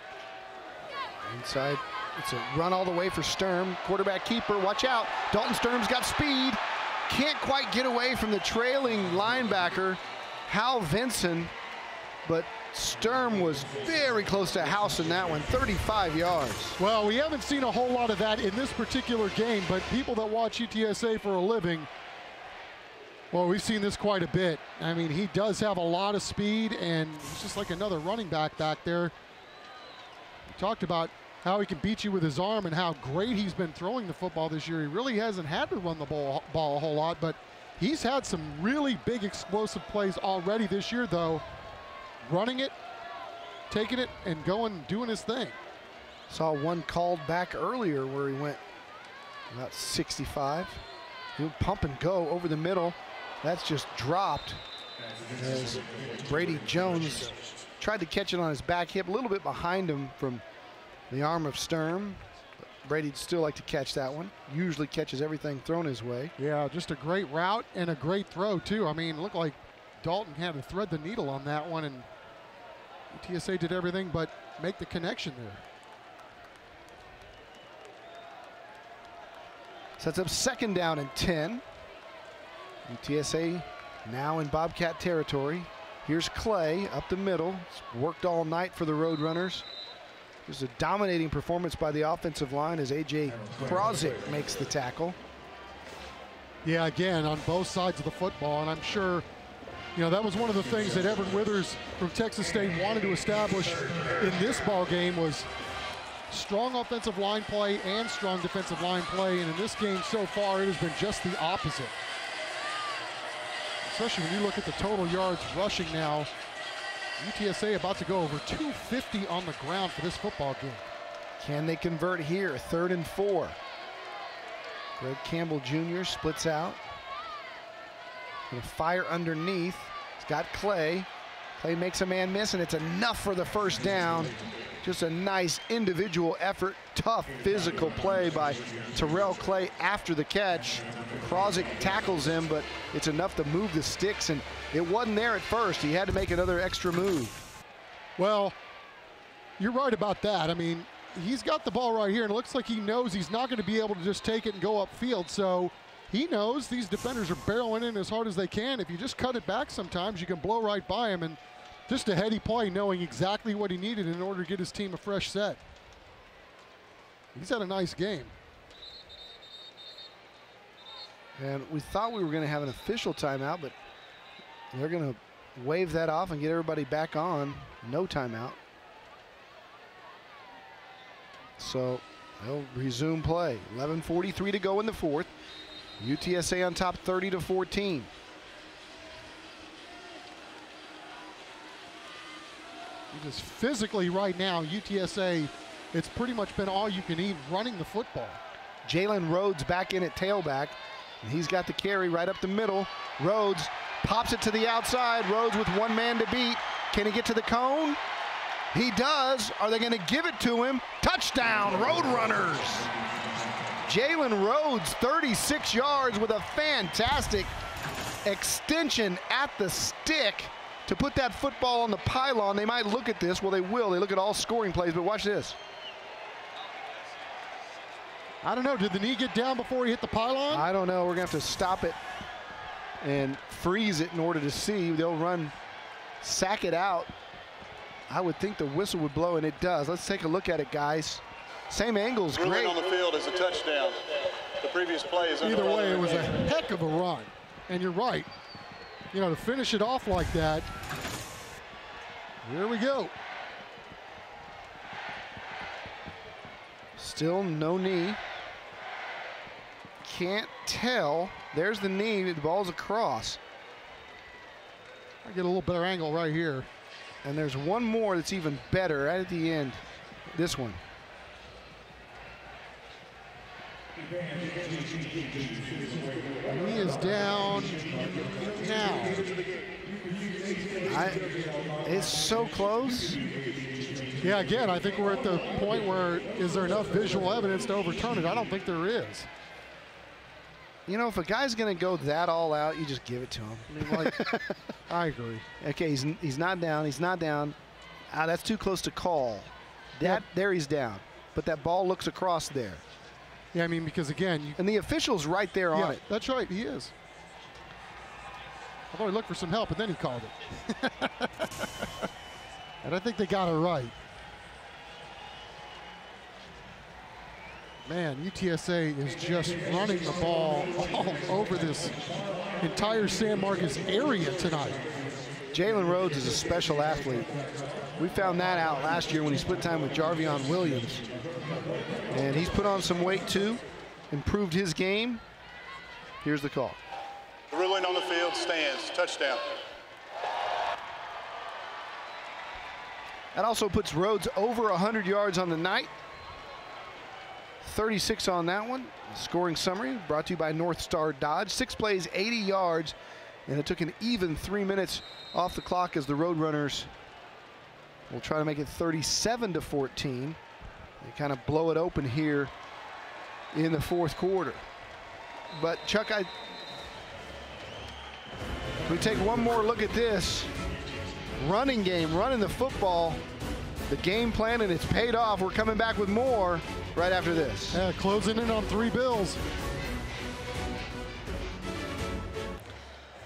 Inside, it's a run all the way for Sturm. Quarterback keeper, watch out. Dalton Sturm's got speed. Can't quite get away from the trailing linebacker, Hal Vinson, but Sturm was very close to housing that one, 35 yards. Well, we haven't seen a whole lot of that in this particular game, but people that watch UTSA for a living, well, we've seen this quite a bit. I mean, he does have a lot of speed, and he's just like another running back there. We talked about how he can beat you with his arm and how great he's been throwing the football this year. He really hasn't had to run the ball a whole lot, but he's had some really big explosive plays already this year, though. Running it, taking it, and doing his thing. Saw one called back earlier where he went about 65. He'll pump and go over the middle. That's just dropped as Brady Jones tried to catch it on his back hip, a little bit behind him from the arm of Sturm. Brady'd still like to catch that one. Usually catches everything thrown his way. Yeah, just a great route and a great throw, too. I mean, it looked like Dalton had to thread the needle on that one, and UTSA did everything but make the connection there. Sets up 2nd down and 10. UTSA now in Bobcat territory. Here's Clay up the middle. It's worked all night for the Roadrunners. There's a dominating performance by the offensive line as A.J. Krozik makes the tackle. Yeah, again, on both sides of the football, and I'm sure, you know, that was one of the things that Everett Withers from Texas State wanted to establish in this ball game was strong offensive line play and strong defensive line play, and in this game so far, it has been just the opposite. Especially when you look at the total yards rushing now. UTSA about to go over 250 on the ground for this football game. Can they convert here? 3rd and 4. Greg Campbell Jr. splits out. Gonna fire underneath. He's got Clay. Clay makes a man miss, and it's enough for the 1st down. Just a nice individual effort, tough physical play by Terrell Clay after the catch. Krozik tackles him, but it's enough to move the sticks, and it wasn't there at first. He had to make another extra move. Well, you're right about that. I mean, he's got the ball right here, and it looks like he knows he's not going to be able to just take it and go upfield. So he knows these defenders are barreling in as hard as they can. If you just cut it back sometimes, you can blow right by him. And just a heady play, knowing exactly what he needed in order to get his team a fresh set. He's had a nice game. And we thought we were going to have an official timeout, but they're going to wave that off and get everybody back on. No timeout. So they'll resume play. 11:43 to go in the fourth. UTSA on top 30-14. Just physically right now, UTSA, it's pretty much been all you can eat running the football. Jalen Rhodes back in at tailback. And he's got the carry right up the middle. Rhodes pops it to the outside. Rhodes with one man to beat. Can he get to the cone? He does. Are they going to give it to him? Touchdown, Roadrunners. Jalen Rhodes, 36 yards with a fantastic extension at the stick to put that football on the pylon. They might look at this. Well, they will. They look at all scoring plays, but watch this. I don't know. Did the knee get down before he hit the pylon? I don't know. We're going to have to stop it and freeze it in order to see. They'll run, sack it out. I would think the whistle would blow, and it does. Let's take a look at it, guys. Same angle's great. Ruling on the field is a touchdown. The previous play is either way, it was a heck of a run. And you're right. You know, to finish it off like that. Here we go. Still no knee. Can't tell. There's the knee. The ball's across. I get a little better angle right here. And there's one more that's even better right at the end. This one. He is down now. It's so close. Yeah, again, I think we're at the point where is there enough visual evidence to overturn it? I don't think there is. You know, if a guy's going to go that all out, you just give it to him. I mean, like, I agree. Okay, he's not down. He's not down. That's too close to call. There he's down. But that ball looks across there. Yeah, I mean, because again, and the official's right there on it. That's right, he is. I thought he looked for some help, and then he called it. And I think they got it right. Man, UTSA is just running the ball all over this entire San Marcos area tonight. Jalen Rhodes is a special athlete. We found that out last year when he split time with Jarvion Williams. And he's put on some weight too, improved his game. Here's the call. The ruling on the field stands. Touchdown. That also puts Rhodes over 100 yards on the night. 36 on that one. Scoring summary brought to you by North Star Dodge. 6 plays, 80 yards, and it took an even 3 minutes off the clock as the Roadrunners will try to make it 37-14. They kind of blow it open here in the fourth quarter. But Chuck, we take one more look at this running game, running the football, the game plan, and it's paid off. We're coming back with more right after this. Yeah, closing in on 3 bills.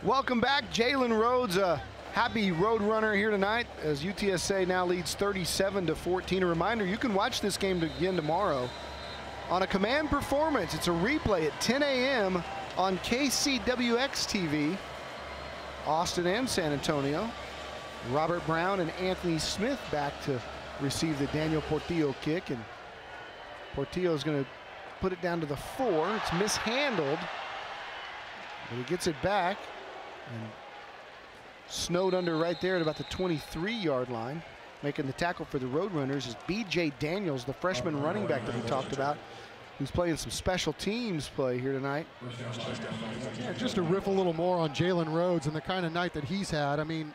Welcome back. Jalen Rhodes, a happy Roadrunner here tonight as UTSA now leads 37-14. A reminder, you can watch this game again tomorrow on a Command Performance. It's a replay at 10 a.m. on KCWX TV, Austin and San Antonio. Robert Brown and Anthony Smith back to receive the Daniel Portillo kick, and Portillo is going to put it down to the 4. It's mishandled, but he gets it back and snowed under right there at about the 23-yard line. Making the tackle for the Roadrunners is B.J. Daniels, the freshman running back that we talked about, who's playing some special teams play here tonight. Yeah, just to riff a little more on Jalen Rhodes and the kind of night that he's had. I mean,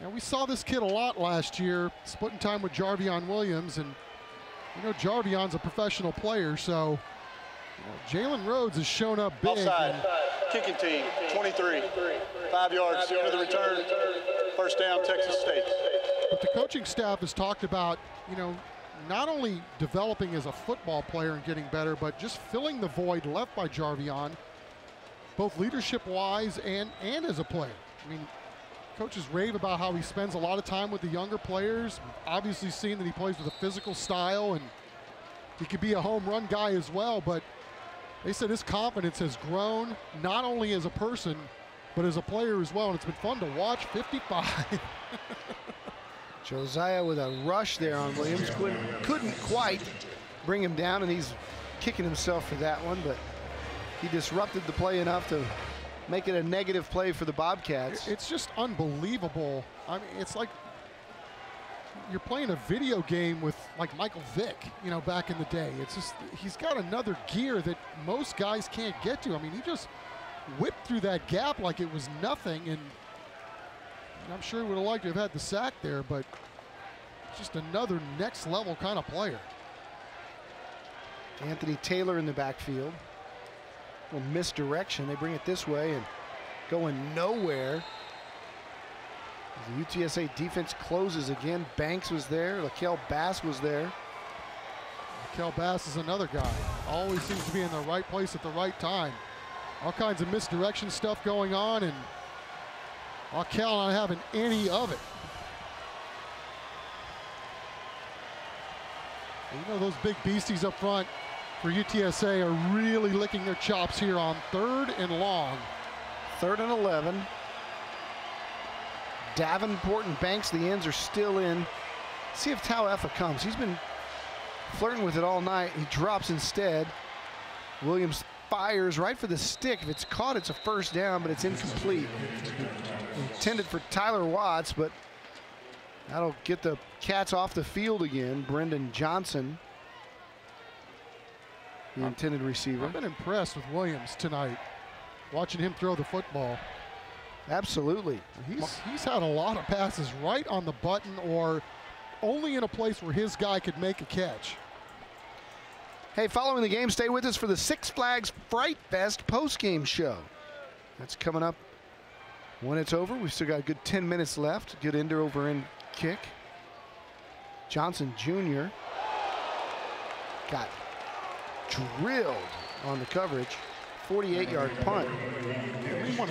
Now, we saw this kid a lot last year, splitting time with Jarvion Williams, and you know Jarvion's a professional player, so Jalen Rhodes has shown up big. Offside, kicking team, 23, 5 yards, end of the return, first down, Texas State. But the coaching staff has talked about, you know, not only developing as a football player and getting better, but just filling the void left by Jarvion, both leadership-wise and as a player. I mean, coaches rave about how he spends a lot of time with the younger players. Obviously seen that he plays with a physical style, and he could be a home run guy as well, but they said his confidence has grown, not only as a person, but as a player as well, and it's been fun to watch. 55. Josiah with a rush there on Williams. Couldn't quite bring him down, and he's kicking himself for that one, but he disrupted the play enough to make it a negative play for the Bobcats. It's just unbelievable. I mean, it's like you're playing a video game with like Michael Vick, you know, back in the day. It's just, he's got another gear that most guys can't get to. I mean, he just whipped through that gap like it was nothing, and I'm sure he would have liked to have had the sack there, but just another next level kind of player. Anthony Taylor in the backfield. A little misdirection. They bring it this way and going nowhere. The UTSA defense closes again. Banks was there. Lakel Bass was there. Lakel Bass is another guy. Always seems to be in the right place at the right time. All kinds of misdirection stuff going on, and Lakel not having any of it. And you know, those big beasties up front for UTSA are really licking their chops here on 3rd and long. 3rd and 11. Davenport and Banks, the ends are still in. See if Tauefa comes. He's been flirting with it all night. He drops instead. Williams fires right for the stick. If it's caught, it's a first down, but it's incomplete. Intended for Tyler Watts, but that'll get the Cats off the field again. Brendan Johnson, the intended receiver. I've been impressed with Williams tonight, watching him throw the football. Absolutely. He's had a lot of passes right on the button or only in a place where his guy could make a catch. Hey, following the game, stay with us for the Six Flags Fright Fest post-game show. That's coming up when it's over. We've still got a good 10 minutes left. Good over-end kick. Johnson Jr. got drilled on the coverage. 48-yard punt.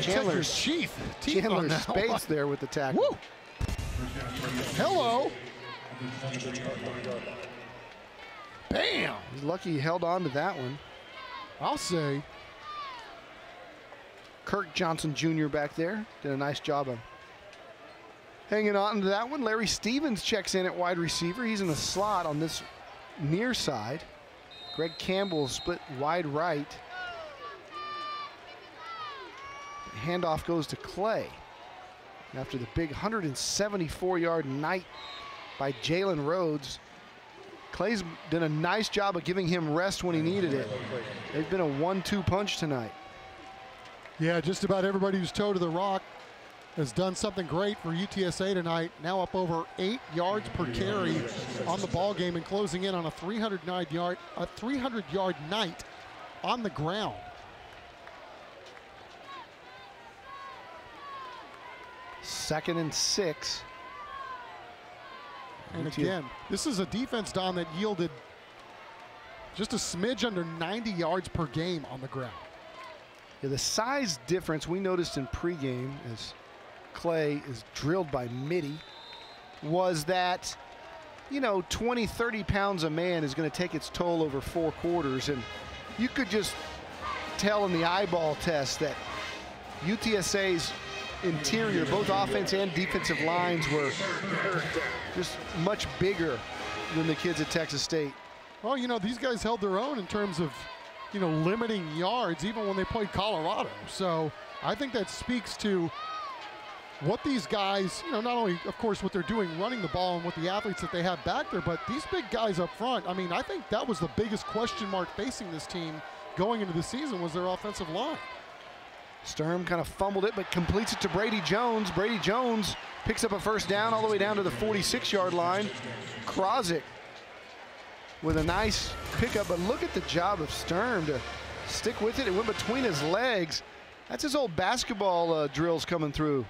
Chandler Spates there with the tackle. Woo. Hello. Bam. He's lucky he held on to that one. I'll say. Kirk Johnson Jr. back there did a nice job of hanging on to that one. Larry Stevens checks in at wide receiver. He's in the slot on this near side. Greg Campbell split wide right. Handoff goes to Clay after the big 174-yard night by Jalen Rhodes. Clay's done a nice job of giving him rest when he needed it. They've been a 1-2 punch tonight. Yeah, just about everybody who's toe to the rock has done something great for UTSA tonight. Now up over 8 yards per carry on the ball game and closing in on a 300-yard night on the ground. Second and 6. And again, this is a defense, Don, that yielded just a smidge under 90 yards per game on the ground. Yeah, the size difference we noticed in pregame as Clay is drilled by Mitty was that, you know, 20, 30 pounds a man is going to take its toll over 4 quarters. And you could just tell in the eyeball test that UTSA's interior, both offense and defensive lines, were just much bigger than the kids at Texas State. Well, you know, these guys held their own in terms of, you know, limiting yards even when they played Colorado. So I think that speaks to what these guys, you know, not only, of course, what they're doing running the ball and what the athletes that they have back there, but these big guys up front. I mean, I think that was the biggest question mark facing this team going into the season was their offensive line. Sturm kind of fumbled it, but completes it to Brady Jones. Brady Jones picks up a first down all the way down to the 46-yard line. Krozik with a nice pickup, but look at the job of Sturm to stick with it. It went between his legs. That's his old basketball drills coming through.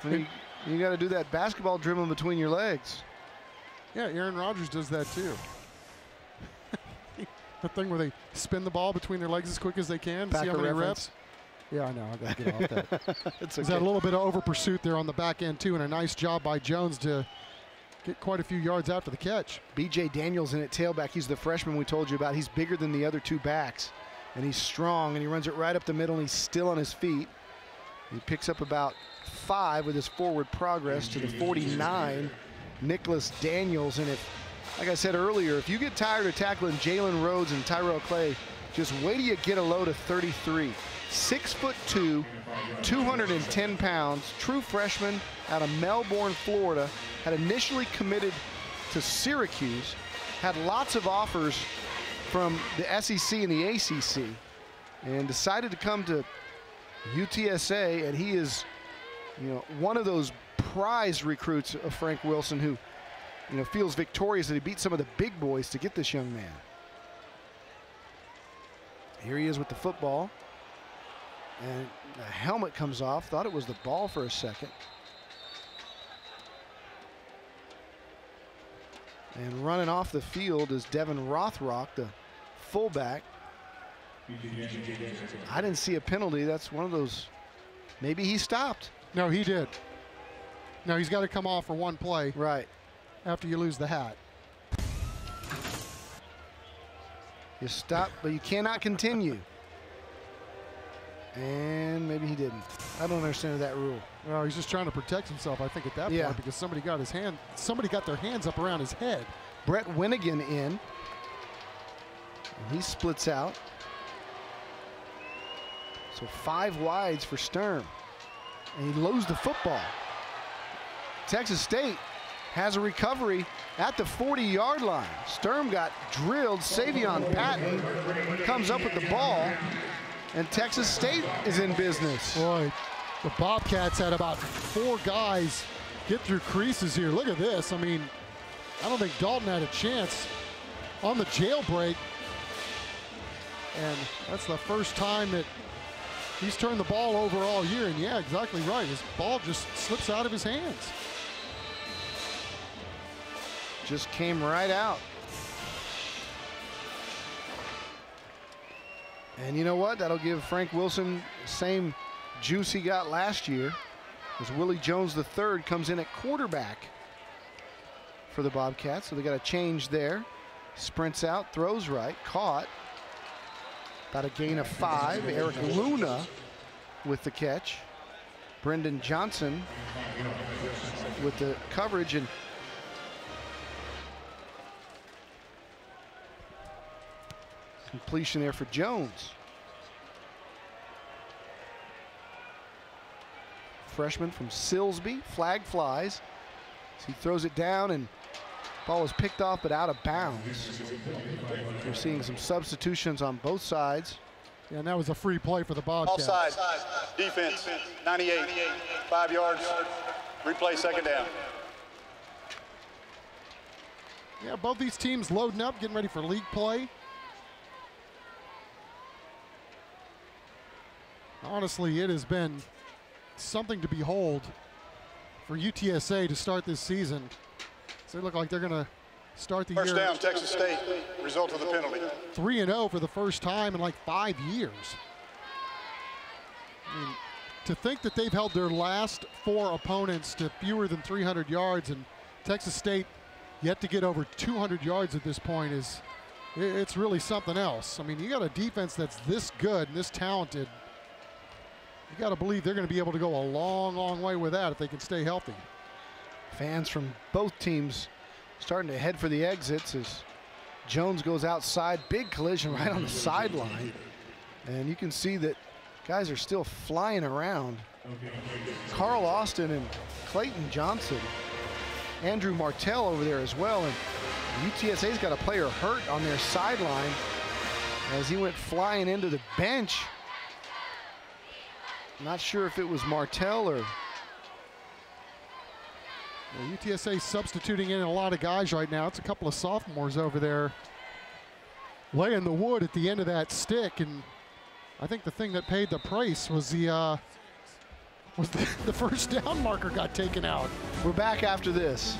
You got to do that basketball dribbling between your legs. Yeah, Aaron Rodgers does that too. The thing where they spin the ball between their legs as quick as they can. See how many reps? Yeah, I know. I got to get off that. There's a little bit of over pursuit there on the back end too, and a nice job by Jones to get quite a few yards after the catch. B.J. Daniels in at tailback. He's the freshman we told you about. He's bigger than the other two backs, and he's strong, and he runs it right up the middle, and he's still on his feet. He picks up about 5 with his forward progress to the 49. Nicholas Daniels, and like I said earlier, if you get tired of tackling Jalen Rhodes and Tyrell Clay, just wait till you get a load of 33. 6'2", 210 pounds, true freshman out of Melbourne, Florida, had initially committed to Syracuse, had lots of offers from the SEC and the ACC, and decided to come to UTSA, and he is, one of those prized recruits of Frank Wilson who, feels victorious that he beat some of the big boys to get this young man. Here he is with the football, and the helmet comes off. Thought it was the ball for a second. And running off the field is Devin Rothrock, the fullback. I didn't see a penalty. That's one of those, maybe he stopped. No, he did. No, he's got to come off for one play. Right. After you lose the hat. You stop, but you cannot continue. And maybe he didn't. I don't understand that rule. Well, he's just trying to protect himself, I think, at that point, because somebody got their hands up around his head. Brett Winnigan in. And he splits out. So 5 wides for Sturm. And he loads the football. Texas State has a recovery at the 40-yard line. Sturm got drilled. Savion Patton comes up with the ball, and Texas State is in business. Boy, the Bobcats had about 4 guys get through creases here. Look at this. I mean, I don't think Dalton had a chance on the jailbreak. And that's the first time that he's turned the ball over all year. And yeah, exactly right. His ball just slips out of his hands. Just came right out. And you know what? That'll give Frank Wilson the same juice he got last year, as Willie Jones III comes in at quarterback for the Bobcats. So they got a change there. Sprints out, throws right, caught. About a gain of 5. Eric Luna with the catch. Brendan Johnson with the coverage, and completion there for Jones. Freshman from Silsbee. Flag flies. He throws it down, and ball is picked off but out of bounds. We're seeing some substitutions on both sides. Yeah, and that was a free play for the Bobcats. Offside. Defense. 98. 5 yards. Replay, second down. Yeah, both these teams loading up, getting ready for league play. Honestly, it has been something to behold for UTSA to start this season. So they look like they're going to start the year. First down, Texas State, result of the penalty. 3-0 for the first time in like 5 years. I mean, to think that they've held their last 4 opponents to fewer than 300 yards, and Texas State yet to get over 200 yards at this point, it's really something else. I mean, you got a defense that's this good and this talented. You got to believe they're going to be able to go a long, long way with that if they can stay healthy. Fans from both teams starting to head for the exits as Jones goes outside. Big collision right on the sideline. And you can see that guys are still flying around. Carl Austin and Clayton Johnson. Andrew Martell over there as well. And UTSA's got a player hurt on their sideline as he went flying into the bench. Not sure if it was Martell or... Well, UTSA substituting in a lot of guys right now. It's a couple of sophomores over there laying the wood at the end of that stick, and I think the thing that paid the price was the first down marker got taken out. We're back after this.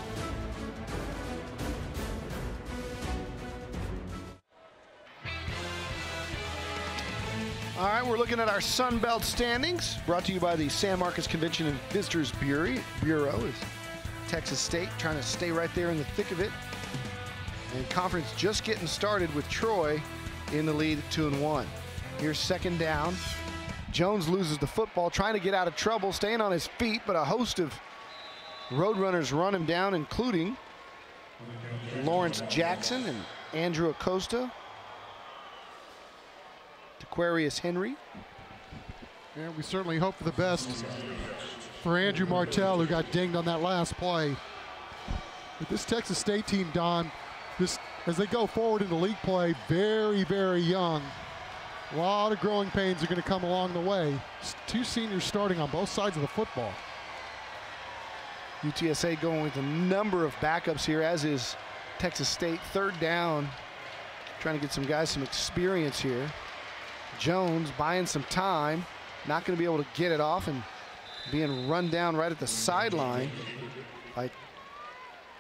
All right, we're looking at our Sun Belt standings, brought to you by the San Marcos Convention and Visitors Bureau. Is Texas State trying to stay right there in the thick of it. And conference just getting started with Troy in the lead at 2-1. Here's second down. Jones loses the football, trying to get out of trouble, staying on his feet, but a host of Roadrunners run him down, including Lawrence Jackson and Andrew Acosta, Aquarius Henry. And we certainly hope for the best for Andrew Martell, who got dinged on that last play. But this Texas State team, Don, just as they go forward into league play, very, very young. A lot of growing pains are going to come along the way. Two seniors starting on both sides of the football. UTSA going with a number of backups here, as is Texas State. Third down, trying to get some guys some experience here. Jones buying some time, not going to be able to get it off, and being run down right at the sideline by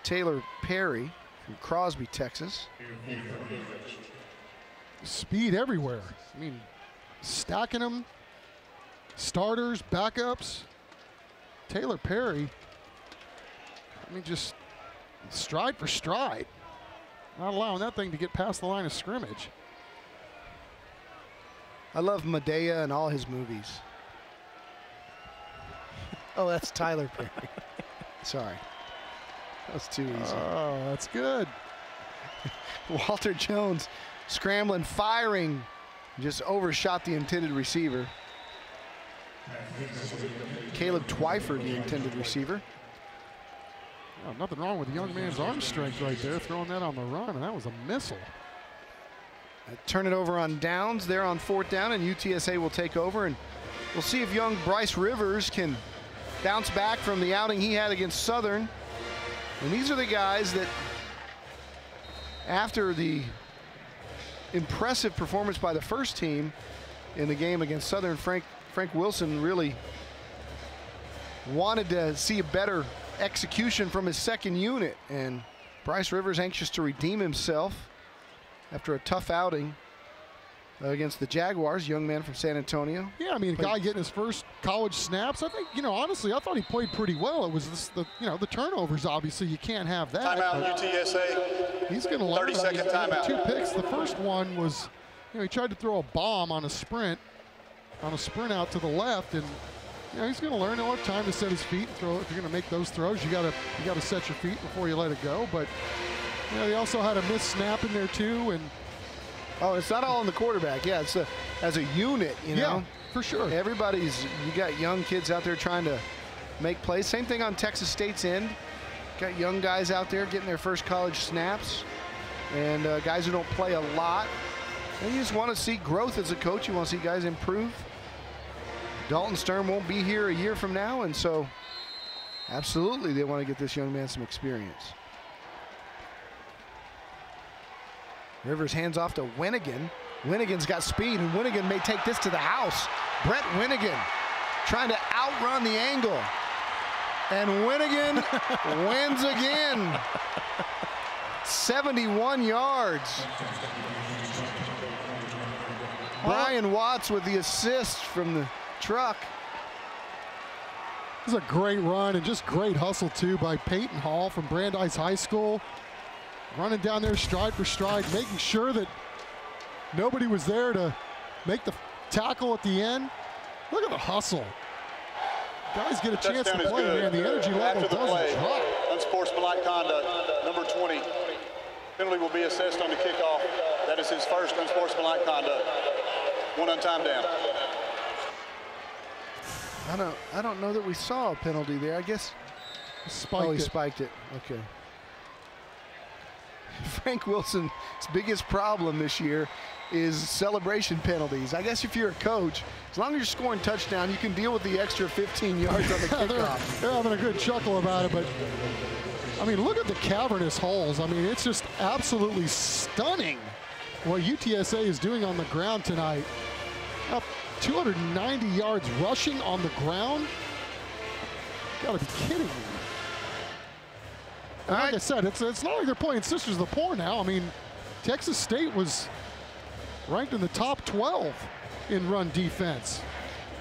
Taylor Perry from Crosby, Texas. Speed everywhere. I mean, stacking them, starters, backups. Taylor Perry, I mean, just stride for stride. Not allowing that thing to get past the line of scrimmage. I love Madea and all his movies. Oh, that's Tyler Perry. Sorry. That's too easy. Oh, that's good. Walter Jones scrambling, firing, just overshot the intended receiver. Caleb Twyford, the intended receiver. Oh, nothing wrong with the young man's arm strength right there, throwing that on the run, and that was a missile. Turn it over on downs. They're on fourth down, and UTSA will take over, and we'll see if young Bryce Rivers can bounce back from the outing he had against Southern. And these are the guys that, after the impressive performance by the first team in the game against Southern, Frank Wilson really wanted to see a better execution from his second unit, and Bryce Rivers anxious to redeem himself after a tough outing against the Jaguars, young man from San Antonio. Yeah, I mean, a guy getting his first college snaps. I think, honestly, I thought he played pretty well. It was the turnovers, obviously, you can't have that. Timeout, UTSA. He's going to learn. 30-second timeout. 2 picks. The first one was, he tried to throw a bomb on a sprint out to the left, and he's going to learn. He'll have time to set his feet and throw. If you're going to make those throws, you got to set your feet before you let it go. But they also had a missed snap in there too, and it's not all on the quarterback. Yeah, it's as a unit, Yeah, for sure. You got young kids out there trying to make plays. Same thing on Texas State's end. Got young guys out there getting their first college snaps, and guys who don't play a lot. And you just want to see growth as a coach. You want to see guys improve. Dalton Stern won't be here a year from now, and so absolutely they want to get this young man some experience. Rivers hands off to Winnigan. Winnigan's got speed, and Winnigan may take this to the house. Brett Winnigan trying to outrun the angle. And Winnigan wins again. 71 yards. Brian Watts with the assist from the truck. This is a great run and just great hustle too by Peyton Hall from Brandeis High School. Running down there stride for stride, making sure that nobody was there to make the tackle at the end. Look at the hustle. Guys get a chance to play, man. The energy level doesn't drop. Unsportsmanlike conduct, number 20. Penalty will be assessed on the kickoff. That is his first unsportsmanlike conduct. 1 on time down. I don't know that we saw a penalty there. I guess he spiked it. Okay. Frank Wilson's biggest problem this year is celebration penalties. I guess if you're a coach, as long as you're scoring touchdown, you can deal with the extra 15 yards on the kickoff. They're having a good chuckle about it, but I mean, look at the cavernous holes. I mean, it's just absolutely stunning what UTSA is doing on the ground tonight. Up 290 yards rushing on the ground. Gotta be kidding me. And like I said, it's not like they're playing Sisters of the Poor now. I mean, Texas State was ranked in the top 12 in run defense.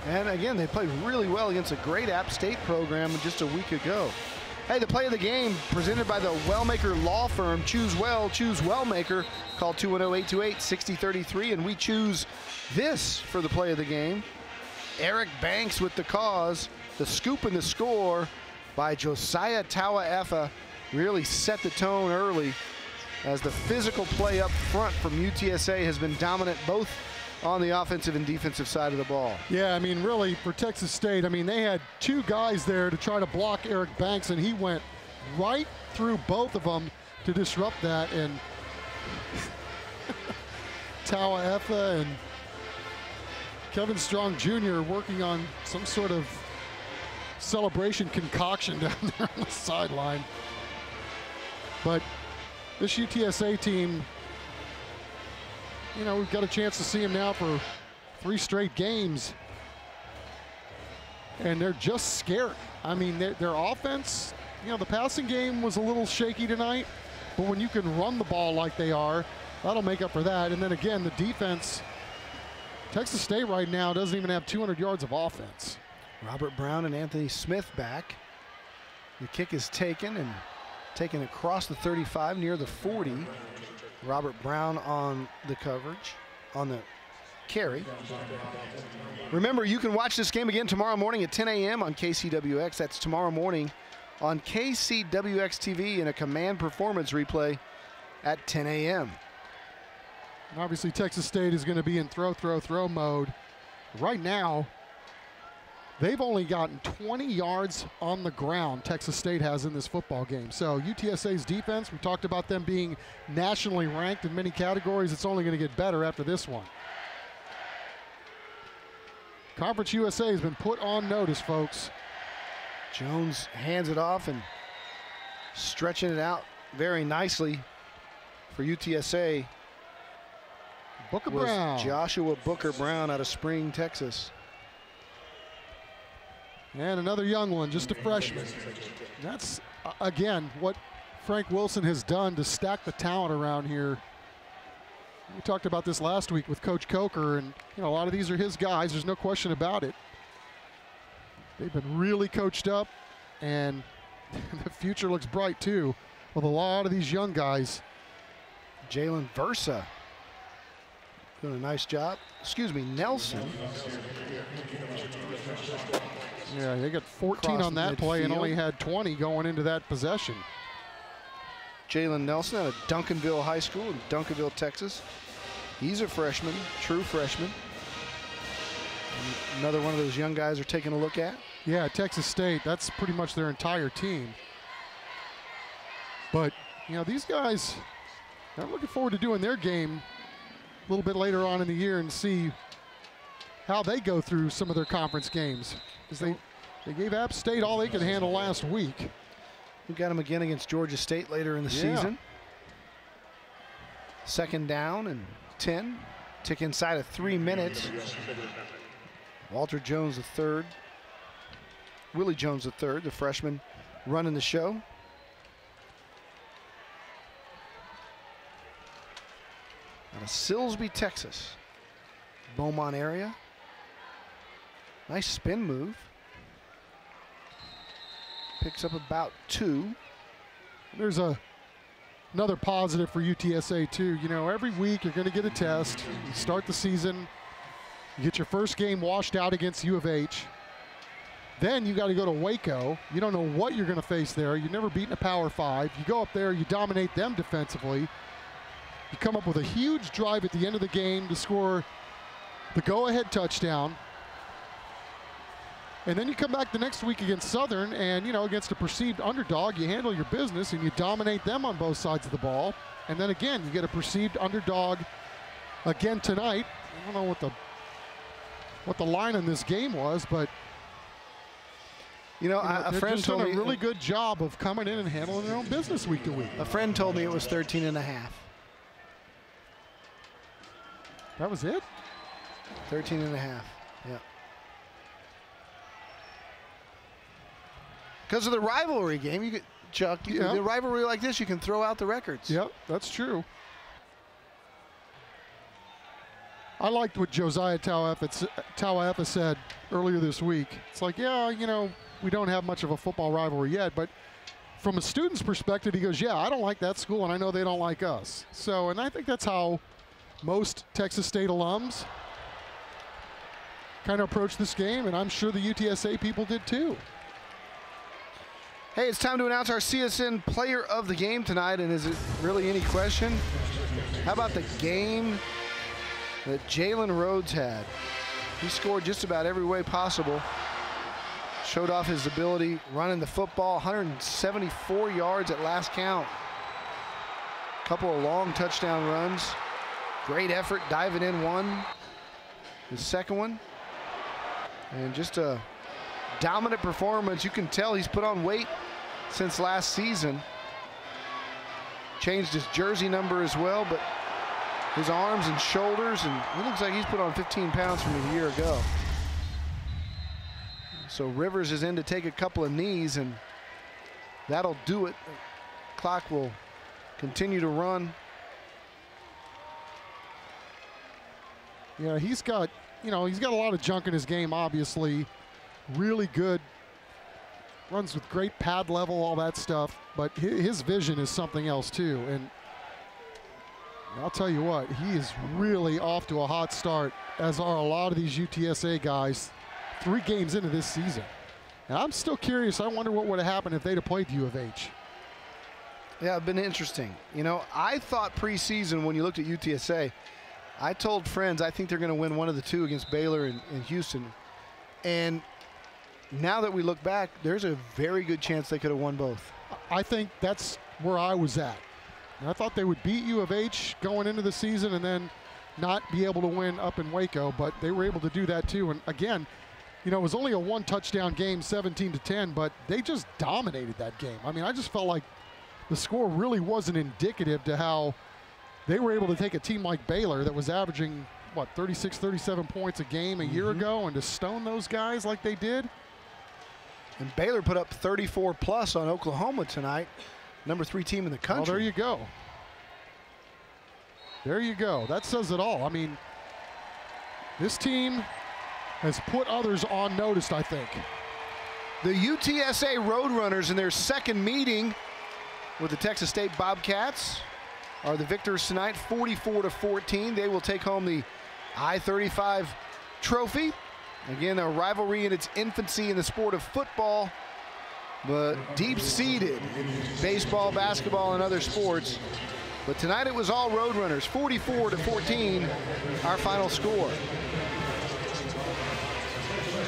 And again, they played really well against a great App State program just a week ago. Hey, the play of the game presented by the Wellmaker Law Firm. Choose well, choose Wellmaker. Call 210-828-6033, and we choose this for the play of the game. Eric Banks with the cause. The scoop and the score by Josiah Tawa-Efa really set the tone early as the physical play up front from UTSA has been dominant both on the offensive and defensive side of the ball. Yeah, I mean, really, for Texas State, I mean, they had two guys there to try to block Eric Banks, and he went right through both of them to disrupt that. And Tawa-Efa and Kevin Strong Jr. working on some sort of celebration concoction down there on the sideline. But this UTSA team, you know, we've got a chance to see them now for 3 straight games, and they're just scared. I mean, their offense, you know, the passing game was a little shaky tonight, but when you can run the ball like they are, that'll make up for that. And then again, the defense, Texas State right now doesn't even have 200 yards of offense. Robert Brown and Anthony Smith back. The kick is taken and taken across the 35 near the 40. Robert Brown on the coverage, on the carry. Remember, you can watch this game again tomorrow morning at 10 a.m. on KCWX. That's tomorrow morning on KCWX TV in a command performance replay at 10 a.m. Obviously, Texas State is going to be in throw mode. Right now, they've only gotten 20 yards on the ground, Texas State has in this football game. So UTSA's defense, we talked about them being nationally ranked in many categories. It's only going to get better after this one. Conference USA has been put on notice, folks. Jones hands it off and stretching it out very nicely for UTSA. Booker Brown. Joshua Booker Brown out of Spring, Texas. And another young one, just a freshman. That's, again, what Frank Wilson has done to stack the talent around here. We talked about this last week with Coach Coker, and you know, a lot of these are his guys. There's no question about it. They've been really coached up, and the future looks bright too with a lot of these young guys. Jalen Versa doing a nice job. Excuse me, Nelson. Yeah, they got 14 on that play and only had 20 going into that possession. Jalen Nelson out of Duncanville High School in Duncanville, Texas. He's a freshman, true freshman. Another one of those young guys are taking a look at. Yeah, Texas State, that's pretty much their entire team. But, you know, these guys, I'm looking forward to doing their game a little bit later on in the year and see how they go through some of their conference games. Because they gave App State all they could handle last week. We got them again against Georgia State later in the season. Second down and 10. Tick inside of 3 minutes. Walter Jones III. Willie Jones III, the freshman, running the show. Out of Silsbee, Texas. Beaumont area. Nice spin move. Picks up about 2. There's another positive for UTSA too. You know, every week you're going to get a test. You start the season, you get your first game washed out against U of H. Then you got to go to Waco. You don't know what you're going to face there. You've never beaten a Power 5. You go up there, you dominate them defensively. You come up with a huge drive at the end of the game to score the go-ahead touchdown. And then you come back the next week against Southern, and, you know, against a perceived underdog, you handle your business and you dominate them on both sides of the ball. And then again, you get a perceived underdog again tonight. I don't know what the line on this game was, but you know, a friend told me a really good job of coming in and handling their own business week to week. A friend told me it was 13.5. That was it? 13.5, yeah. Because of the rivalry game, you get, Chuck, the rivalry like this, you can throw out the records. Yep, that's true. I liked what Josiah Tauaefa said earlier this week. It's like, yeah, you know, we don't have much of a football rivalry yet, but from a student's perspective, he goes, yeah, I don't like that school, and I know they don't like us. So, and I think that's how most Texas State alums kind of approach this game, and I'm sure the UTSA people did too. Hey, it's time to announce our CSN player of the game tonight, and is it really any question? How about the game that Jalen Rhodes had? He scored just about every way possible. Showed off his ability running the football, 174 yards at last count. Couple of long touchdown runs. Great effort diving in one. His second one. And just a dominant performance. You can tell he's put on weight since last season. Changed his jersey number as well, but his arms and shoulders, and he looks like he's put on 15 pounds from a year ago. So Rivers is in to take a couple of knees, and that'll do it. Clock will continue to run. Yeah, he's got a lot of junk in his game, obviously. Really good. Runs with great pad level, all that stuff. But his vision is something else, too. And I'll tell you what, he is really off to a hot start, as are a lot of these UTSA guys 3 games into this season. And I'm still curious. I wonder what would have happened if they'd have played U of H. Yeah, it's been interesting. You know, I thought preseason when you looked at UTSA, I told friends I think they're going to win one of the 2 against Baylor and Houston. And now that we look back, there's a very good chance they could have won both. I think that's where I was at. And I thought they would beat U of H going into the season and then not be able to win up in Waco, but they were able to do that too. And again, you know, it was only a 1-touchdown game, 17-10, but they just dominated that game. I mean, I just felt like the score really wasn't indicative to how they were able to take a team like Baylor that was averaging, what, 36, 37 points a game a year ago, and to stone those guys like they did. And Baylor put up 34+ on Oklahoma tonight, number 3 team in the country. Oh, there you go. There you go. That says it all. I mean, this team has put others on notice, I think. The UTSA Roadrunners in their second meeting with the Texas State Bobcats are the victors tonight, 44-14. They will take home the I-35 trophy. Again, a rivalry in its infancy in the sport of football, but deep-seated in baseball, basketball, and other sports. But tonight it was all Roadrunners, 44-14, our final score.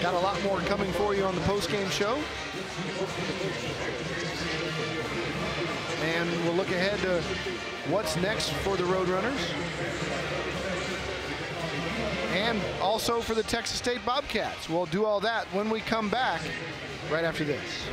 Got a lot more coming for you on the post-game show. And we'll look ahead to what's next for the Roadrunners. And also for the Texas State Bobcats. We'll do all that when we come back right after this.